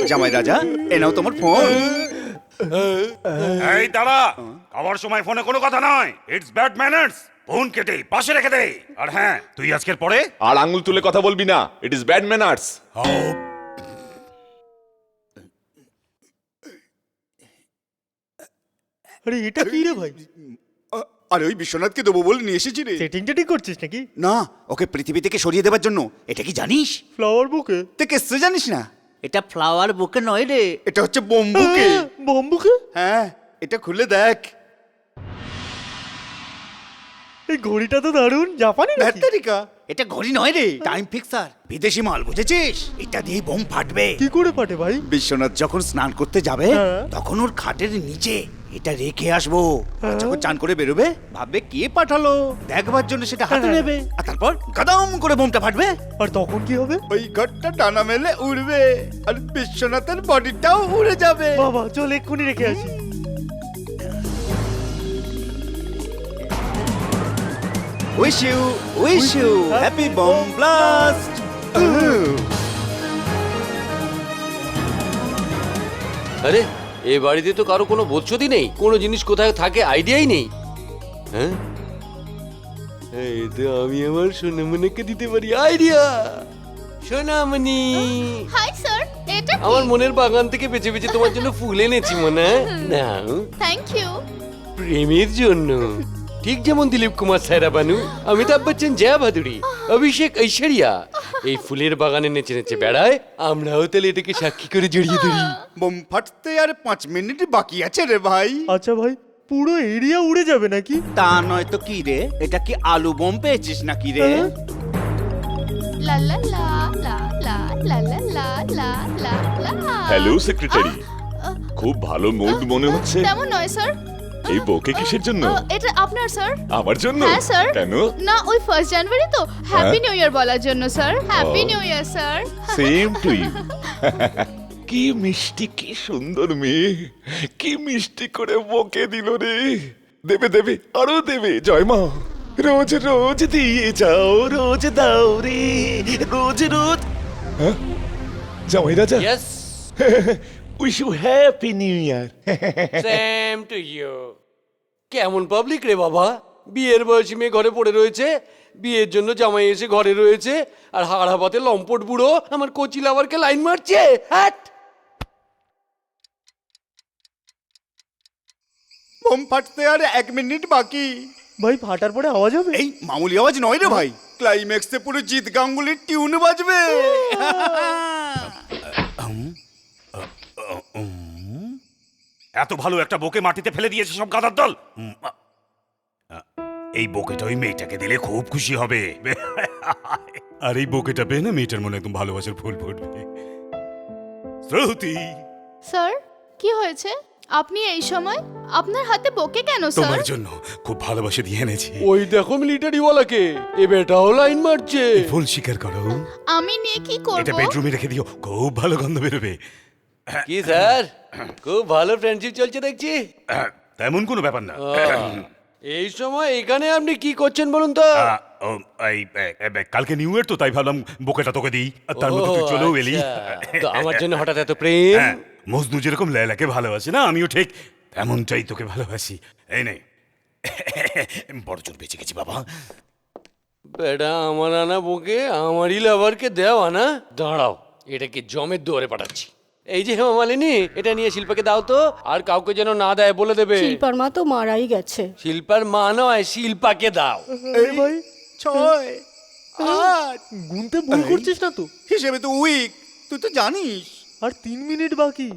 Speaker 1: জামাই রাজা, এ নাও তোমার ফোন।
Speaker 2: এই দাঁড়া, খাওয়ার সময় ফোনে কোনো কথা নয়। It's bad manners. ফোন কেটে পাশে রেখে দে। আর হ্যাঁ, তুই আজকের পরে
Speaker 10: আর আঙ্গুল তুলে কথা বলবি না, ইট ইজ ব্যাড ম্যানার্স।
Speaker 13: আরে এটা কি রে ভাই?
Speaker 1: আরে ওই বিশ্বনাথকে দেবো বলে নিয়ে এসেছি রে।
Speaker 13: সেটিং টেটিং করছিস নাকি?
Speaker 1: না, ওকে পৃথিবী থেকে সরিয়ে দেওয়ার জন্য। এটা কি জানিস?
Speaker 13: ফ্লাওয়ার বুকে?
Speaker 1: তুই কিসে জানিস না?
Speaker 3: এটা ফ্লাওয়ার বুকে নয় রে,
Speaker 1: এটা হচ্ছে বম্বুকে।
Speaker 13: বম্বুকে?
Speaker 1: হ্যাঁ, এটা খুলে দেখ।
Speaker 13: এই ঘড়িটা তো দারুণ, জাপানি নাকি?
Speaker 1: ব্যাটারিকা।
Speaker 3: এটা ঘড়ি নয় রে, টাইম ফিক্সার।
Speaker 1: বিদেশি মাল, বুঝেছিস? এটা দিয়ে বোম ফাটবে।
Speaker 13: কি করে ফাটে ভাই?
Speaker 1: বিশ্বনাথ যখন স্নান করতে যাবে
Speaker 13: হ্যাঁ।
Speaker 1: তখন ওর খাটের নিচে এটা রেখে আসবো। আর যখন চান করে বেরোবে ভাববে কে পাঠালো, দেখবার জন্য সেটা হাতে নেবে, আর তারপর গাদাম করে বোমটা ফাটবে।
Speaker 13: আর তখন কি হবে?
Speaker 1: ওই ঘরটা ডানা মেলে উড়বে, আর বিশ্বনাথের বডিটাও উড়ে যাবে।
Speaker 13: বাবা চল এক্ষুনি রেখে আসি।
Speaker 1: Wish you happy bomb blast.
Speaker 7: আরে এ বাড়িতে তো কারো কোনো বোধশোধই নেই, কোনো জিনিস কোথায় থাকে আইডিয়াই নেই। হ্যাঁ, এই তো আমি আমার সোনামণিকে দিতে পারি আইডিয়া। সোনামণি,
Speaker 15: হাই স্যার, এটা
Speaker 7: আমার মনের বাগান থেকে বেছে বেছে তোমার জন্য ফুল এনেছি মনে নাও,
Speaker 15: থ্যাংক ইউ।
Speaker 7: প্রেমের জন্য। ঠিক যেমন দিলীপ কুমার সায়রা বানু, অমিতাভ বচ্চন, জয়া ভাদুরী, অভিষেক, ঐশ্বরিয়া এই ফুলের বাগানে নেচে নেচে বেড়ায়, আমরাও তাহলে এটাকে সাক্ষী করে জড়িয়ে ধরি।
Speaker 1: বোম ফাটতে আর 5 মিনিট বাকি আছে রে ভাই।
Speaker 13: আচ্ছা ভাই, পুরো এরিয়া উড়ে যাবে নাকি?
Speaker 3: তা নয় তো কি রে, এটা কি আলু বোম পেয়েছিস নাকি রে?
Speaker 15: লা লা লা লা লা লা লা লা লা লা লা।
Speaker 10: হ্যালো সেক্রেটারি, খুব ভালো মুড মনে হচ্ছে।
Speaker 15: তেমন নয় স্যার।
Speaker 10: এই বোকে কিসের জন্য?
Speaker 15: এটা আপনার স্যার।
Speaker 10: আমার জন্য?
Speaker 15: হ্যাঁ স্যার।
Speaker 10: কেন?
Speaker 15: না, ওই 1 জানুয়ারি তো, হ্যাপি নিউ ইয়ার বলার জন্য sir. Happy
Speaker 10: O.
Speaker 15: New year sir.
Speaker 10: Same to you. কি মিষ্টি, কি সুন্দর মেয়ে, কি মিষ্টি করে বকে দিল রে। দেবে দেবে, আরো দেবে। জয় মা। রোজ রোজ দিয়ে যাও, রোজ দাও রে, রোজ রোজ। হ্যাঁ, জামাই রাজা।
Speaker 7: Yes,
Speaker 10: wish you happy new year.
Speaker 7: Same to you. কেমন পাবলিক রে বাবা, বিয়ের বয়সী মেয়ে ঘরে পড়ে রয়েছে, বিয়ের জন্য জামাই এসে ঘরে রয়েছে, আর হাড় হাবাতে লম্পট বুড়ো আমার কচি লাভারকে লাইন মারছে। হ্যাট,
Speaker 1: বোম ফাটতে আর 1 মিনিট বাকি।
Speaker 13: ভাই ফাটার পরে আওয়াজ হবে?
Speaker 1: এই মামুলি আওয়াজ নয় রে ভাই, ক্লাইম্যাক্সে পুরো জিৎ গাঙ্গুলির টিউন বাজবে।
Speaker 2: এত ভালো একটা বোকে মাটিতে ফেলে দিয়েছে সব গাধার দল। এই বোকেটা ওই মেয়েটাকে দিলে খুব খুশি হবে। আর এই বোকেটা পেয়ে না মেয়েটার মনে একদম ভালোবাসার ফুল ফুটবে। শ্রুতি,
Speaker 15: স্যার, কি হয়েছে? আপনি এই সময় আপনার হাতে বোকে কেন স্যার?
Speaker 2: তোমার জন্য খুব ভালোবাসা দিয়ে এনেছি।
Speaker 7: ওই দেখো মিলিটারি ওয়ালাকে, এ বেটাও লাইন মারছে।
Speaker 2: ফুল স্বীকার করো।
Speaker 15: আমি নিয়ে কি করব?
Speaker 2: এটা বেডরুমে রেখে দিও, খুব ভালো গন্ধ বেরোবে।
Speaker 7: কি স্যার, খুব ভালো ফ্রেন্ডশিপ চলছে দেখছি।
Speaker 2: তেমন কোনো ব্যাপার না।
Speaker 7: এই সময় এখানে আপনি কি করছেন বলুন তো?
Speaker 2: কালকে নিউ ইয়ার তো, তাই ভাবলাম বোকেটা তোকে দিই, আর তার মধ্যে তুই চলেও এলি।
Speaker 7: তো আমার জন্য হঠাৎ এত প্রেম?
Speaker 2: হ্যাঁ, মজনু যেরকম লায়লাকে ভালোবাসে না, আমিও ঠিক তেমনটাই তোকে ভালোবাসি। এই নে, বড় জোর বেঁচে গেছি বাবা।
Speaker 7: বেটা আমার আনা বোকে আমারই লাভারকে দেও আনা। দাঁড়াও, এটাকে জমের দুয়ারে পাঠাচ্ছি। এই যে হেমা মালিনী, এটা নিয়ে শিল্পাকে দাও তো, আর কাউকে যেন না দেয় বলে দেবে।
Speaker 16: শিল্পার মা তো মারাই গেছে।
Speaker 7: শিল্পার মা নয়, শিল্পাকে দাও।
Speaker 13: এই ভাই
Speaker 1: 6 8
Speaker 13: গুনতে ভুল করছিস না তো?
Speaker 1: হিসেবে তো উইক, তুই তো জানিস।
Speaker 13: আর 3 মিনিট বাকি।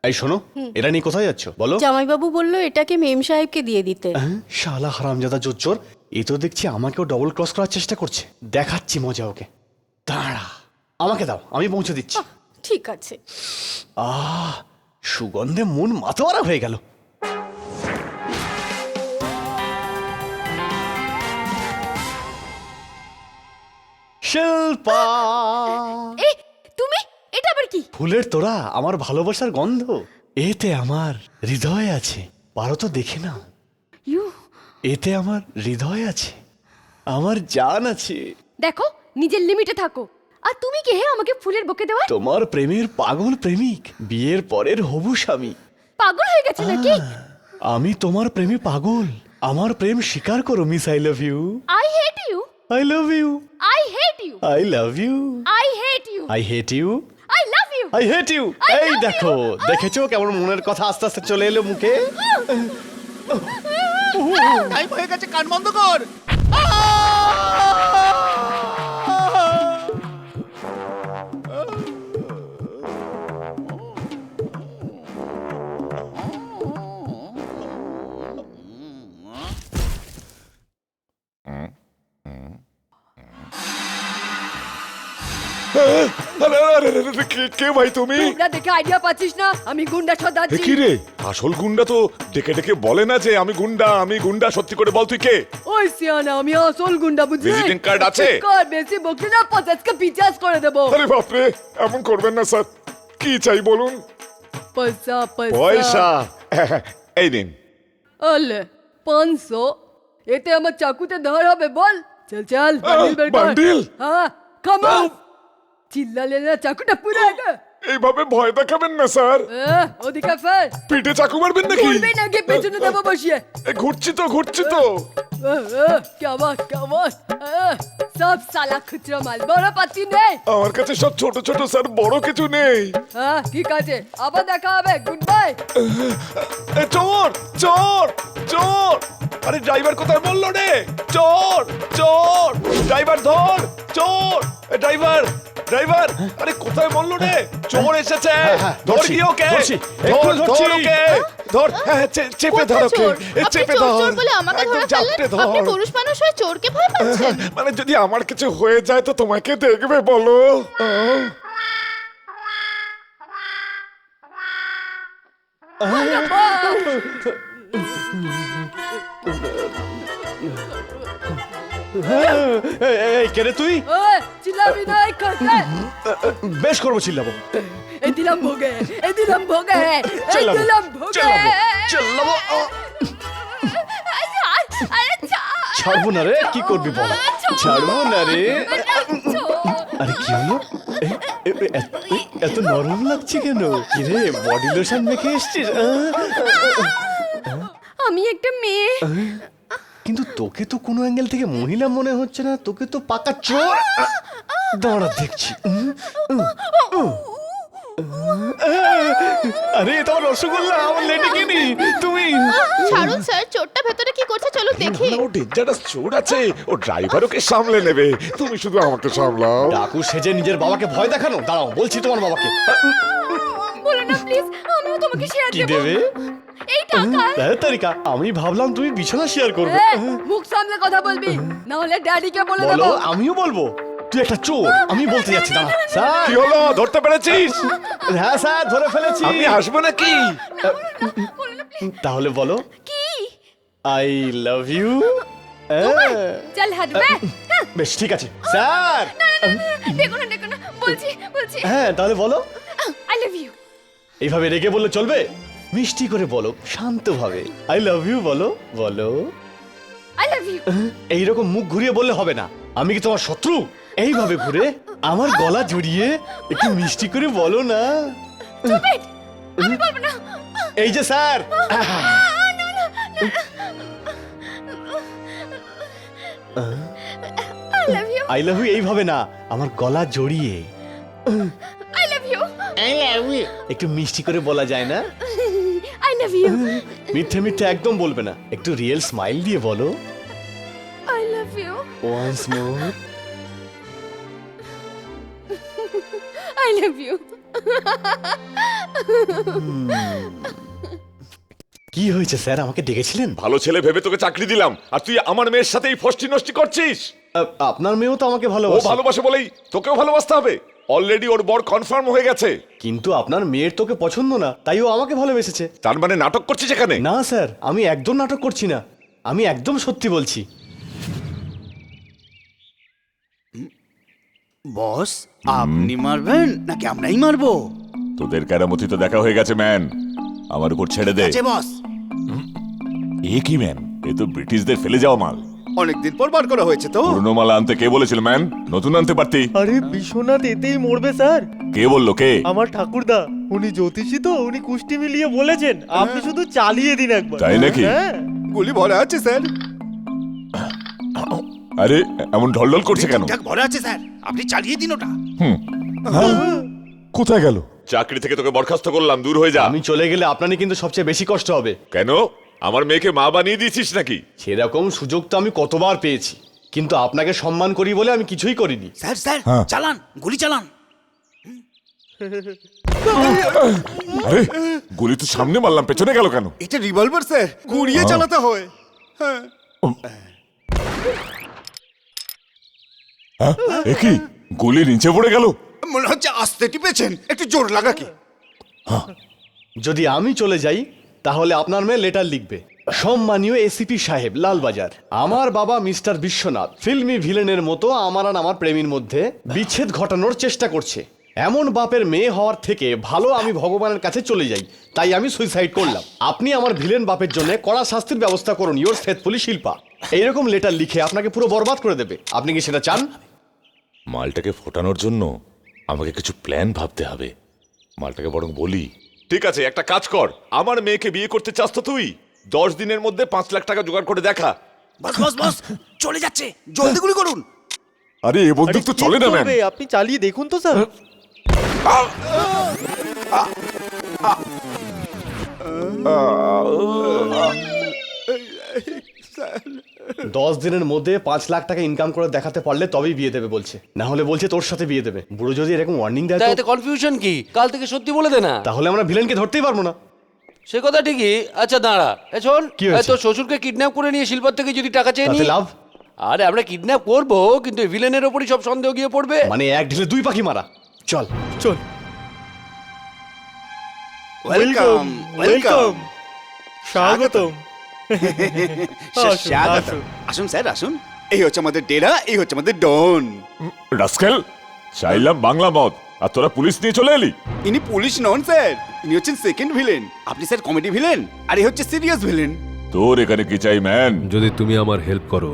Speaker 4: এই শোনো, এরা নিয়ে কোথায় যাচ্ছ বলো?
Speaker 16: জামাইবাবু বলল এটাকে মেম সাহেবকে দিয়ে দিতে।
Speaker 4: শালা হারামজাদা জোচ্চোর, এ তো দেখছি আমাকেও ডবল ক্রস করার চেষ্টা করছে। দেখাচ্ছি মজা ওকে, দাঁড়া। আমাকে দাও, আমি পৌঁছে দিচ্ছি।
Speaker 16: ঠিক আছে।
Speaker 4: সুগন্ধে মন মাতোয়ারা হয়ে গেল। শিল্পা,
Speaker 8: এই তুমি, এটা আবার কি?
Speaker 4: ফুলের তোড়া, আমার ভালোবাসার গন্ধ। এতে আমার হৃদয় আছে, পারো তো দেখে নাও।
Speaker 8: ইউ,
Speaker 4: এতে আমার হৃদয় আছে, আমার জান আছে।
Speaker 8: দেখো, নিজের লিমিটে থাকো। আর তুমি কে হে আমাকে ফুলের বোকে দেওয়া?
Speaker 4: তোমার প্রেমের পাগল প্রেমিক, বিয়ের পরের হবু স্বামী।
Speaker 8: পাগল হয়ে গেছে নাকি?
Speaker 4: আমি তোমার প্রেমে পাগল, আমার প্রেম স্বীকার করো miss. I love you,
Speaker 8: I hate you,
Speaker 4: I love you,
Speaker 8: I hate you,
Speaker 4: I love you,
Speaker 8: I hate you,
Speaker 4: I hate you,
Speaker 8: I love you,
Speaker 4: I hate you. এই দেখো, দেখেছো কেমন মনের কথা আস্তে আস্তে চলে এলো মুখে।
Speaker 1: টাইম হয়ে গেছে, কান বন্ধ কর।
Speaker 10: কে ভাই তুমি?
Speaker 8: তোমরা দেখে আইডিয়া পাচ্ছিস না আমি গুন্ডা সর্দারজি।
Speaker 10: কি রে, আসল গুন্ডা তো ডেকে ডেকে বলে না যে আমি গুন্ডা আমি গুন্ডা। সত্যি করে বল তুই কে?
Speaker 8: ওই সিয়ানা, আমি আসল গুন্ডা, বুঝলি?
Speaker 10: ভিজিটিং কার্ড আছে?
Speaker 8: কার বেশি বকলি না 50 পিচাস করে দেবো।
Speaker 10: আরে বাপরে, এমন করবেন না স্যার। কি চাই বলুন?
Speaker 8: পয়সা
Speaker 10: পয়সা? এই নিন।
Speaker 8: আলে 500, এতে আমার চাকুতে ধর হবে বল? চল চল বান্ডিল বের কর।
Speaker 10: বান্ডিল?
Speaker 8: হ্যাঁ কাম অন। চিল্লালে না চাকুটা পুরো আগে।
Speaker 10: এইভাবে ভয় দেখাবেন না স্যার।
Speaker 8: ওদিকে ফের।
Speaker 10: পিঠে চাকু মারবেন নাকি?
Speaker 8: ঘুরবি নাকি পেছনে দেবো বসিয়ে?
Speaker 10: ঘুরছি তো।
Speaker 8: क्या बात সব সালা খুচরো মাল, বড় পাচ্ছি নেই
Speaker 10: আমার কাছে সব ছোট ছোট স্যার, বড় কিছু নেই।
Speaker 8: হ্যাঁ ঠিক আছে, আবার দেখা হবে, গুড বাই।
Speaker 10: চোর চোর চোর! আরে ড্রাইভার কোথায় বললো রে? চোর চোর! ড্রাইভার ধর! চোর! Driver driver! আরে কোথায় বললো রে? চোর এসেছে! ধর কি ওকে! ধর ধর ওকে! ধর! হ্যাঁ, চেপে ধর ওকে! চেপে ধর!
Speaker 15: চোর বলে আমাকে ধরে ফেললেন? আপনি পুরুষ মানুষ হয়ে চোরকে ভয় পাচ্ছেন?
Speaker 10: মানে যদি আমার কিছু হয়ে যায় তো তোমাকে দেখবে বলো।
Speaker 4: কে রে তুই?
Speaker 8: চিল্লাবি না এই করতে।
Speaker 4: বেশ করবো, চিল্লাবো।
Speaker 8: এই দিলাম ভোগে, এই দিলাম ভোগে, এই দিলাম ভোগে।
Speaker 4: চিল্লাবো।
Speaker 8: আরে ছাড়।
Speaker 4: ছাড়বো না রে, কি করবি বল? ছাড়বো না রে। আরে কি হলো? এত নরম লাগছে কেন? কি রে, বডি লোশন মেখে এসছিস?
Speaker 8: আমি একটা মেয়ে।
Speaker 4: কিন্তু তোকে তো কোনো অ্যাঙ্গেল থেকে মহিলা মনে হচ্ছে না, তোকে তো পাকা চোর। দাঁড়া দেখছি। আরে এটা আমার রসগোল্লা, আমার লেডি কিনি। তুমি
Speaker 15: ছাড়ুন স্যার, চোরটা ভেতরে কি করছে চলো দেখি।
Speaker 10: ও ডেঞ্জারাস চোর আছে, ও ড্রাইভার ওকে সামলে নেবে। তুমি শুধু আমাকে সামলাও।
Speaker 4: ডাকু সেজে নিজের বাবাকে ভয় দেখানো। দাঁড়াও, বলছি তোমার বাবাকে।
Speaker 8: বলো না প্লিজ, আমিও তোমাকে শেয়ার
Speaker 4: কি
Speaker 8: দেব।
Speaker 4: দেবে?
Speaker 8: এই টাকা।
Speaker 4: তারিকা, আমি ভাবলাম তুমি বিছানা শেয়ার করবে।
Speaker 8: মুখ সামলে কথা বলবি, না হলে ড্যাডিকে বলে দেব।
Speaker 4: বলো, আমিও বলবো। তুই একটা চোর, আমি বলতে যাচ্ছি। দাঁড়া স্যার।
Speaker 10: কি হলো, ধরতে পেরেছিস?
Speaker 4: হ্যাঁ স্যার, ধরে ফেলেছি।
Speaker 10: আমি হাসবো নাকি?
Speaker 4: তাহলে বলো
Speaker 8: কি?
Speaker 4: I love you.
Speaker 8: চল হাঁটবে।
Speaker 4: বেশ ঠিক আছে স্যার।
Speaker 8: দেখো না দেখো না, বলছি বলছি।
Speaker 4: হ্যাঁ তাহলে বলো।
Speaker 8: I love you.
Speaker 4: এইভাবে রেগে বললে চলবে? মিষ্টি করে বলো, শান্তভাবে। আই লাভ ইউ বলো। বলো
Speaker 8: আই লাভ ইউ।
Speaker 4: এইরকম মুখ ঘুরিয়ে বললে হবে না। আমি কি তোমার শত্রু? এইভাবে ঘুরে আমার গলা জড়িয়ে একটু মিষ্টি করে বলো না।
Speaker 8: আমি বলবো না।
Speaker 4: এই যে sir.
Speaker 8: I love you.
Speaker 4: I love you এইভাবে না, আমার গলা জড়িয়ে।
Speaker 8: I love you.
Speaker 4: I love you একটু মিষ্টি করে বলা যায় না?
Speaker 8: I love you.
Speaker 4: মিথ্যে মিথ্যে একদম বলবে না, একটু রিয়েল স্মাইল দিয়ে বলো।
Speaker 8: I love you.
Speaker 4: Once more.
Speaker 8: I love you.
Speaker 4: কি হয়েছে স্যার, আমাকে ডেকেছিলেন?
Speaker 10: ভালো ছেলে ভেবে তোকে চাকরি দিলাম, আর তুই আমার মেয়ের সাথেই ফষ্টি নষ্টি করছিস।
Speaker 4: আপনার মেয়েও তো আমাকে
Speaker 10: ও
Speaker 4: ভালোবাসে।
Speaker 10: ভালোবাসে বলেই তোকেও ভালোবাসতে হবে। অলরেডি ওর বর কনফার্ম হয়ে গেছে।
Speaker 4: কিন্তু আপনার মেয়ের তোকে পছন্দ না, তাই ও আমাকে ভালোবেসেছে।
Speaker 10: তার মানে নাটক করছিস এখানে?
Speaker 4: না স্যার, আমি একদম নাটক করছি না, আমি একদম সত্যি বলছি।
Speaker 1: বস, আপনি মারবেন নাকি আমরাই মারবো?
Speaker 10: তোদের কেরামতি তো দেখা হয়ে গেছে ম্যান, আমার উপর ছেড়ে দে।
Speaker 1: বস,
Speaker 10: এ কি ম্যান, এ তো ব্রিটিশদের ফেলে যাওয়া মাল।
Speaker 1: অনেকদিন পর বার করা হয়েছে তো।
Speaker 10: পুরনো মাল আনতে কে বলেছিল ম্যান? নতুন আনতে পারতি।
Speaker 13: আরে বিশ্বনাথ এতেই মরবে স্যার।
Speaker 10: কে বললো? কে?
Speaker 13: আমার ঠাকুরদা, উনি জ্যোতিষী তো, উনি কুষ্টি মিলিয়ে বলেছেন আপনি শুধু চালিয়ে দিন একবার।
Speaker 10: তাই নাকি?
Speaker 13: হ্যাঁ।
Speaker 1: গুলি ভরা আছে স্যার।
Speaker 10: আরে এমন ঢলঢল করছে কেন?
Speaker 1: ঠিকঠাক ভরা আছে স্যার, আপনি চালিয়ে দিন ওটা।
Speaker 10: কোথায় গেল? চাকরি থেকে তোকে বরখাস্ত করলাম, দূর হয়ে যা।
Speaker 4: আমি চলে গেলে আপনারই কিন্তু সবচেয়ে বেশি কষ্ট হবে।
Speaker 10: কেন? আমার মেয়েকে মা বানিয়ে দিয়েছিস নাকি?
Speaker 4: সেরকম সুযোগ তো আমি কতবার পেয়েছি, কিন্তু আপনাকে সম্মান করি বলে আমি কিছুই করিনি।
Speaker 1: স্যার স্যার চালান, গুলি চালান।
Speaker 10: আরে গুলি তো সামনে মারলাম, পেছনে গেল কেন?
Speaker 1: এটা রিভলভার স্যার, ঘুরিয়ে চালাতে হয়। হ্যাঁ।
Speaker 10: কি গুলি নিচে পড়ে গেল?
Speaker 1: মনে হচ্ছে আস্তে টিপেছেন, একটু জোর লাগা কি?
Speaker 4: যদি আমি চলে যাই তাহলে আপনার মেয়ে লেটার লিখবে, সম্মানীয় এসিপি সাহেব, লালবাজার, আমার বাবা মিস্টার বিশ্বনাথ ফিল্মি ভিলেনের মতো আমার আর আমার প্রেমীর মধ্যে বিচ্ছেদ ঘটানোর চেষ্টা করছে। এমন বাপের মেয়ে হওয়ার থেকে ভালো আমি ভগবানের কাছে চলে যাই, তাই আমি সুইসাইড করলাম। আপনি আমার ভিলেন বাপের জন্য কড়া শাস্তির ব্যবস্থা করুন। Your faithfully Shilpa. এইরকম লেটার লিখে আপনাকে পুরো বরবাদ করে দেবে। আপনি কি সেটা চান?
Speaker 10: মালটাকে ফোটানোর জন্য আমাকে কিছু প্ল্যান ভাবতে হবে। মালটাকে বরং বলি, ঠিক আছে একটা কাজ কর, আমার মেয়েকে বিয়ে করতে চাস তো তুই 10 দিনের মধ্যে 5 লাখ টাকা জোগাড় করে দেখা।
Speaker 1: বস বস বস, চলে যাচ্ছে, জলদি গুলি করুন।
Speaker 10: আরে এ বন্দুক তো চলে না ম্যান।
Speaker 13: আপনি চালিয়ে দেখুন তো স্যার।
Speaker 4: 10 দিনের মধ্যে 5 লাখ টাকা ইনকাম করে দেখাতে পারলে তবেই বিয়ে দেবে বলছে, না হলে বলছে তোর সাথে বিয়ে দেবে। বুড়ো যদি এরকম ওয়ার্নিং দেয়
Speaker 7: এতে কনফিউশন কি? কাল থেকে সত্যি বলে দে না।
Speaker 4: তাহলে আমরা ভিলেনকে ধরতেই পারবো না।
Speaker 7: সে কথা ঠিকই। আচ্ছা দাঁড়া, শোন,
Speaker 4: কি হয়েছে?
Speaker 7: তোর শ্বশুরকে কিডন্যাপ করে নিয়ে শিল্পার থেকে যদি টাকা চেয়ে
Speaker 4: তাতে
Speaker 7: নিই,
Speaker 4: লাভ?
Speaker 7: আরে আমরা কিডন্যাপ করবো, কিন্তু ভিলেনের ওপরই সব সন্দেহ গিয়ে পড়বে।
Speaker 4: মানে এক ঢিলে 2 পাখি মারা। চল চল।
Speaker 1: ওয়েলকাম ওয়েলকাম,
Speaker 13: স্বাগতম।
Speaker 1: স্বাগতম। আসুন স্যার আসুন, এই হচ্ছে আমাদের ডেরা, এই হচ্ছে আমাদের ডন।
Speaker 10: রাস্কেল, চাইলাম বাংলা মদ আর তোরা পুলিশ নিয়ে চলে এলি।
Speaker 1: ইনি পুলিশ নন স্যার, ইনি হচ্ছেন সেকেন্ড ভিলেন। আপনি স্যার কমেডি ভিলেন, আর এই হচ্ছে সিরিয়াস ভিলেন।
Speaker 10: তোর এখানে কি চাই ম্যান?
Speaker 5: যদি তুমি আমার হেল্প করো,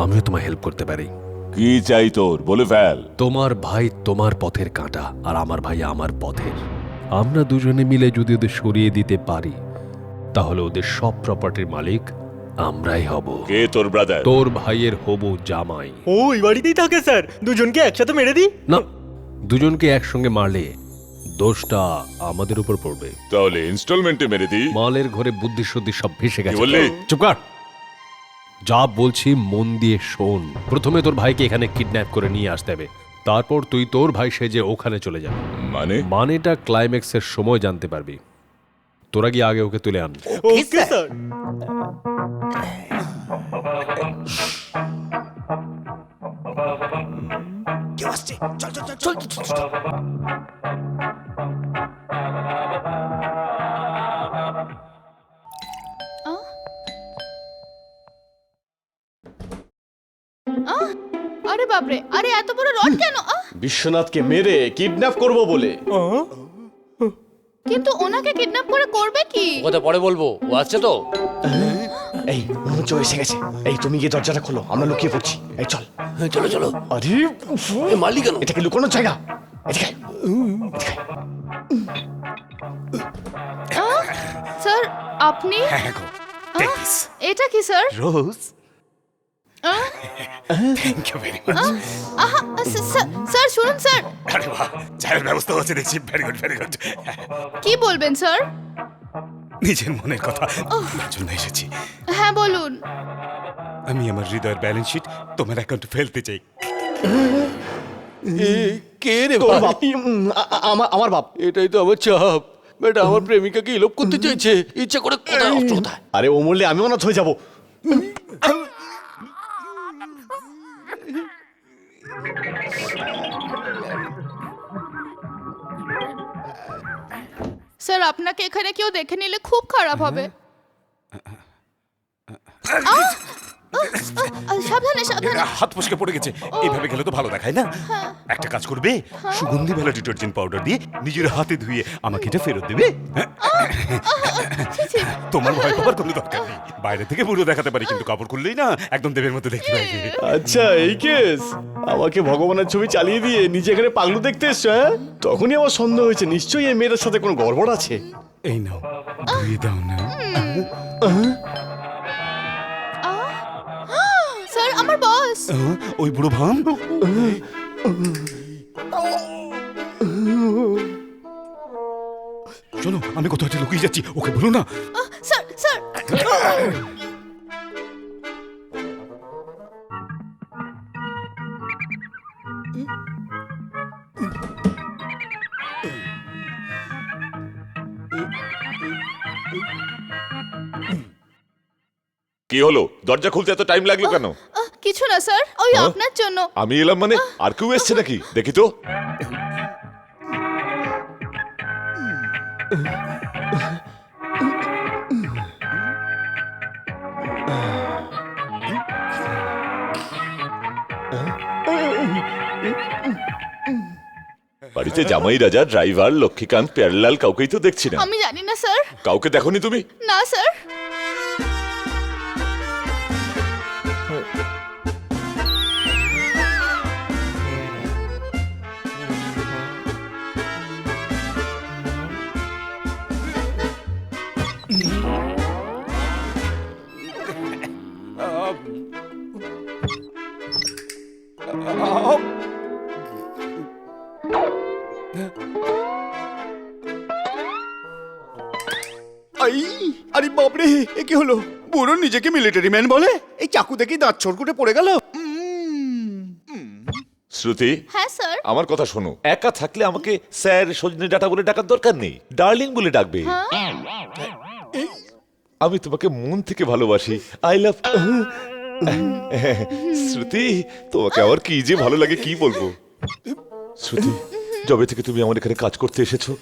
Speaker 5: আমিও তোমায় হেল্প করতে পারি।
Speaker 10: কি চাই তোর, বলে ফেল।
Speaker 5: তোমার ভাই তোমার পথের কাঁটা, আর আমার ভাই আমার পথের। আমরা দুজনে মিলে যদি ওদের সরিয়ে দিতে পারি, তাহলে ওদের সব প্রপার্টির মালিক আমরাই হব।
Speaker 10: কে তোর ব্রাদার?
Speaker 5: তোর ভাইয়ের হবু জামাই।
Speaker 13: ও এই বাড়িতেই থাকে স্যার, দুজনকে একসাথে মেরে দিই।
Speaker 5: না, দুজনকে একসঙ্গে মারলে দোষটা আমাদের উপর পড়বে।
Speaker 10: তাহলে ইনস্টলমেন্টে মেরে দিই।
Speaker 5: মালের ঘরে বুদ্ধি শুদ্ধি সব ভেসে গেছে।
Speaker 10: বললি?
Speaker 5: চুপ কর। যা বলছি মন দিয়ে শোন। প্রথমে তোর ভাইকে এখানে কিডন্যাপ করে নিয়ে আসতে হবে, তারপর তুই তোর ভাই সেজে ওখানে চলে যাবে। মানেটা ক্লাইম্যাক্সের সময় জানতে পারবি। তোরা গিয়ে আগে ওকে তুলে আন।
Speaker 13: Okay sir.
Speaker 1: কেউ আসছে, চল চল চল চল চল।
Speaker 15: আরে বাপরে, আরে এত বড় রড কেন?
Speaker 4: বিশ্বনাথকে মেরে কিডন্যাপ করব বলে।
Speaker 15: কিন্তু ওনাকে কিডন্যাপ করে করবে কি?
Speaker 7: কথা পরে বলবো, ও আসছে তো।
Speaker 4: এই মঞ্চ এসে গেছে। এই তুমি গিয়ে দরজাটা খোলো, আমরা লুকিয়ে পড়ছি। এই চল।
Speaker 7: চলো চলো।
Speaker 4: আরে
Speaker 7: মারলি কেন?
Speaker 4: এটা কি লুকানোর জায়গা? এদিকে
Speaker 15: স্যার আপনি?
Speaker 2: হ্যাঁ গো, টেক দিস।
Speaker 15: এটা কি sir?
Speaker 2: Rose, thank you very much.
Speaker 15: Sir শুনুন স্যার।
Speaker 2: আরে বাহ, চায়ের ব্যবস্থা হচ্ছে দেখছি। Very good very good.
Speaker 15: কি বলবেন স্যার?
Speaker 2: নিজের মনের কথা বলার জন্য এসেছি।
Speaker 15: হ্যাঁ বলুন।
Speaker 2: আমি আমার হৃদয়ের ব্যালেন্স শিট তোমার অ্যাকাউন্টে ফেলতে চাই।
Speaker 7: কে রে
Speaker 4: তোর
Speaker 7: ভাই?
Speaker 4: বাপ। আমার বাপ।
Speaker 7: এটাই তো আমার চাপ। বেটা আমার প্রেমিকাকে ইলোপ করতে চাইছে, ইচ্ছা করে। কোথায় অস্ত্রতায়?
Speaker 4: আরে ও মরলে আমি অনাথ হয়ে যাবো।
Speaker 15: স্যার আপনাকে এখানে কেউ দেখে নিলে খুব খারাপ হবে। সাবধানে সাবধানে।
Speaker 2: হাত ফসকে পড়ে গেছে। এইভাবে গেলে তো ভালো দেখায় না। একটা কাজ করবে, সুগন্ধি ভালো ডিটারজেন্ট পাউডার দিয়ে নিজের হাতে ধুয়ে আমাকে এটা ফেরত দেবে। তোমার ভয় পাবার কোনো দরকার নেই। বাইরে থেকে পুরো দেখাতে পারি, কিন্তু কাপড় খুললেই না একদম দেবের মতো দেখতে পাই।
Speaker 4: আচ্ছা এই কেস। আমাকে ভগবানের ছবি চালিয়ে দিয়ে নিজে এখানে পাগলু দেখতে এসছো? হ্যাঁ, তখনই আমার সন্দেহ হয়েছে নিশ্চয়ই এই মেয়ের সাথে কোনো গড়বড় আছে।
Speaker 2: এই নাও, ধুয়ে দাও না।
Speaker 15: স্যার আমার বস।
Speaker 2: ওই বুড়ো ভাম। শোনো, আমি কোথাও লুকিয়ে যাচ্ছি, ওকে বলো না।
Speaker 15: স্যার স্যার
Speaker 10: কি হলো? দরজা খুলতে এত টাইম লাগলো কেন?
Speaker 15: কিছু না স্যার, ওই আপনার জন্য।
Speaker 10: আমি এলাম মানে আর কেউ এসছে নাকি? দেখি তো। বাড়িতে জামাই রাজা, ড্রাইভার, লক্ষ্মীকান্ত, প্যারলাল কাউকেই তো দেখছি না।
Speaker 15: আমি জানি না স্যার।
Speaker 10: কাউকে দেখোনি তুমি?
Speaker 15: না স্যার।
Speaker 1: আরে বাপরে, এ কি হলো? বুড়ো নিজেকে মিলিটারি ম্যান বলে, এই চাকু দেখি দাঁত ছড়কুটে পড়ে গেল।
Speaker 10: শ্রুতি,
Speaker 15: হ্যাঁ স্যার।
Speaker 10: আমার কথা শোনো। একা থাকলে আমাকে স্যার, সজনে ডাটা বলে ডাকার দরকার নেই, ডার্লিং বলে ডাকবে। আমি তোমাকে মন থেকে ভালোবাসি। I love. শ্রুতি, তোমাকে আমার কি যে ভালো লাগে কি বলবো। শ্রুতি, যবে থেকে তুমি আমার এখানে কাজ করতে এসেছো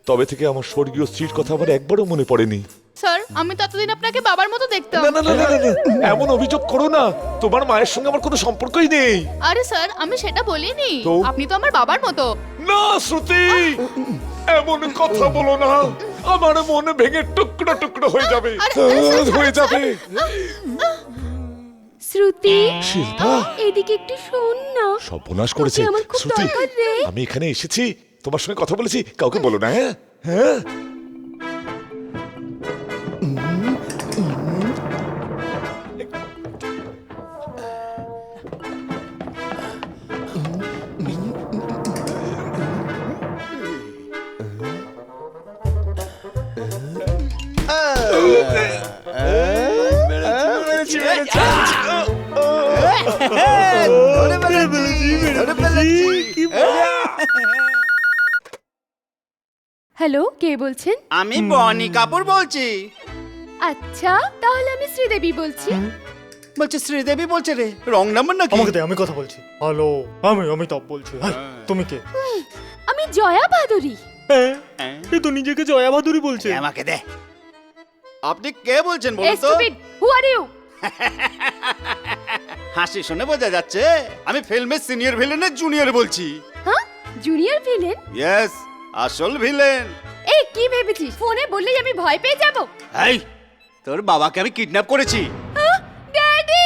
Speaker 10: তবে থেকে আমার স্বর্গীয় স্ত্রীর কথা আমার একবারও মনে পড়েনি।
Speaker 15: স্যার, আমি তো এতদিন আপনাকে বাবার মতো দেখতাম।
Speaker 10: না না না না না, এমন অভিযোগ করো না। তোমার মায়ের সঙ্গে আমার কোনো সম্পর্কই নেই।
Speaker 15: আরে স্যার, আমি সেটা বলিনি।
Speaker 10: তো?
Speaker 15: আপনি তো আমার বাবার মতো।
Speaker 10: না শ্রুতি, এমন কথা বলো না। আমার মন ভেঙে টুকরো টুকরো হয়ে যাবে, হয়ে যাবে।
Speaker 8: শ্রুতি,
Speaker 10: শিল্পা,
Speaker 8: এদিকে একটু শোন না।
Speaker 10: সর্বনাশ করেছে।
Speaker 8: তোকে আমার খুব
Speaker 10: শ্রুতি,
Speaker 8: দরকার রে।
Speaker 10: আমি এখানে এসেছি, তোমার সঙ্গে কথা বলেছি, কাউকে বলো না। হ্যাঁ হ্যাঁ।
Speaker 8: হ্যালো, কে বলছেন?
Speaker 3: আমি বনি কাপুর বলছি।
Speaker 8: আচ্ছা, তাহলে আমি শ্রীদেবী বলছি।
Speaker 3: বলছে শ্রীদেবী বলছে রে, রং নাম্বার নাকি?
Speaker 13: আমাকে দে, আমি কথা বলছি। হ্যালো, আমি অমিতাভ বলছি। হাই, তুমি কে?
Speaker 8: আমি জয়া ভাদুরী।
Speaker 13: এ তো নিজেকে জয়া ভাদুরী বলছে।
Speaker 3: আমাকে দে। আপনি কে বলছেন বলুন তো?
Speaker 8: হু আর ইউ?
Speaker 3: হাসি শুনে বোঝা যাচ্ছে আমি ফিল্মের সিনিয়র ভিলেনের জুনিয়র বলছি।
Speaker 8: হ্যাঁ, জুনিয়র ভিলেন?
Speaker 3: ইয়েস, আসল ভিলেন।
Speaker 8: এই কি ভেবেছিস ফোনে বললেই আমি ভয় পেয়ে যাব?
Speaker 3: এই, তোর বাবাকে আমি কিডন্যাপ করেছি।
Speaker 8: ড্যাডি!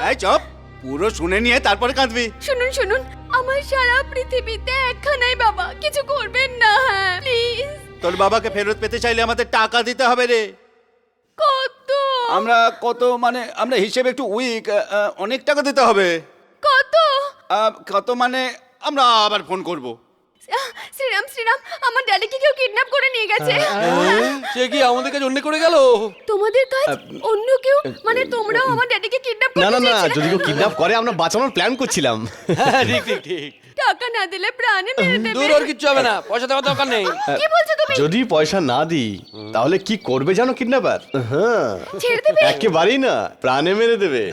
Speaker 3: এই চুপ, পুরো শুনে নিয়ে তারপরে কাঁদবি।
Speaker 8: শুনুন শুনুন, আমার সারা পৃথিবীতে একখানাই বাবা, কিছু করবেন না প্লিজ।
Speaker 3: তোর বাবাকে ফেরত পেতে চাইলে আমাদের টাকা দিতে হবে রে।
Speaker 8: কত?
Speaker 3: আমরা কত মানে আমরা হিসেবে একটু উইক, অনেক টাকা দিতে হবে।
Speaker 8: কত?
Speaker 3: কত মানে আমরা আবার ফোন করব।
Speaker 8: শ্রীরাম শ্রীরাম, আমার ড্যাডিকে কেউ কিডন্যাপ করে নিয়ে গেছে।
Speaker 7: সে কি আমাদের কাছে অন্য করে গেল?
Speaker 8: তোমাদের কাজ অন্য কেউ? মানে তোমরাও আমার ড্যাডিকে কিডন্যাপ করতে
Speaker 4: না না না,
Speaker 8: চেয়েছিলে?
Speaker 4: যদি কেউ কিডন্যাপ করে আমরা বাঁচানোর প্ল্যান করছিলাম।
Speaker 7: ঠিক ঠিক ঠিক।
Speaker 8: টাকা না দিলে প্রাণে মেরে দেবে।
Speaker 7: দূর আর কিচ্ছু হবে না, পয়সা দেওয়ার দরকার নেই।
Speaker 8: কি বলছো তুমি?
Speaker 4: যদি পয়সা না দিই তাহলে কি করবে জানো কিডন্যাপার? হ্যাঁ,
Speaker 8: ছেড়ে দেবে?
Speaker 4: একেবারেই না, প্রাণে মেরে দেবে।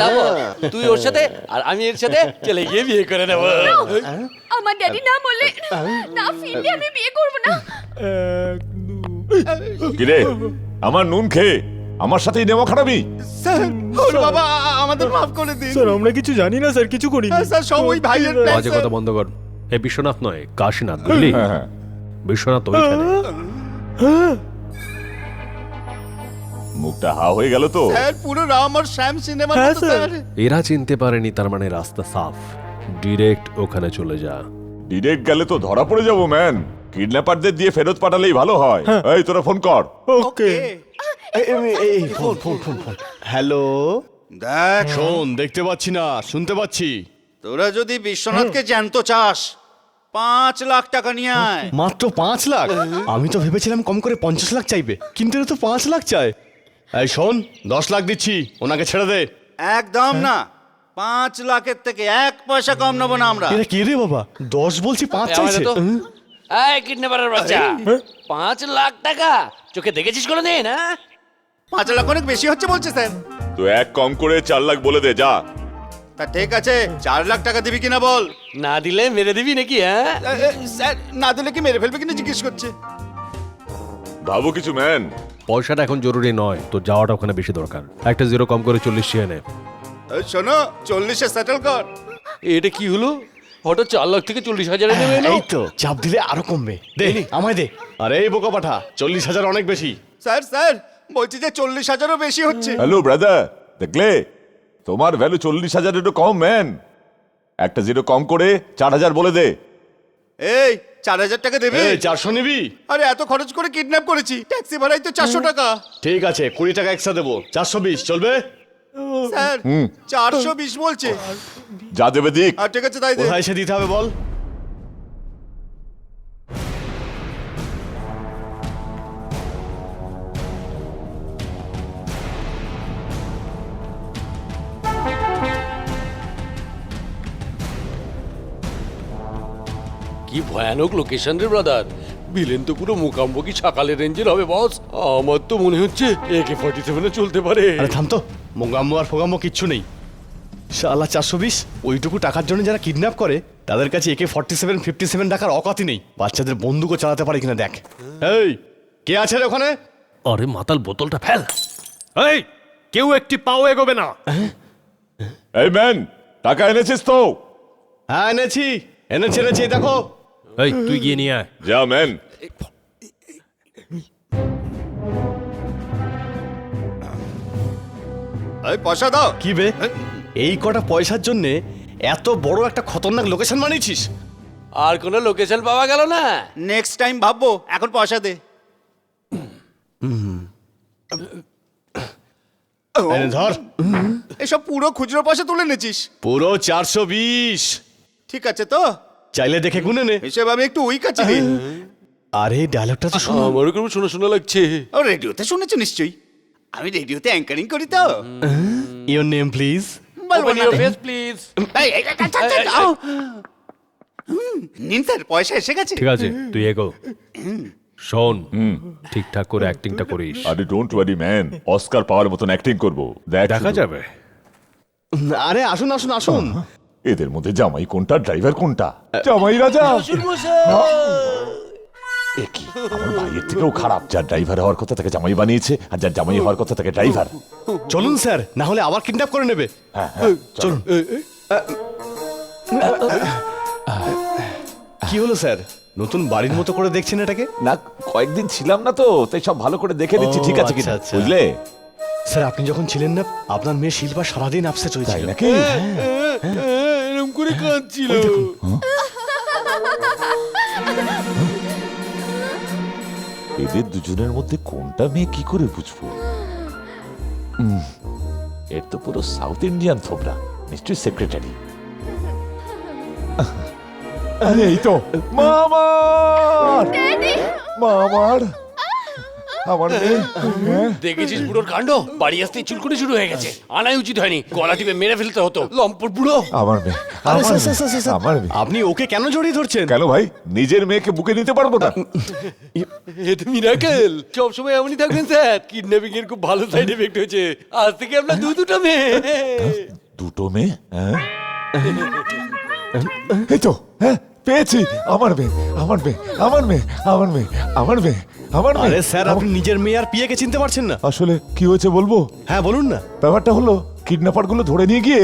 Speaker 7: তারপর তুই ওর সাথে আর আমি এর সাথে চলে গিয়ে বিয়ে করে নেব।
Speaker 8: আমার ড্যাডি না বললে না ফিরলে আমি বিয়ে করব না।
Speaker 10: কিরে, আমার নুন খেয়ে আমার সাথেই নেওয়া খারাপই।
Speaker 3: স্যার, ওর বাবা আমাদের মাফ করে দিন।
Speaker 13: স্যার, আমরা কিছু জানি না স্যার, কিছু করি।
Speaker 3: স্যার, সব ওই ভাইয়ের প্ল্যান।
Speaker 5: বাজে কথা বন্ধ কর। এ বিশ্বনাথ নয়, কাশীনাথ, বুঝলি? বিশ্বনাথ ওইখানে।
Speaker 10: মুখটা হা হয়ে গেল তো।
Speaker 3: স্যার, পুরো রাম আর শ্যাম সিনেমা তো স্যার।
Speaker 5: এরা চিনতে পারেনি, তার মানে রাস্তা সাফ। ডিরেক্ট ওখানে চলে যা।
Speaker 10: ডিরেক্ট গেলে তো ধরা পড়ে যাবো ম্যান। কিডন্যাপারদের দিয়ে ফেরত পাঠালেই ভালো হয়। এই তোরা ফোন কর।
Speaker 13: ওকে।
Speaker 4: এই phone phone phone phone. Hello,
Speaker 3: দেখ
Speaker 4: শোন, দেখতে পাচ্ছি না, শুনতে পাচ্ছি।
Speaker 3: তোরা যদি বিশ্বনাথকে জ্যান্ত চাস
Speaker 1: 5 লাখ টাকা নিয়ে আয়।
Speaker 4: মাত্র 5 লাখ? আমি তো ভেবেছিলাম কম করে 50 লাখ চাইবে, কিন্তু এরা তো 5 লাখ চায়। এই শোন, 10 লাখ দিচ্ছি, ওনাকে ছেড়ে দে।
Speaker 1: একদম না, 5 লাখের থেকে 1 পয়সা কম নেবো না আমরা।
Speaker 4: এরা কে রে বাবা, 10 বলছি 5 চাইছে।
Speaker 17: এই কিডন্যাপারের বাচ্চা, 5 লাখ টাকা চোখে দেখেছিস কোনোদিন? হ্যাঁ,
Speaker 1: 5 লাখ অনেক বেশি হচ্ছে বলছে স্যার।
Speaker 10: তো এক কম করে 4 লাখ বলে দে যা।
Speaker 1: তা ঠিক আছে, 4 লাখ টাকা দিবি কিনা বল।
Speaker 17: না দিলে মেরে দিবি নাকি? হ্যাঁ
Speaker 1: স্যার, না দিলে কি মেরে ফেলবে কিনা জিজ্ঞেস করছে।
Speaker 10: ভাবো কিছু ম্যান।
Speaker 5: পয়সাটা এখন জরুরি নয়, তো যাওয়াটা ওখানে বেশি দরকার। একটা 0 কম করে 40 শিয়ে নে।
Speaker 1: এই শোনো, 40-এ সেটেল কর।
Speaker 7: এটা কি হলো? হঠাৎ 4 লাখ থেকে 40,000 নেমে এলো।
Speaker 4: এই তো, চাপ দিলে আরো কমবে। দে আমায় দে। আরে এই বোকা পাঠা, 40,000 অনেক বেশি।
Speaker 1: স্যার স্যার, বলছি যে 40,000ও বেশি হচ্ছে।
Speaker 10: হ্যালো ব্রাদার, দেখলে তোমার ভ্যালু 40,000 একটু কম ম্যান। একটা 0 কম করে 4,000 বলে দে।
Speaker 1: এই 4,000 টাকা দেবে?
Speaker 4: এই 400 নিবি?
Speaker 1: আরে এত খরচ করে কিডন্যাপ করেছি, ট্যাক্সি ভাড়াই তো 400 টাকা।
Speaker 4: ঠিক আছে, 20 টাকা এক্সট্রা দেবো, 420 চলবে?
Speaker 1: স্যার 420 বলছে।
Speaker 10: যা দেবে দিক।
Speaker 1: আর ঠিক আছে তাই দে।
Speaker 4: কোথায় সে দিতে হবে বল?
Speaker 7: কি ভয়ানক লোকেশন রে ব্রাদার। ভিলেন তো পুরো মুখাম্বকি সকালের রেঞ্জের হবে বস। আমার তো মনে হচ্ছে AK-47 চলতে পারে।
Speaker 4: আরে থাম তো, মোগাম্বো আর ফোগাম্বো কিচ্ছু নেই। শালা 420, ওইটুকু টাকার জন্য যারা কিডন্যাপ করে তাদের কাছে AK-47, 57 টাকার অকাতি নেই। বাচ্চাদের বন্দুকও চালাতে পারে কিনা দেখ। এই কে আছে রে ওখানে?
Speaker 5: আরে মাতাল, বোতলটা ফেল। এই কেউ একটি পাও এগোবে না।
Speaker 10: এই ম্যান, টাকা এনেছিস তো?
Speaker 4: হ্যাঁ এনেছি, এনেছি দেখো।
Speaker 5: এই তুই গিয়ে নিয়ে আয়।
Speaker 10: যা ম্যান।
Speaker 1: এই পয়সা দাও।
Speaker 4: কি বে, এই কটা পয়সার জন্য এত বড় একটা খতরনাক লোকেশন বানিয়েছিস?
Speaker 7: আর কোনো লোকেশন পাওয়া গেল না।
Speaker 1: নেক্সট টাইম ভাববো, এখন পয়সা দে।
Speaker 4: এই নে ধর।
Speaker 1: এসব পুরো খুচরো পয়সা তুলে নিয়েছিস?
Speaker 4: পুরো 420।
Speaker 1: ঠিক আছে তো?
Speaker 4: চাইলে দেখে গুনে নে।
Speaker 1: হিসেব আমি একটু উইক আছি রে।
Speaker 4: আরে ডায়লগটা তো শোনো।
Speaker 7: আমারও কেমন শোনা শোনা লাগছে।
Speaker 1: ও রেডিওতে শুনেছো নিশ্চয়ই, আমি রেডিওতে অ্যাঙ্কারিং করি তো।
Speaker 4: Your name please?
Speaker 7: Open your face please.
Speaker 1: নিন স্যার, পয়সা এসে গেছে।
Speaker 5: ঠিক আছে, তুই এগো। শোন, ঠিকঠাক করে অ্যাক্টিংটা করিস।
Speaker 10: আরে ডোন্ট ওয়ারি ম্যান, অস্কার পাওয়ার মতন অ্যাক্টিং করব।
Speaker 5: দেখা যাবে।
Speaker 4: আরে আসুন আসুন আসুন।
Speaker 10: এদের মধ্যে জামাই কোনটা, ড্রাইভার কোনটা? জামাই রাজা। এ কি, আমার ভাইয়ের থেকেও খারাপ। যার ড্রাইভার হওয়ার কথা তাকে জামাই বানিয়েছে, আর যার জামাই হওয়ার কথা তাকে ড্রাইভার।
Speaker 4: চলুন স্যার, না হলে আবার কিডন্যাপ করে নেবে। চলুন। কি হলো স্যার, নতুন বাড়ির মতো করে দেখছেন এটাকে?
Speaker 10: না, কয়েকদিন ছিলাম না তো, তাই সব ভালো করে দেখে নিচ্ছি। ঠিক আছে কিনা, বুঝলে?
Speaker 4: স্যার আপনি যখন ছিলেন না, আপনার মেয়ে শিল্পা সারাদিন আপসেট হয়েছিল
Speaker 10: নাকি?
Speaker 7: এরকম করে কাঁদছিল।
Speaker 10: এদের দুজনের মধ্যে কোনটা মেয়ে কি করে বুঝবো? এর তো পুরো সাউথ ইন্ডিয়ান থোবরা, নিশ্চয়ই সেক্রেটারি। আরে এই তো মামার। মামার আমার মেয়ে।
Speaker 7: দেখেছিস বুড়োর কাণ্ড? বাড়ি আসতেই চুলকুনি শুরু হয়ে গেছে। আনাই উচিত হয়নি, গলা টিপে মেরে ফেলতে হতো। লম্পট বুড়ো।
Speaker 10: আমার মেয়ে, আমার মেয়ে।
Speaker 4: আপনি ওকে কেন জড়িয়ে ধরছেন?
Speaker 10: কেন ভাই, নিজের মেয়েকে বুকে নিতে পারবো না?
Speaker 7: এটা মিরাকেল। সবসময় এমনই থাকবেন স্যার। কিডন্যাপিং এর খুব ভালো সাইড এফেক্ট হয়েছে। আজ থেকে আপনার দুটো মেয়ে।
Speaker 10: দুটো মেয়ে? এই তো, হ্যাঁ পেয়েছি। আমার মেয়ে, আমার মেয়ে, আমার মেয়ে, আমার মেয়ে, আমার মেয়ে, আমার মেয়ে।
Speaker 4: আরে স্যার, আপনি নিজের মেয়ে আর পিয়াকে চিনতে পারছেন না?
Speaker 10: আসলে কি হয়েছে বলবো?
Speaker 4: হ্যাঁ বলুন না।
Speaker 10: ব্যাপারটা হলো, কিডন্যাপার গুলো ধরে নিয়ে গিয়ে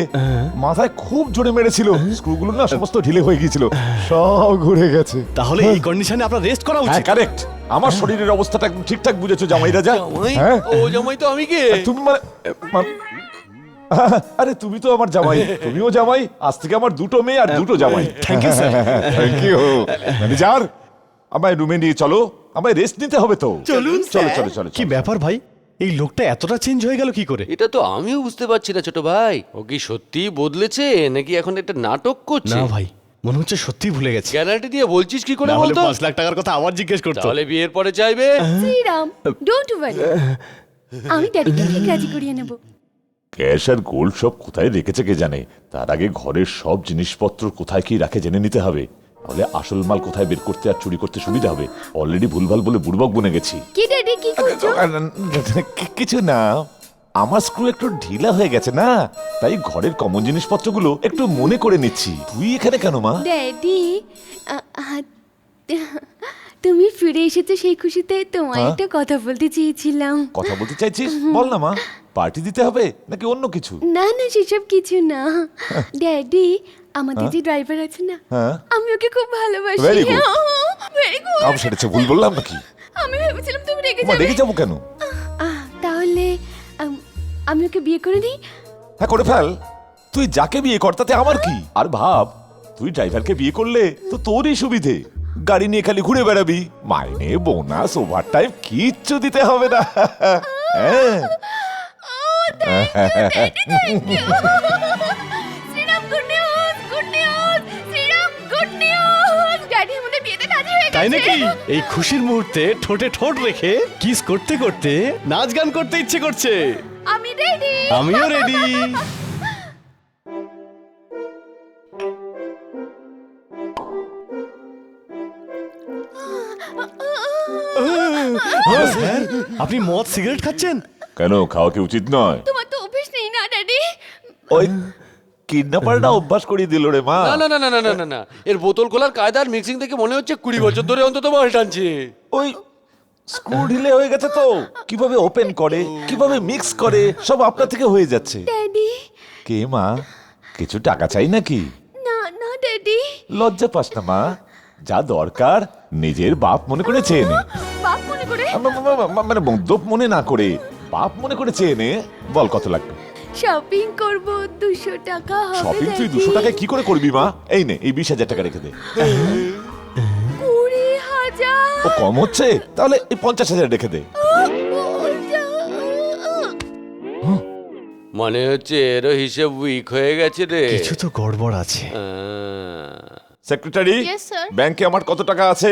Speaker 10: মাথায় খুব জোরে মেরেছিল। স্ক্রুগুলো না সমস্ত ঢিলে হয়ে গিয়েছিল, সব ঘুরে গেছে।
Speaker 4: তাহলে এই কন্ডিশনে আপনার রেস্ট করা উচিত।
Speaker 10: হ্যাঁ কারেক্ট। আমার শরীরের অবস্থাটা একদম ঠিকঠাক বুঝেছো জামাই রাজা।
Speaker 7: হ্যাঁ, ও জামাই তো আমি কে?
Speaker 10: তুমি আরে তুমি তো আমার জামাই, তুমিও জামাই। আজ থেকে আমার দুটো মেয়ে আর দুটো জামাই।
Speaker 4: Thank you sir.
Speaker 10: Thank you manager. আমায় রুমে নিয়ে চলো, আমায় রেস্ট নিতে হবে তো।
Speaker 4: চলুন।
Speaker 10: চলো চলো চলো।
Speaker 4: কি ব্যাপার ভাই, এই লোকটা এতটা চেঞ্জ হয়ে গেল কি করে?
Speaker 7: এটা তো আমিও বুঝতে পারছি না ছোট ভাই। ও কি সত্যি বদলেছে নাকি এখন একটা নাটক করছে?
Speaker 4: না ভাই, মনে হচ্ছে সত্যি ভুলে গেছি।
Speaker 7: গ্যারান্টি দিয়ে বলছিস কি করে
Speaker 4: না হলে
Speaker 7: বলতো?
Speaker 4: 5 লাখ টাকার কথা আবার জিজ্ঞেস করতো।
Speaker 7: তাহলে বিয়ের পরে চাইবে?
Speaker 8: শ্রীরাম ডোন্ট ওয়ারি, আমি ড্যাডিকে ঠিক রাজি করিয়ে নেব।
Speaker 10: ক্যাশ আর গোল্ড সব কোথায় রেখেছে কে জানে। তার আগে ঘরের সব জিনিসপত্র কোথায় কি রাখে জেনে নিতে হবে, তাহলে আসল মাল কোথায় বের করতে আর চুরি করতে সুবিধা হবে। অলরেডি ভুলভাল বলে বুড়বক বনে গেছি।
Speaker 8: কি ড্যাডি কি করছো?
Speaker 10: কিছু না, আমার স্ক্রু একটু ঢিলা হয়ে গেছে না, তাই ঘরের কমন জিনিসপত্রগুলো একটু মনে করে নিচ্ছি। তুই এখানে কেন মা?
Speaker 8: ড্যাডি তুমি ফিরে এসেছো সেই খুশিতে তোমায়
Speaker 10: হ্যাঁ?
Speaker 8: একটা কথা বলতে চেয়েছিলাম।
Speaker 10: কথা বলতে চাইছিস? বল না মা। পার্টি দিতে হবে নাকি অন্য কিছু?
Speaker 8: না না সেসব কিছু না ড্যাডি, আমাদের যে ড্রাইভার আছে না,
Speaker 10: হ্যাঁ
Speaker 8: আমি ওকে খুব ভালোবাসি।
Speaker 10: Very good.
Speaker 8: Very good.
Speaker 10: কাম সেরেছে, ভুল বললাম নাকি?
Speaker 8: আমি ভেবেছিলাম তুমি রেগে
Speaker 10: মা
Speaker 8: যাবে।
Speaker 10: রেগে যাবো কেন?
Speaker 8: তাহলে আমি ওকে বিয়ে করে নিই।
Speaker 10: হ্যাঁ করে ফেল। তুই যাকে বিয়ে কর তাতে আমার কি? আর ভাব, তুই ড্রাইভারকে বিয়ে করলে তো তোরই সুবিধে। গাড়ি নিয়ে খালি ঘুরে বেড়াবি, মাইনে বোনাস ওভার টাইম কিচ্ছু দিতে হবে না। হ্যাঁ
Speaker 8: Shriram good news, good news, Shriram good news, daddy আমাদের বিয়েতে রাজি হয়ে গেছে।
Speaker 4: তাই নাকি? এই খুশির মুহূর্তে ঠোঁটে ঠোঁট রেখে কিস করতে করতে নাচ গান করতে ইচ্ছে করছে।
Speaker 8: আমি রেডি।
Speaker 4: আমিও রেডি। স্যার, আপনি মদ সিগারেট খাচ্ছেন?
Speaker 10: কেন, খাওয়া কি উচিত নয়?
Speaker 8: তোমার তো অভ্যেস নেই না ড্যাডি।
Speaker 10: ওই কিডন্যাপারটা অভ্যাস করিয়ে দিল রে মা।
Speaker 7: না না না না না না না, এর বোতল খোলার কায়দা আর মিক্সিং দেখে মনে হচ্ছে 20 বছর ধরে অন্তত মাল টানছে।
Speaker 10: ওই স্ক্রু ঢিলে হয়ে গেছে তো, কিভাবে ওপেন করে কিভাবে মিক্স করে সব আপনার থেকে হয়ে যাচ্ছে।
Speaker 8: ড্যাডি।
Speaker 10: কে মা, কিছু টাকা চাই নাকি?
Speaker 8: না না ড্যাডি।
Speaker 10: লজ্জা পাস না মা, যা দরকার নিজের বাপ মনে করে চেয়ে নে।
Speaker 8: বাপ মনে করে?
Speaker 10: মানে মদ্যপ মনে না করে বাপ মনে করে চেয়ে নে। বল কত লাগবে?
Speaker 8: শপিং করব 200 টাকা হবে।
Speaker 10: শপিং তুই 200 টাকায় কি করে করবি মা? এই নে, এই 20,000 টাকা রেখে দে।
Speaker 8: 20,000।
Speaker 10: ও কম হচ্ছে? তাহলে এই 50,000 রেখে দে।
Speaker 7: মনে হচ্ছে এরও হিসেব উইক হয়ে গেছে রে।
Speaker 4: কিছু তো গড়বড় আছে।
Speaker 10: Secretary,
Speaker 15: Yes, sir.
Speaker 10: ব্যাংকে আমার কত টাকা আছে?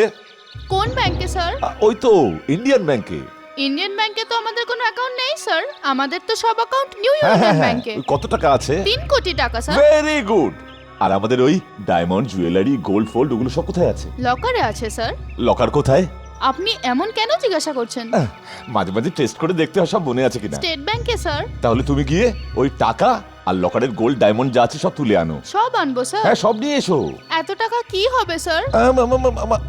Speaker 15: কোন ব্যাংকে স্যার?
Speaker 10: ওই তো ইন্ডিয়ান ব্যাংকে।
Speaker 15: ইন্ডিয়ান ব্যাংকে তো আমাদের কোনো অ্যাকাউন্ট নেই স্যার, আমাদের তো সব অ্যাকাউন্ট নিউ
Speaker 10: হ্যাঁ
Speaker 15: ইউনিয়ন
Speaker 10: হ্যাঁ হ্যাঁ,
Speaker 15: ব্যাংকে।
Speaker 10: ওই কত টাকা আছে?
Speaker 15: 3 কোটি টাকা স্যার।
Speaker 10: Very good. আর আমাদের ওই ডায়মন্ড জুয়েলারি গোল্ড ফোল্ড ওগুলো সব কোথায় আছে?
Speaker 15: লকারে আছে স্যার।
Speaker 10: লকার কোথায়?
Speaker 15: আপনি এমন কেন জিজ্ঞাসা করছেন?
Speaker 10: মাঝে মাঝে টেস্ট করে দেখতে হয় সব মনে আছে কিনা।
Speaker 15: স্টেট ব্যাংকে স্যার।
Speaker 10: তাহলে তুমি গিয়ে ওই টাকা আর লকারের গোল্ড ডায়মন্ড যা আছে সব তুলে আনো।
Speaker 15: সব আনবো স্যার।
Speaker 10: হ্যাঁ সব নিয়ে এসো।
Speaker 15: এত টাকা কি হবে স্যার?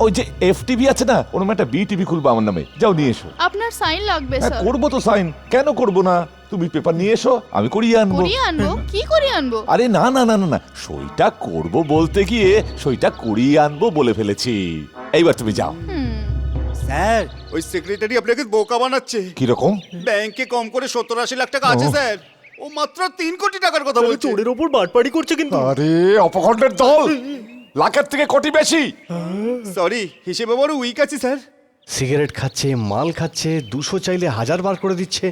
Speaker 10: ওই যে এফটিভি আছে না, ওরকম একটা বিটিভি খুলবো আমার নামে, যাও নিয়ে এসো।
Speaker 15: আপনার সাইন লাগবে
Speaker 10: হ্যাঁ
Speaker 15: স্যার।
Speaker 10: করবো তো সাইন, কেন করবো না? তুমি পেপার নিয়ে এসো, আমি করিয়ে আনবো।
Speaker 15: করিয়ে আনবো? কি করিয়ে আনবো?
Speaker 10: আরে না না না না না, সইটা করবো বলতে গিয়ে সইটা করিয়ে আনবো বলে ফেলেছি। এইবার তুমি যাও।
Speaker 1: স্যার, ওই সেক্রেটারি আপনাকে বোকা বানাচ্ছে।
Speaker 10: কিরকম?
Speaker 1: ব্যাংকে কম করে 70-80 লাখ টাকা আছে স্যার, ও মাত্র 3 কোটি টাকার কথা বলছে।
Speaker 13: চোরের ওপর বাটপাড়ি করছে কিন্তু।
Speaker 10: আরে অপখণ্ডের দল, লাখের থেকে কোটি বেশি।
Speaker 1: সরি, হিসেবে বড় উইক আছি স্যার।
Speaker 4: সিগারেট খাচ্ছে, মাল খাচ্ছে, 200 চাইলে 1000 বার করে দিচ্ছে।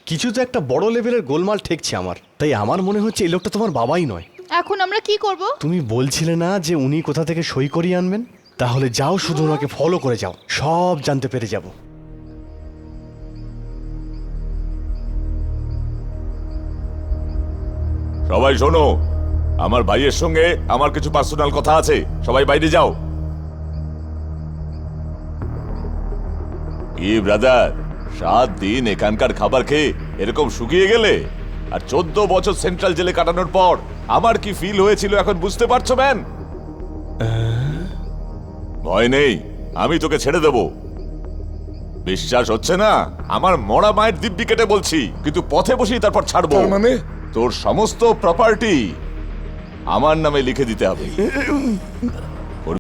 Speaker 4: কিছু তো একটা বড় লেভেলের গোলমাল ঠেকছে আমার। তাই আমার মনে হচ্ছে এই লোকটা তোমার বাবাই নয়।
Speaker 15: এখন আমরা কি করব?
Speaker 4: তুমি বলছিলে না যে উনি কোথা থেকে সই করিয়ে আনবেন? তাহলে যাও, শুধু ওনাকে ফলো করে যাও, সব জানতে পেরে যাব।
Speaker 10: সবাই শোনো, আমার ভাইয়ের সঙ্গে আমার কিছু পার্সোনাল কথা আছে, সবাই বাইরে যাও। কি ব্রাদার, 7 দিন এখানকার খাবার খেয়ে এরকম শুকিয়ে গেলে? আর 14 বছর সেন্ট্রাল জেলে কাটানোর পর আমার কি ফিল হয়েছিল এখন বুঝতে পারছো ম্যান? ভয় নেই, আমি তোকে ছেড়ে দেব। বিশ্বাস হচ্ছে না? আমার মরা মায়ের দিব্যি কেটে বলছি, কিন্তু পথে বসেই তারপর ছাড়বো। মানে তোর সমস্ত প্রপার্টি আমার নামে লিখে দিতে হবে।